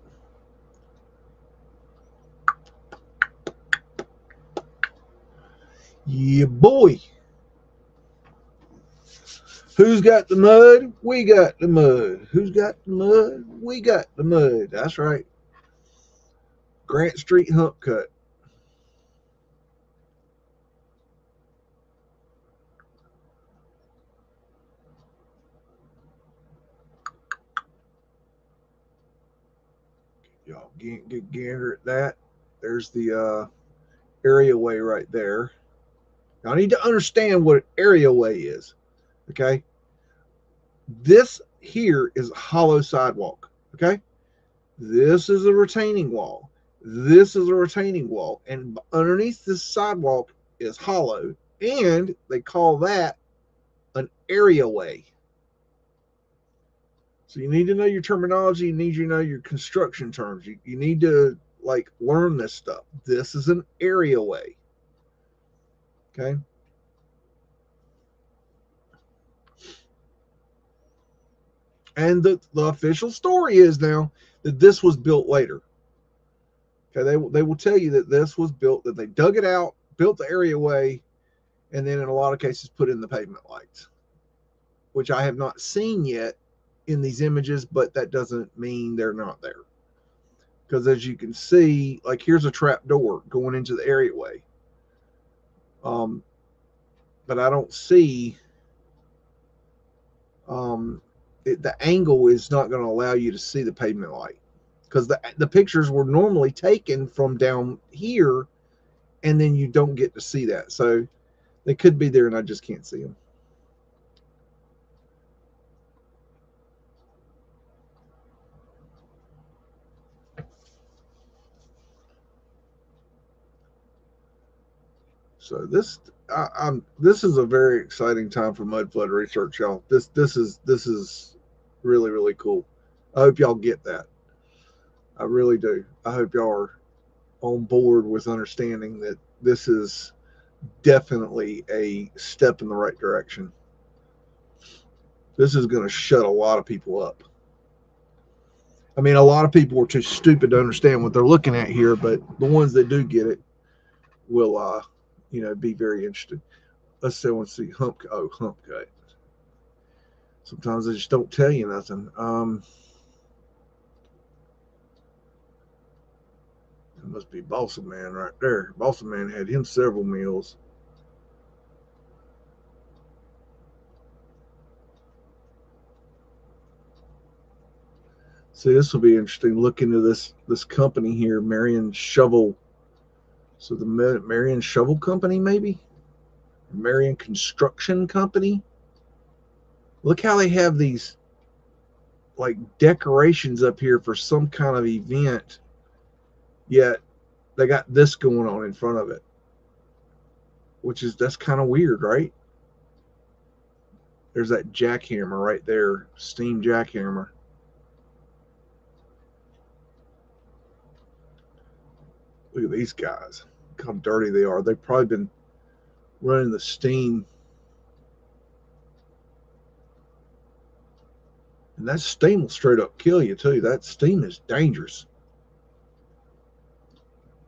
Yeah, boy. Who's got the mud? We got the mud. Who's got the mud? We got the mud. That's right. Grant Street Hump Cut. Y'all get gander at that. There's the areaway right there. Now I need to understand what an areaway is. Okay. This here is a hollow sidewalk. Okay. This is a retaining wall. This is a retaining wall. And underneath this sidewalk is hollow. And they call that an areaway. So you need to know your terminology. You need to know your construction terms. You need to like learn this stuff. This is an areaway. Okay. And the official story is now that this was built later. Okay, they will tell you that this was built, that they dug it out, built the areaway, and then in a lot of cases put in the pavement lights, which I have not seen yet in these images, but that doesn't mean they're not there. Because as you can see, like here's a trap door going into the areaway. But I don't see the angle is not going to allow you to see the pavement light because the pictures were normally taken from down here and then you don't get to see that. So they could be there and I just can't see them. So this is a very exciting time for Mudflood research, y'all. This is really, really cool. I hope y'all get that. I really do. I hope y'all are on board with understanding that this is definitely a step in the right direction. This is going to shut a lot of people up. I mean, a lot of people are too stupid to understand what they're looking at here, but the ones that do get it will, be very interested. Let's see Hump Cut. Sometimes they just don't tell you nothing. That must be Balsa Man right there. Balsa Man had him several meals. See, this will be interesting. Look into this company here, Marion Shovel. So the Marion Shovel Company, maybe? Marion Construction Company. Look how they have these like decorations up here for some kind of event, yet they got this going on in front of it, that's kind of weird, right? There's that jackhammer right there, steam jackhammer. Look at these guys. Look how dirty they are. They've probably been running the steam. And that steam will straight up kill you too. That steam is dangerous.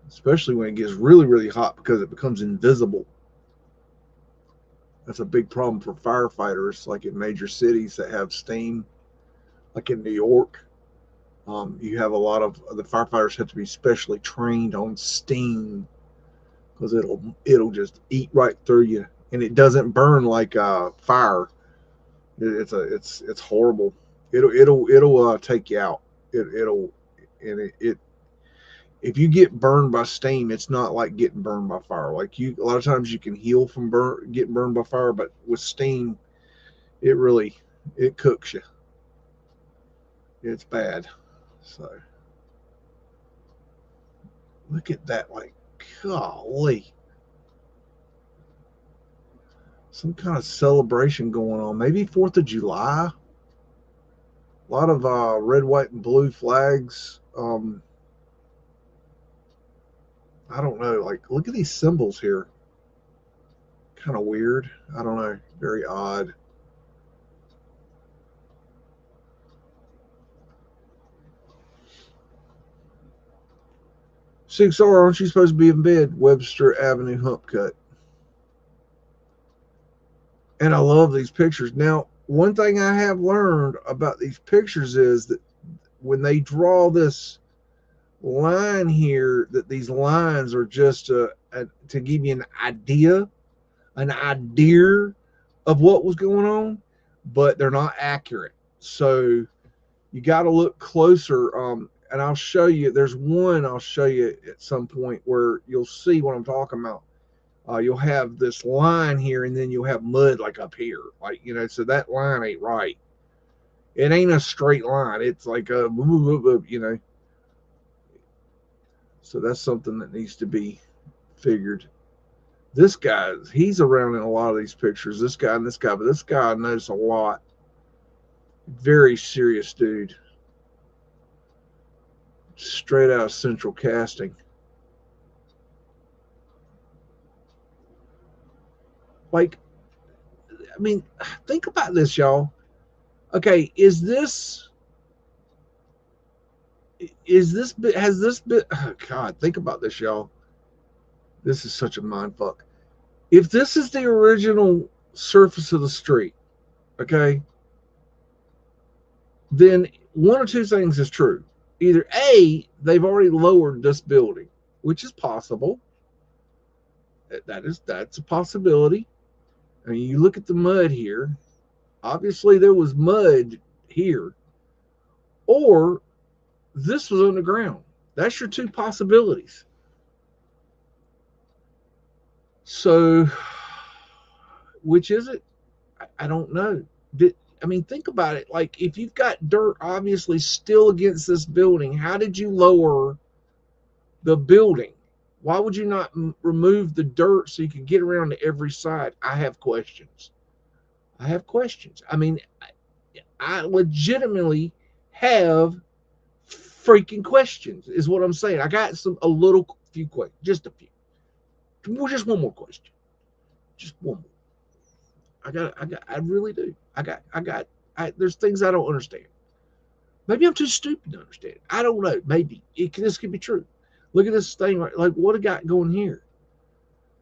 Especially when it gets really, really hot because it becomes invisible. That's a big problem for firefighters, like in major cities that have steam, like in New York. You have a lot of the firefighters have to be specially trained on steam because it'll just eat right through you, and it doesn't burn like fire. It's horrible. It'll take you out. If you get burned by steam, it's not like getting burned by fire. Like a lot of times you can heal from getting burned by fire, but with steam, it really It cooks you. It's bad. So look at that, like, golly. Some kind of celebration going on. Maybe 4th of July. A lot of red, white, and blue flags. I don't know. Like, look at these symbols here. Kind of weird. I don't know. Very odd. Six R, aren't you supposed to be in bed? Webster Avenue Hump Cut. And I love these pictures. Now, one thing I have learned about these pictures is that when they draw this line here, that these lines are just to give you an idea of what was going on, but they're not accurate. So you got to look closer. And I'll show you. There's one I'll show you at some point where you'll see what I'm talking about. You'll have this line here, and then you'll have mud like up here, like, you know. So that line ain't right. It ain't a straight line. It's like a, you know. So that's something that needs to be figured. This guy, he's around in a lot of these pictures. This guy and this guy, but this guy I notice a lot. Very serious dude. Straight out of Central Casting. Like, I mean, think about this, y'all. Okay, has this been, oh God, think about this, y'all. This is such a mind fuck. If this is the original surface of the street, okay, then one or two things is true. Either A, they've already lowered this building, which is possible. That's a possibility. I mean, you look at the mud here. Obviously, there was mud here, or this was underground. That's your two possibilities. So, which is it? I don't know. I mean, think about it. Like, if you've got dirt obviously still against this building, how did you lower the building? Why would you not remove the dirt so you could get around to every side? I have questions. I mean, I legitimately have freaking questions, is what I'm saying. I got few questions, just a few. Just one more question. Just one more. I really do. There's things I don't understand. Maybe I'm too stupid to understand. I don't know. Maybe this could be true. Look at this thing, right? Like, what I got going here?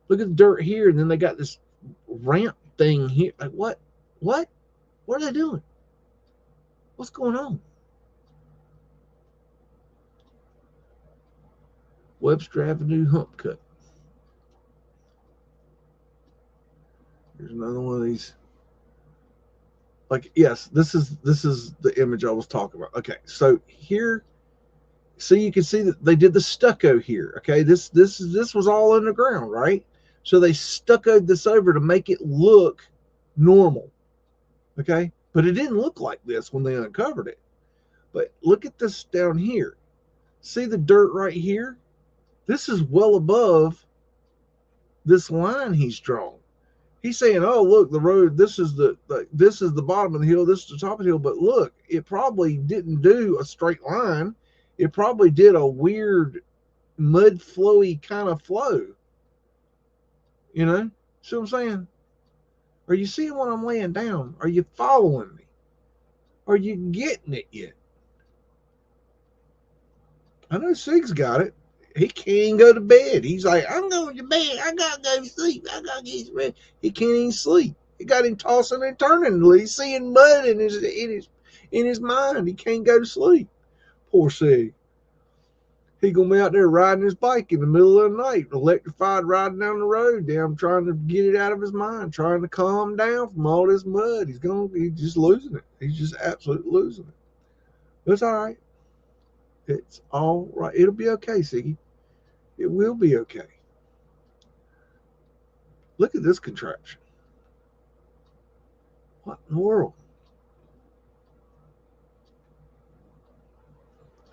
Look at the dirt here, and then they got this ramp thing here. Like, what? What are they doing? What's going on? Webster Avenue Hump Cut. Here's another one of these. Like, yes, this is the image I was talking about. Okay, so here, so you can see that they did the stucco here. Okay, this was all underground, right? So they stuccoed this over to make it look normal. Okay, but it didn't look like this when they uncovered it. But look at this down here. See the dirt right here? This is well above this line he's drawn. He's saying, "Oh, look, the road. This is the bottom of the hill. This is the top of the hill." But look, it probably didn't do a straight line. It probably did a weird mud flowy kind of flow. You know, see what I'm saying? Are you seeing what I'm laying down? Are you following me? Are you getting it yet? I know Sig's got it. He can't go to bed. He's like, I'm going to bed. I gotta go to sleep. I gotta get ready. He can't even sleep. It got him tossing and turning. He's seeing mud in his mind. He can't go to sleep. Poor Sig. He gonna be out there riding his bike in the middle of the night, electrified, riding down the road. Damn, trying to get it out of his mind, trying to calm down from all this mud. He's just losing it. He's just absolutely losing it. It's all right. It's all right. It'll be okay, Siggy. It will be okay. Look at this contraption. What in the world?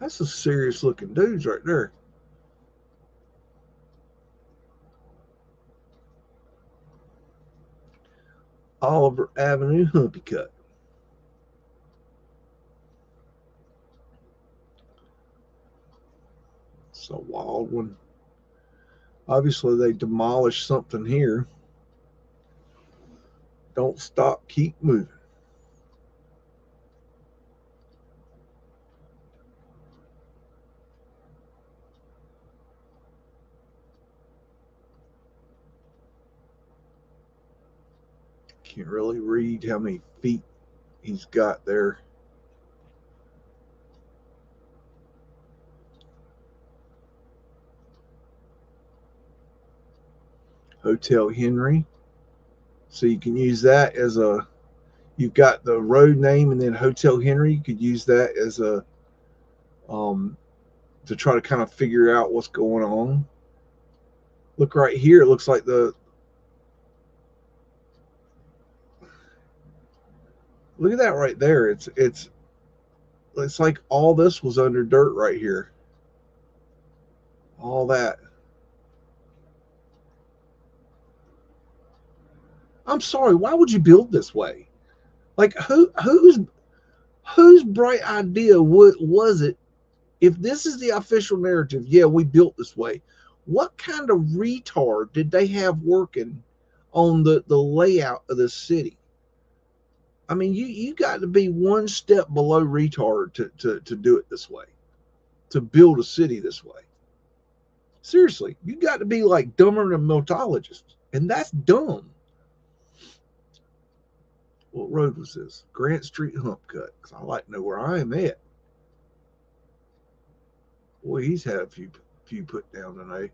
That's some serious looking dudes right there. Oliver Avenue Humpy Cut. It's a wild one. Obviously, they demolished something here. Don't stop, keep moving. Can't really read how many feet he's got there. Hotel Henry. So you can use that as a, you've got the road name and then Hotel Henry. You could use that as a, to try to kind of figure out what's going on. Look right here. It looks like look at that right there. It's like all this was under dirt right here. All that. I'm sorry. Why would you build this way? Like whose bright idea was it? If this is the official narrative, yeah, we built this way. What kind of retard did they have working on the layout of the city? I mean, you got to be one step below retard to do it this way, to build a city this way. Seriously, you got to be like dumber than Meltologists, and that's dumb. What road was this? Grant Street Hump Cut, because I like to know where I am at. Boy, he's had a few put down tonight.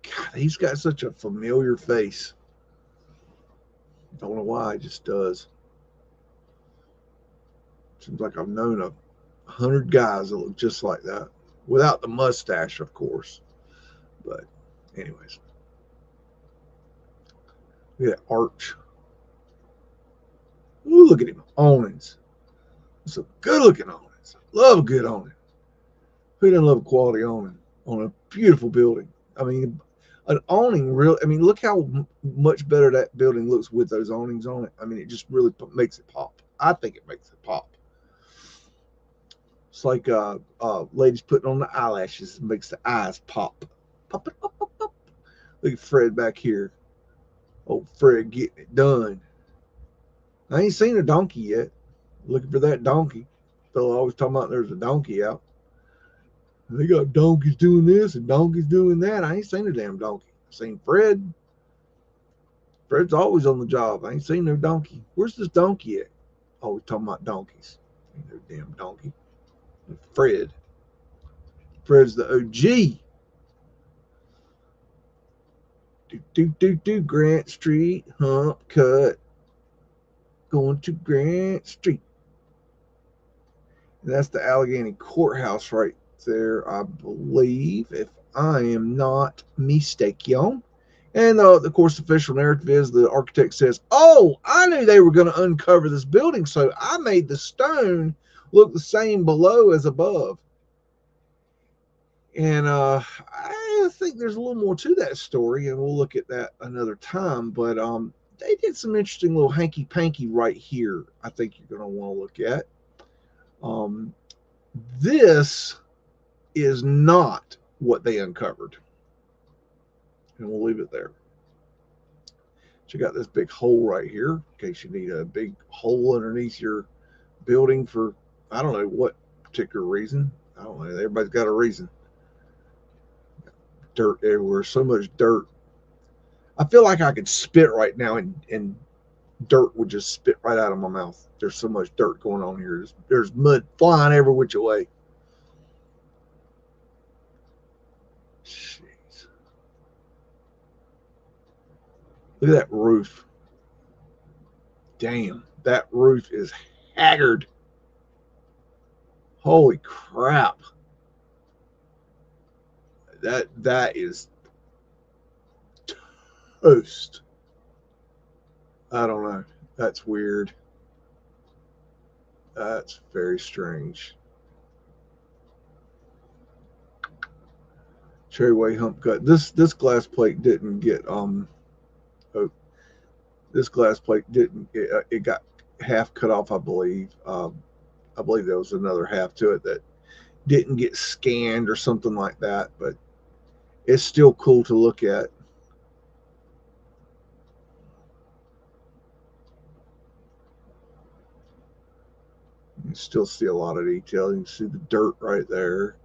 God, he's got such a familiar face. Don't know why, it just does. Seems like I've known 100 guys that look just like that. Without the mustache, of course. But anyways. Look at that arch. Ooh, look at him. Awnings. Some good looking awnings. Love a good awning. Who doesn't love a quality awning on a beautiful building? I mean, an awning really, I mean, look how much better that building looks with those awnings on it. I mean, it just really makes it pop. I think it makes it pop. It's like ladies putting on the eyelashes. It makes the eyes pop. Pop, pop, pop, pop. Look at Fred back here. Oh, Fred getting it done. I ain't seen a donkey yet. Looking for that donkey. Fellow always talking about there's a donkey out. They got donkeys doing this and donkeys doing that. I ain't seen a damn donkey. I seen Fred. Fred's always on the job. I ain't seen no donkey. Where's this donkey at? Oh, we're talking about donkeys. Ain't no damn donkey. Fred. Fred's the OG. Do Grant Street, Hump Cut. Going to Grant Street. And that's the Allegheny Courthouse right there, I believe, if I am not mistaken. And of course, the official narrative is the architect says, "Oh, I knew they were going to uncover this building, so I made the stone look the same below as above." And I think there's a little more to that story, and we'll look at that another time. But they did some interesting little hanky panky right here. I think you're going to want to look at. This is not what they uncovered, and we'll leave it there. So you got this big hole right here in case you need a big hole underneath your building for, I don't know what particular reason. I don't know. Everybody's got a reason. Dirt everywhere. So much dirt. I feel like I could spit right now and dirt would just spit right out of my mouth. There's so much dirt going on here. There's mud flying every which way. Jeez. Look at that roof. Damn, that roof is haggard. Holy crap. That is toast. I don't know. That's weird. That's very strange. Cherryway hump cut. This glass plate didn't get oh, this glass plate didn't it got half cut off, I believe. I believe there was another half to it that didn't get scanned or something like that, but it's still cool to look at. You can still see a lot of detail. You can see the dirt right there.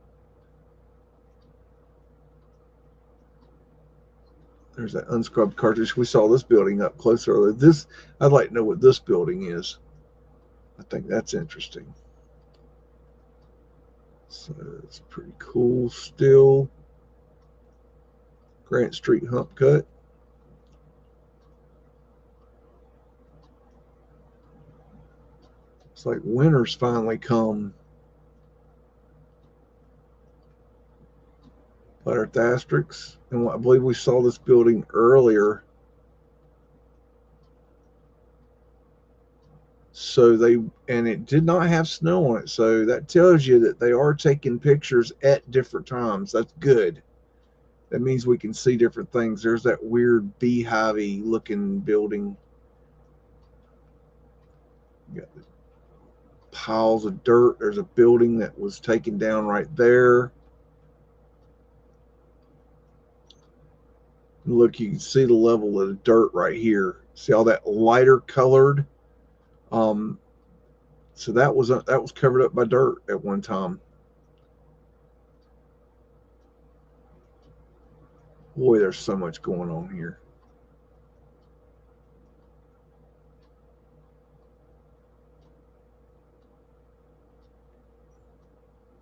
There's that unscrubbed cartridge. We saw this building up close earlier. This, I'd like to know what this building is. I think that's interesting. So it's pretty cool still. Grant Street hump cut. It's like winter's finally come. Letter asterisks. And I believe we saw this building earlier. So and it did not have snow on it. So that tells you that they are taking pictures at different times. That's good. That means we can see different things. There's that weird beehive-y looking building. You got the piles of dirt. There's a building that was taken down right there. Look, you can see the level of the dirt right here. See all that lighter colored? So that was covered up by dirt at one time. Boy, there's so much going on here.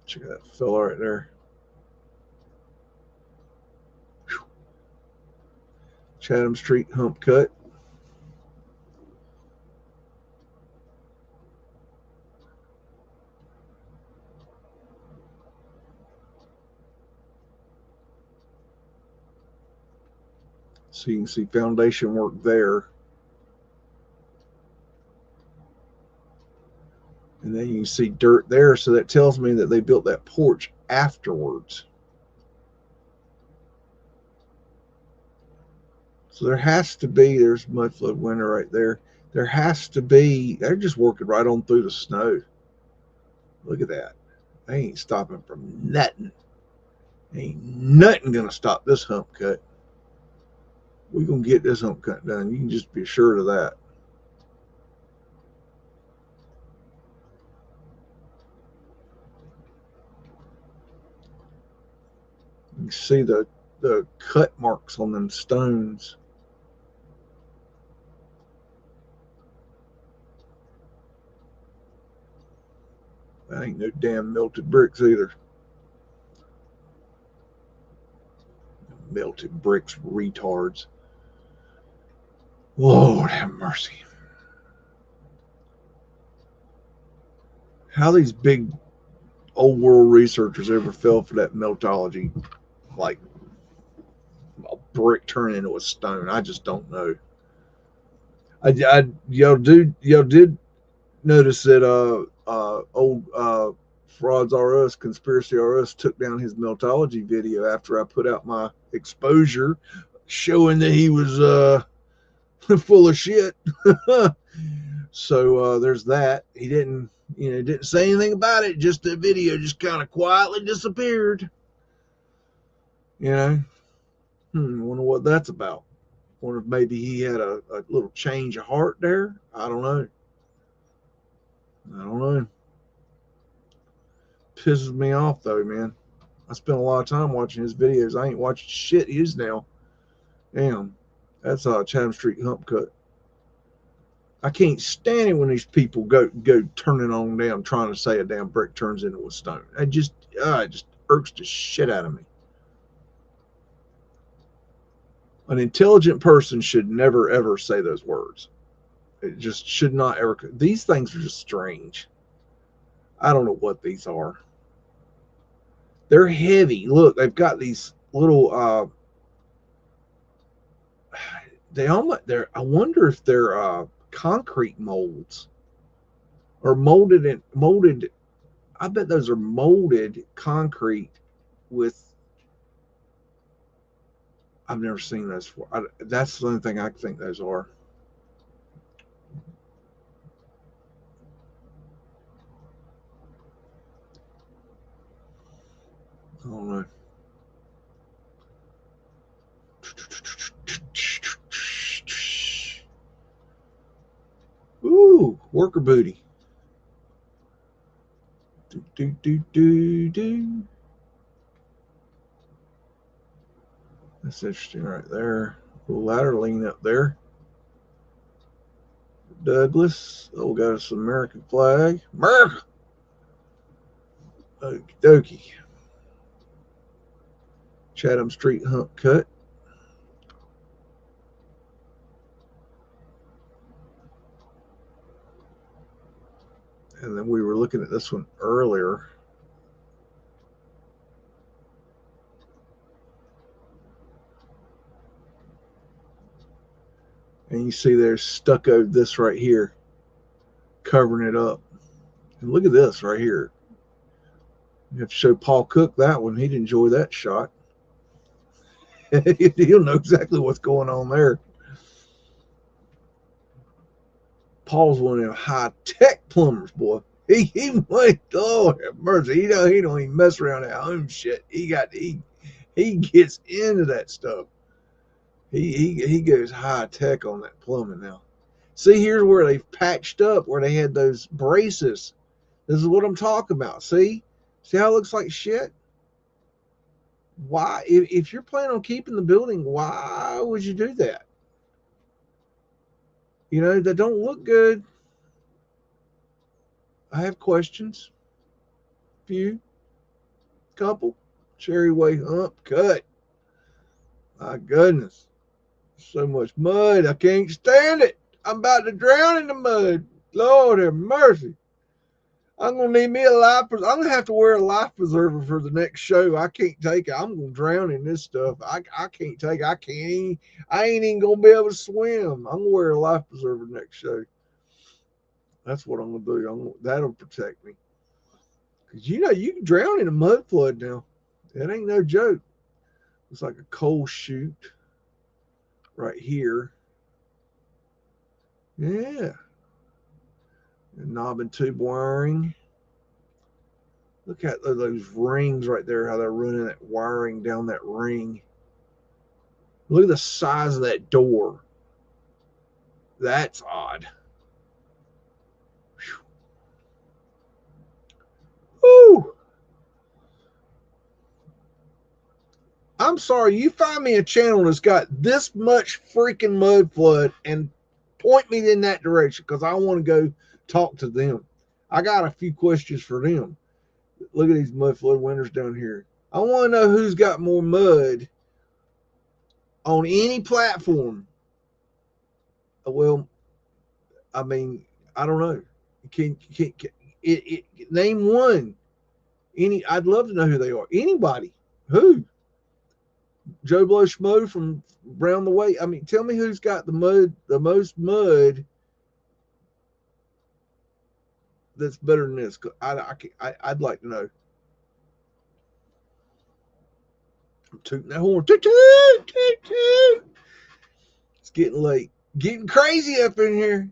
Check out that fella right there. Whew. Chatham Street hump cut. So you can see foundation work there. And then you can see dirt there. So that tells me that they built that porch afterwards. So there has to be, there's Mudflood winter right there. There has to be, they're just working right on through the snow. Look at that. They ain't stopping from nothing. Ain't nothing going to stop this hump cut. We're going to get this hump cut done. You can just be sure of that. You can see the cut marks on them stones. That ain't no damn melted bricks either. Melted bricks, retards. Lord have mercy. How these big old world researchers ever fell for that meltology, like a brick turning into a stone, I just don't know. Y'all did notice that old Frauds R Us, Conspiracy R Us, took down his meltology video after I put out my exposure showing that he was full of shit. So there's that. He didn't say anything about it. Just the video just kind of quietly disappeared. Wonder what that's about. Wonder if maybe he had a little change of heart there. I don't know. Pisses me off though, man. I spent a lot of time watching his videos. I ain't watching shit his now. Damn. That's Chatham Street hump cut. I can't stand it when these people go turning on down trying to say a damn brick turns into a stone. It just irks the shit out of me. An intelligent person should never ever say those words. It just should not ever. These things are just strange. I don't know what these are. They're heavy. Look, they've got these little I wonder if they're concrete molds. or molded. I bet those are molded concrete with. I've never seen those before. That's the only thing I think those are. I don't know. Ooh, worker booty. Do. That's interesting right there. A little ladder lean up there. Douglas. Oh, we got us an American flag. America! Okie dokie. Chatham Street hump cut. And then we were looking at this one earlier. And you see there's stucco this right here, covering it up. And look at this right here. You have to show Paul Cook that one. He'd enjoy that shot. He'll know exactly what's going on there. Paul's one of them high-tech plumbers, boy. He went, Lord have mercy. He don't even mess around at home shit. He gets into that stuff. He goes high-tech on that plumbing now. See, here's where they've patched up, where they had those braces. This is what I'm talking about. See how it looks like shit? Why, if you're planning on keeping the building, why would you do that? You know, that don't look good. I have questions. Few. Couple. Cherry Way hump cut. My goodness. So much mud. I can't stand it. I'm about to drown in the mud. Lord have mercy. I'm going to need me a life preserver. I'm going to have to wear a life preserver for the next show. I can't take it. I'm going to drown in this stuff. I can't take it. I ain't even going to be able to swim. I'm going to wear a life preserver next show. That's what I'm going to do. That'll protect me. Because, you know, you can drown in a mud flood now. That ain't no joke. It's like a coal chute right here. Yeah. And knob and tube wiring. Look at those rings right there, how they're running that wiring down that ring. Look at the size of that door. That's odd. Whew. I'm sorry, you find me a channel that's got this much freaking mud flood and point me in that direction, because I want to go talk to them. I got a few questions for them. Look at these mud flood windows down here. I want to know who's got more mud on any platform. Well, I mean, I don't know. Name one. I'd love to know who they are. Anybody. Who? Joe Blow Schmo from around the way. I mean, tell me who's got the most mud that's better than this. I'd like to know. I'm tooting that horn. Toot, toot, toot, toot. It's getting late. Getting crazy up in here.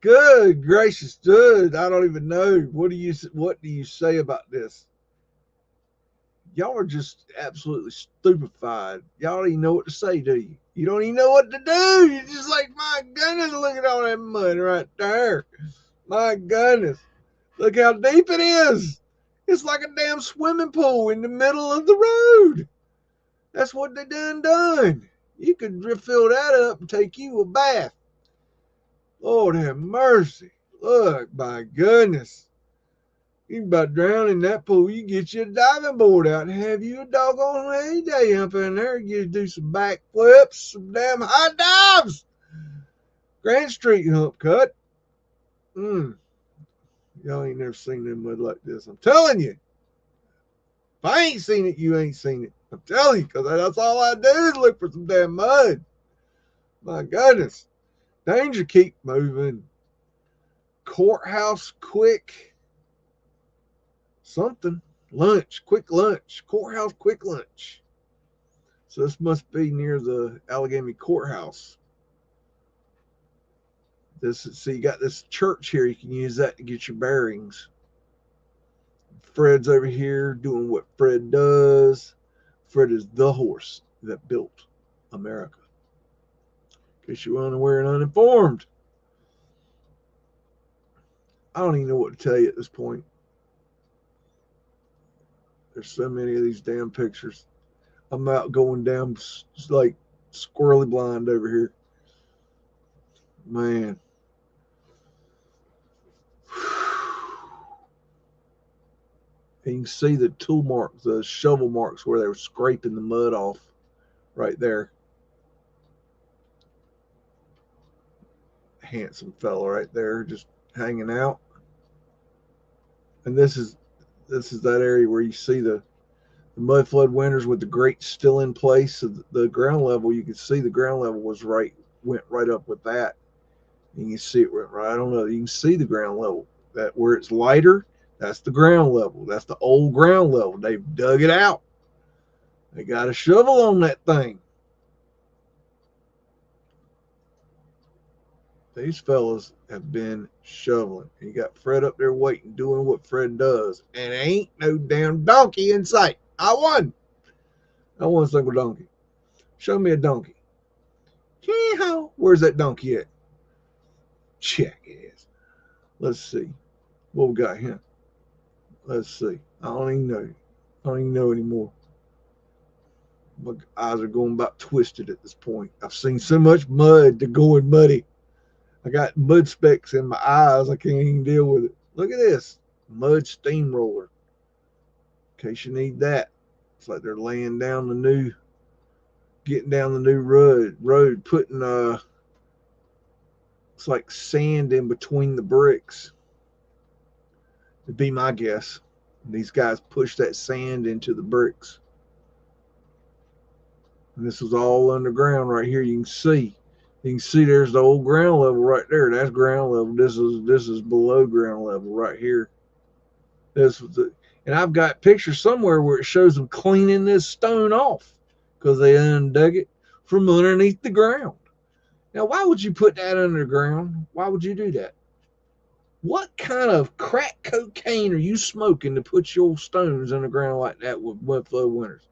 Good gracious, dude. I don't even know. What do you say about this? Y'all are just absolutely stupefied. Y'all don't even know what to say, do you? You don't even know what to do. You're just like, my goodness, look at all that mud right there. My goodness. Look how deep it is. It's like a damn swimming pool in the middle of the road. That's what they done. You could fill that up and take you a bath. Lord have mercy. Look, my goodness. You about drown in that pool. You get you a diving board out and have you a doggone heyday up in there. You do some backflips, some damn high dives. Grand Street hump cut. Y'all ain't never seen them mud like this. I'm telling you. If I ain't seen it, you ain't seen it. I'm telling you, because that's all I do is look for some damn mud. My goodness. Danger, keep moving. courthouse quick something. Lunch, quick lunch. Courthouse quick lunch. So this must be near the Allegheny Courthouse. So you got this church here. You can use that to get your bearings. Fred's over here doing what Fred does. Fred is the horse that built America. In case you're unaware and uninformed. I don't even know what to tell you at this point. There's so many of these damn pictures. I'm out going down like squirrely blind over here. Man. And you can see the tool marks, the shovel marks where they were scraping the mud off right there. Handsome fella right there just hanging out. And this is that area where you see the mudflood winters with the grates still in place. So the ground level, you can see the ground level went right up with that. And you see it went right. I don't know. You can see the ground level. That where it's lighter, that's the ground level. That's the old ground level. They've dug it out. They got a shovel on that thing. These fellas have been shoveling. And you got Fred up there waiting, doing what Fred does. And ain't no damn donkey in sight. I won a single donkey. Show me a donkey. Yeehaw. Where's that donkey at? Check it. Let's see. What we got here? Let's see. I don't even know anymore. My eyes are going about twisted at this point. I've seen so much mud to going muddy. I got mud specks in my eyes. I can't even deal with it. Look at this. Mud steamroller. In case you need that. It's like they're laying down getting down the new road, putting it's like sand in between the bricks. It'd be my guess. These guys push that sand into the bricks. And this was all underground right here. You can see there's the old ground level right there. That's ground level. This is below ground level right here. And I've got pictures somewhere where it shows them cleaning this stone off because they undug it from underneath the ground. Now, why would you put that underground? Why would you do that? What kind of crack cocaine are you smoking to put your stones in the ground like that with Mudflood winters?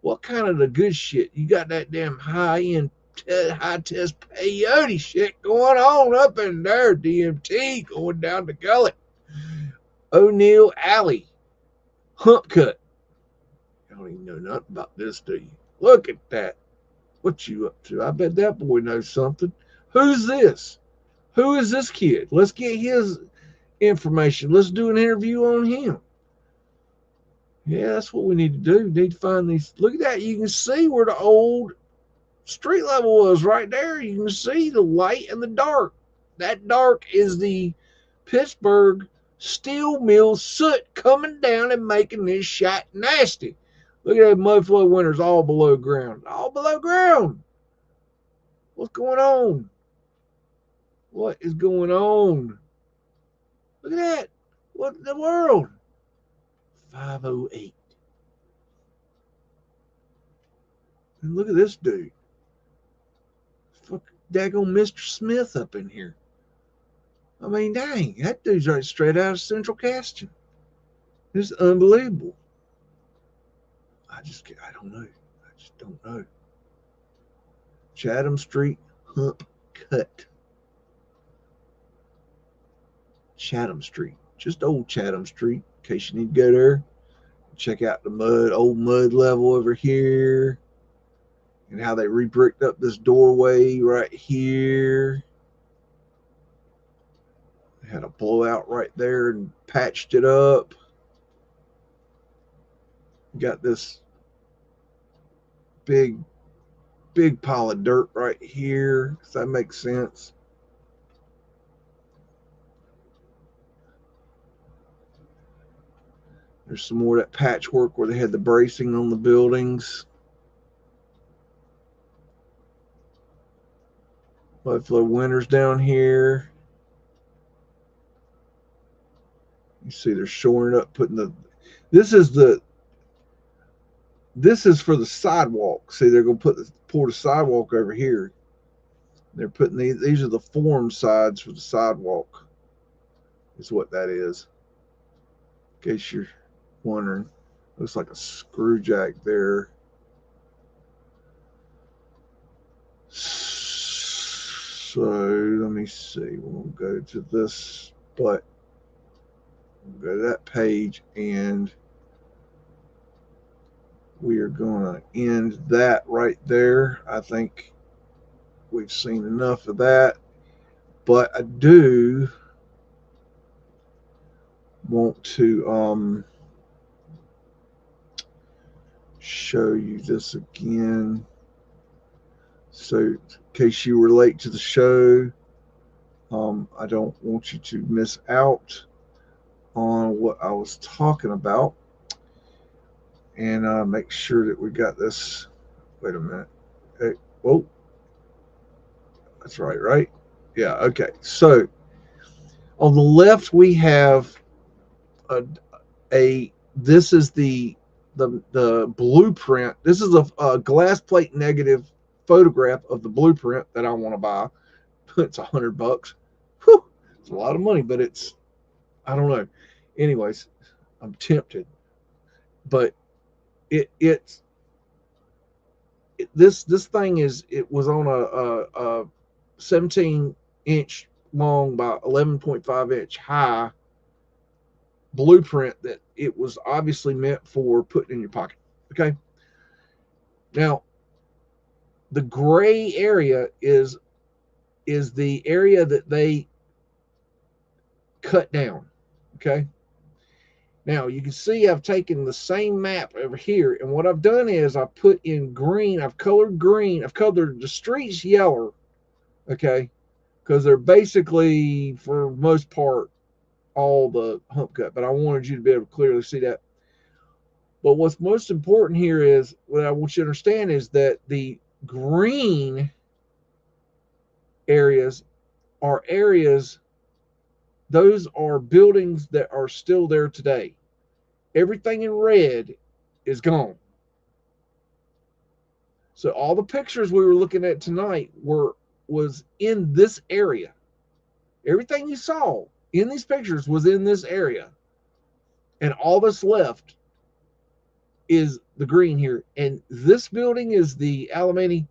What kind of the good shit? You got that damn high-end, high-test peyote shit going on up in there. DMT going down the gullet. O'Neill Alley. Hump cut. I don't even know nothing about this, do you? Look at that. What you up to? I bet that boy knows something. Who's this? Who is this kid? Let's get his information. Let's do an interview on him. Yeah, that's what we need to do. We need to find these. Look at that. You can see where the old street level was right there. You can see the light and the dark. That dark is the Pittsburgh steel mill soot coming down and making this shit nasty. Look at that Mudflood winters all below ground. All below ground. What's going on? What is going on? Look at that. What in the world? 508. And look at this dude. Fuck daggone Mr. Smith up in here. I mean, dang, that dude's right straight out of Central Casting. This is unbelievable. I don't know. I just don't know. Chatham Street Hump Cut. Chatham Street. Just old Chatham Street. In case you need to go there. Check out the old mud level over here. And how they re-bricked up this doorway right here. They had a blowout right there and patched it up. Got this big pile of dirt right here. Does that make sense? There's some more of that patchwork where they had the bracing on the buildings. Mudflood winters down here. You see they're shoring up, putting the, this is for the sidewalk. See, they're going to pour the sidewalk over here. They're putting these are the form sides for the sidewalk, is what that is. In case you're wondering, looks like a screw jack there. So let me see. We'll go to this, but we'll go to that page, and we are going to end that right there. I think we've seen enough of that, but I do want to show you this again. So in case you were late to the show, I don't want you to miss out on what I was talking about. And make sure that we got this. Wait a minute. Hey, whoa. That's right? Yeah, okay. So on the left we have this is the blueprint. This is a glass plate negative photograph of the blueprint that I want to buy. It's $100. Whew, it's a lot of money, but it's, I don't know. Anyways, I'm tempted, but this thing it was on a 17-inch long by 11.5-inch high blueprint that it was obviously meant for putting in your pocket. Okay. Now, the gray area is the area that they cut down. Okay. Now you can see I've taken the same map over here, and what I've done is I put in green. I've colored green. I've colored the streets yellow. Okay, because they're basically, for the most part, all the hump cut. But I wanted you to be able to clearly see that. But what's most important here is, what I want you to understand is that the green areas are areas, those are buildings that are still there today. Everything in red is gone. So all the pictures we were looking at tonight was in this area. Everything you saw in these pictures was in this area. And all that's left is the green here. And this building is the Alamany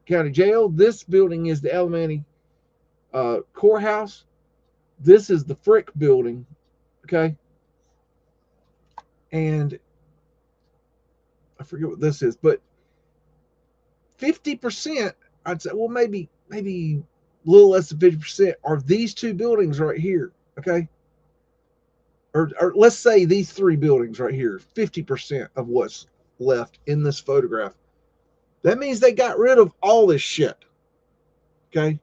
County Jail. This building is the Alamany Courthouse. This is the Frick building. Okay. And I forget what this is, but 50%, I'd say, well, maybe a little less than 50% are these two buildings right here. Okay. Or let's say these three buildings right here, 50% of what's left in this photograph. That means they got rid of all this shit. Okay.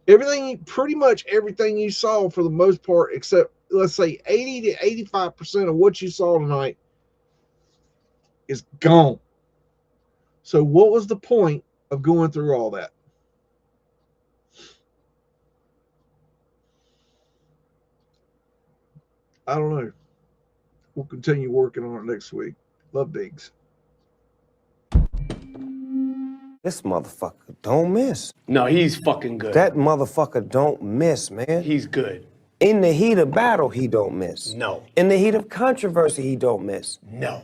Everything, pretty much everything you saw for the most part, except let's say 80 to 85% of what you saw tonight is gone. So what was the point of going through all that? I don't know. We'll continue working on it next week. Love, Biggs. This motherfucker don't miss. No, he's fucking good. That motherfucker don't miss, man. He's good. In the heat of battle, he don't miss. No. In the heat of controversy, he don't miss. No.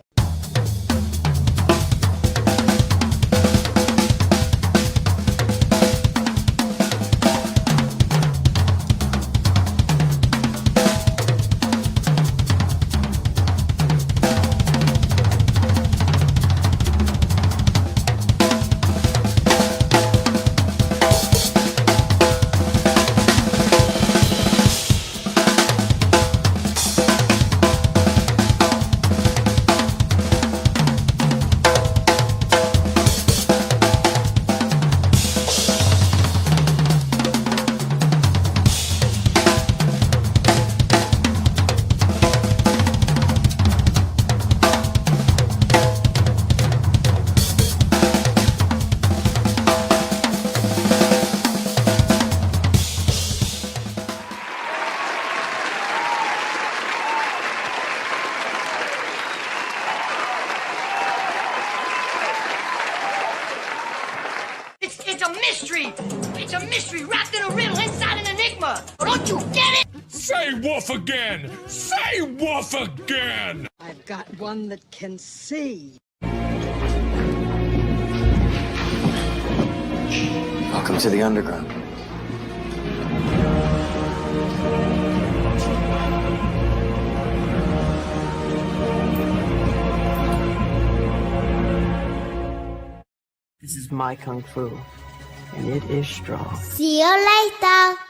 mystery wrapped in a riddle inside an enigma. Don't you get it? Say woof again! Say woof again! I've got one that can see. Welcome to the underground. This is my kung fu, and it is strong. See you later.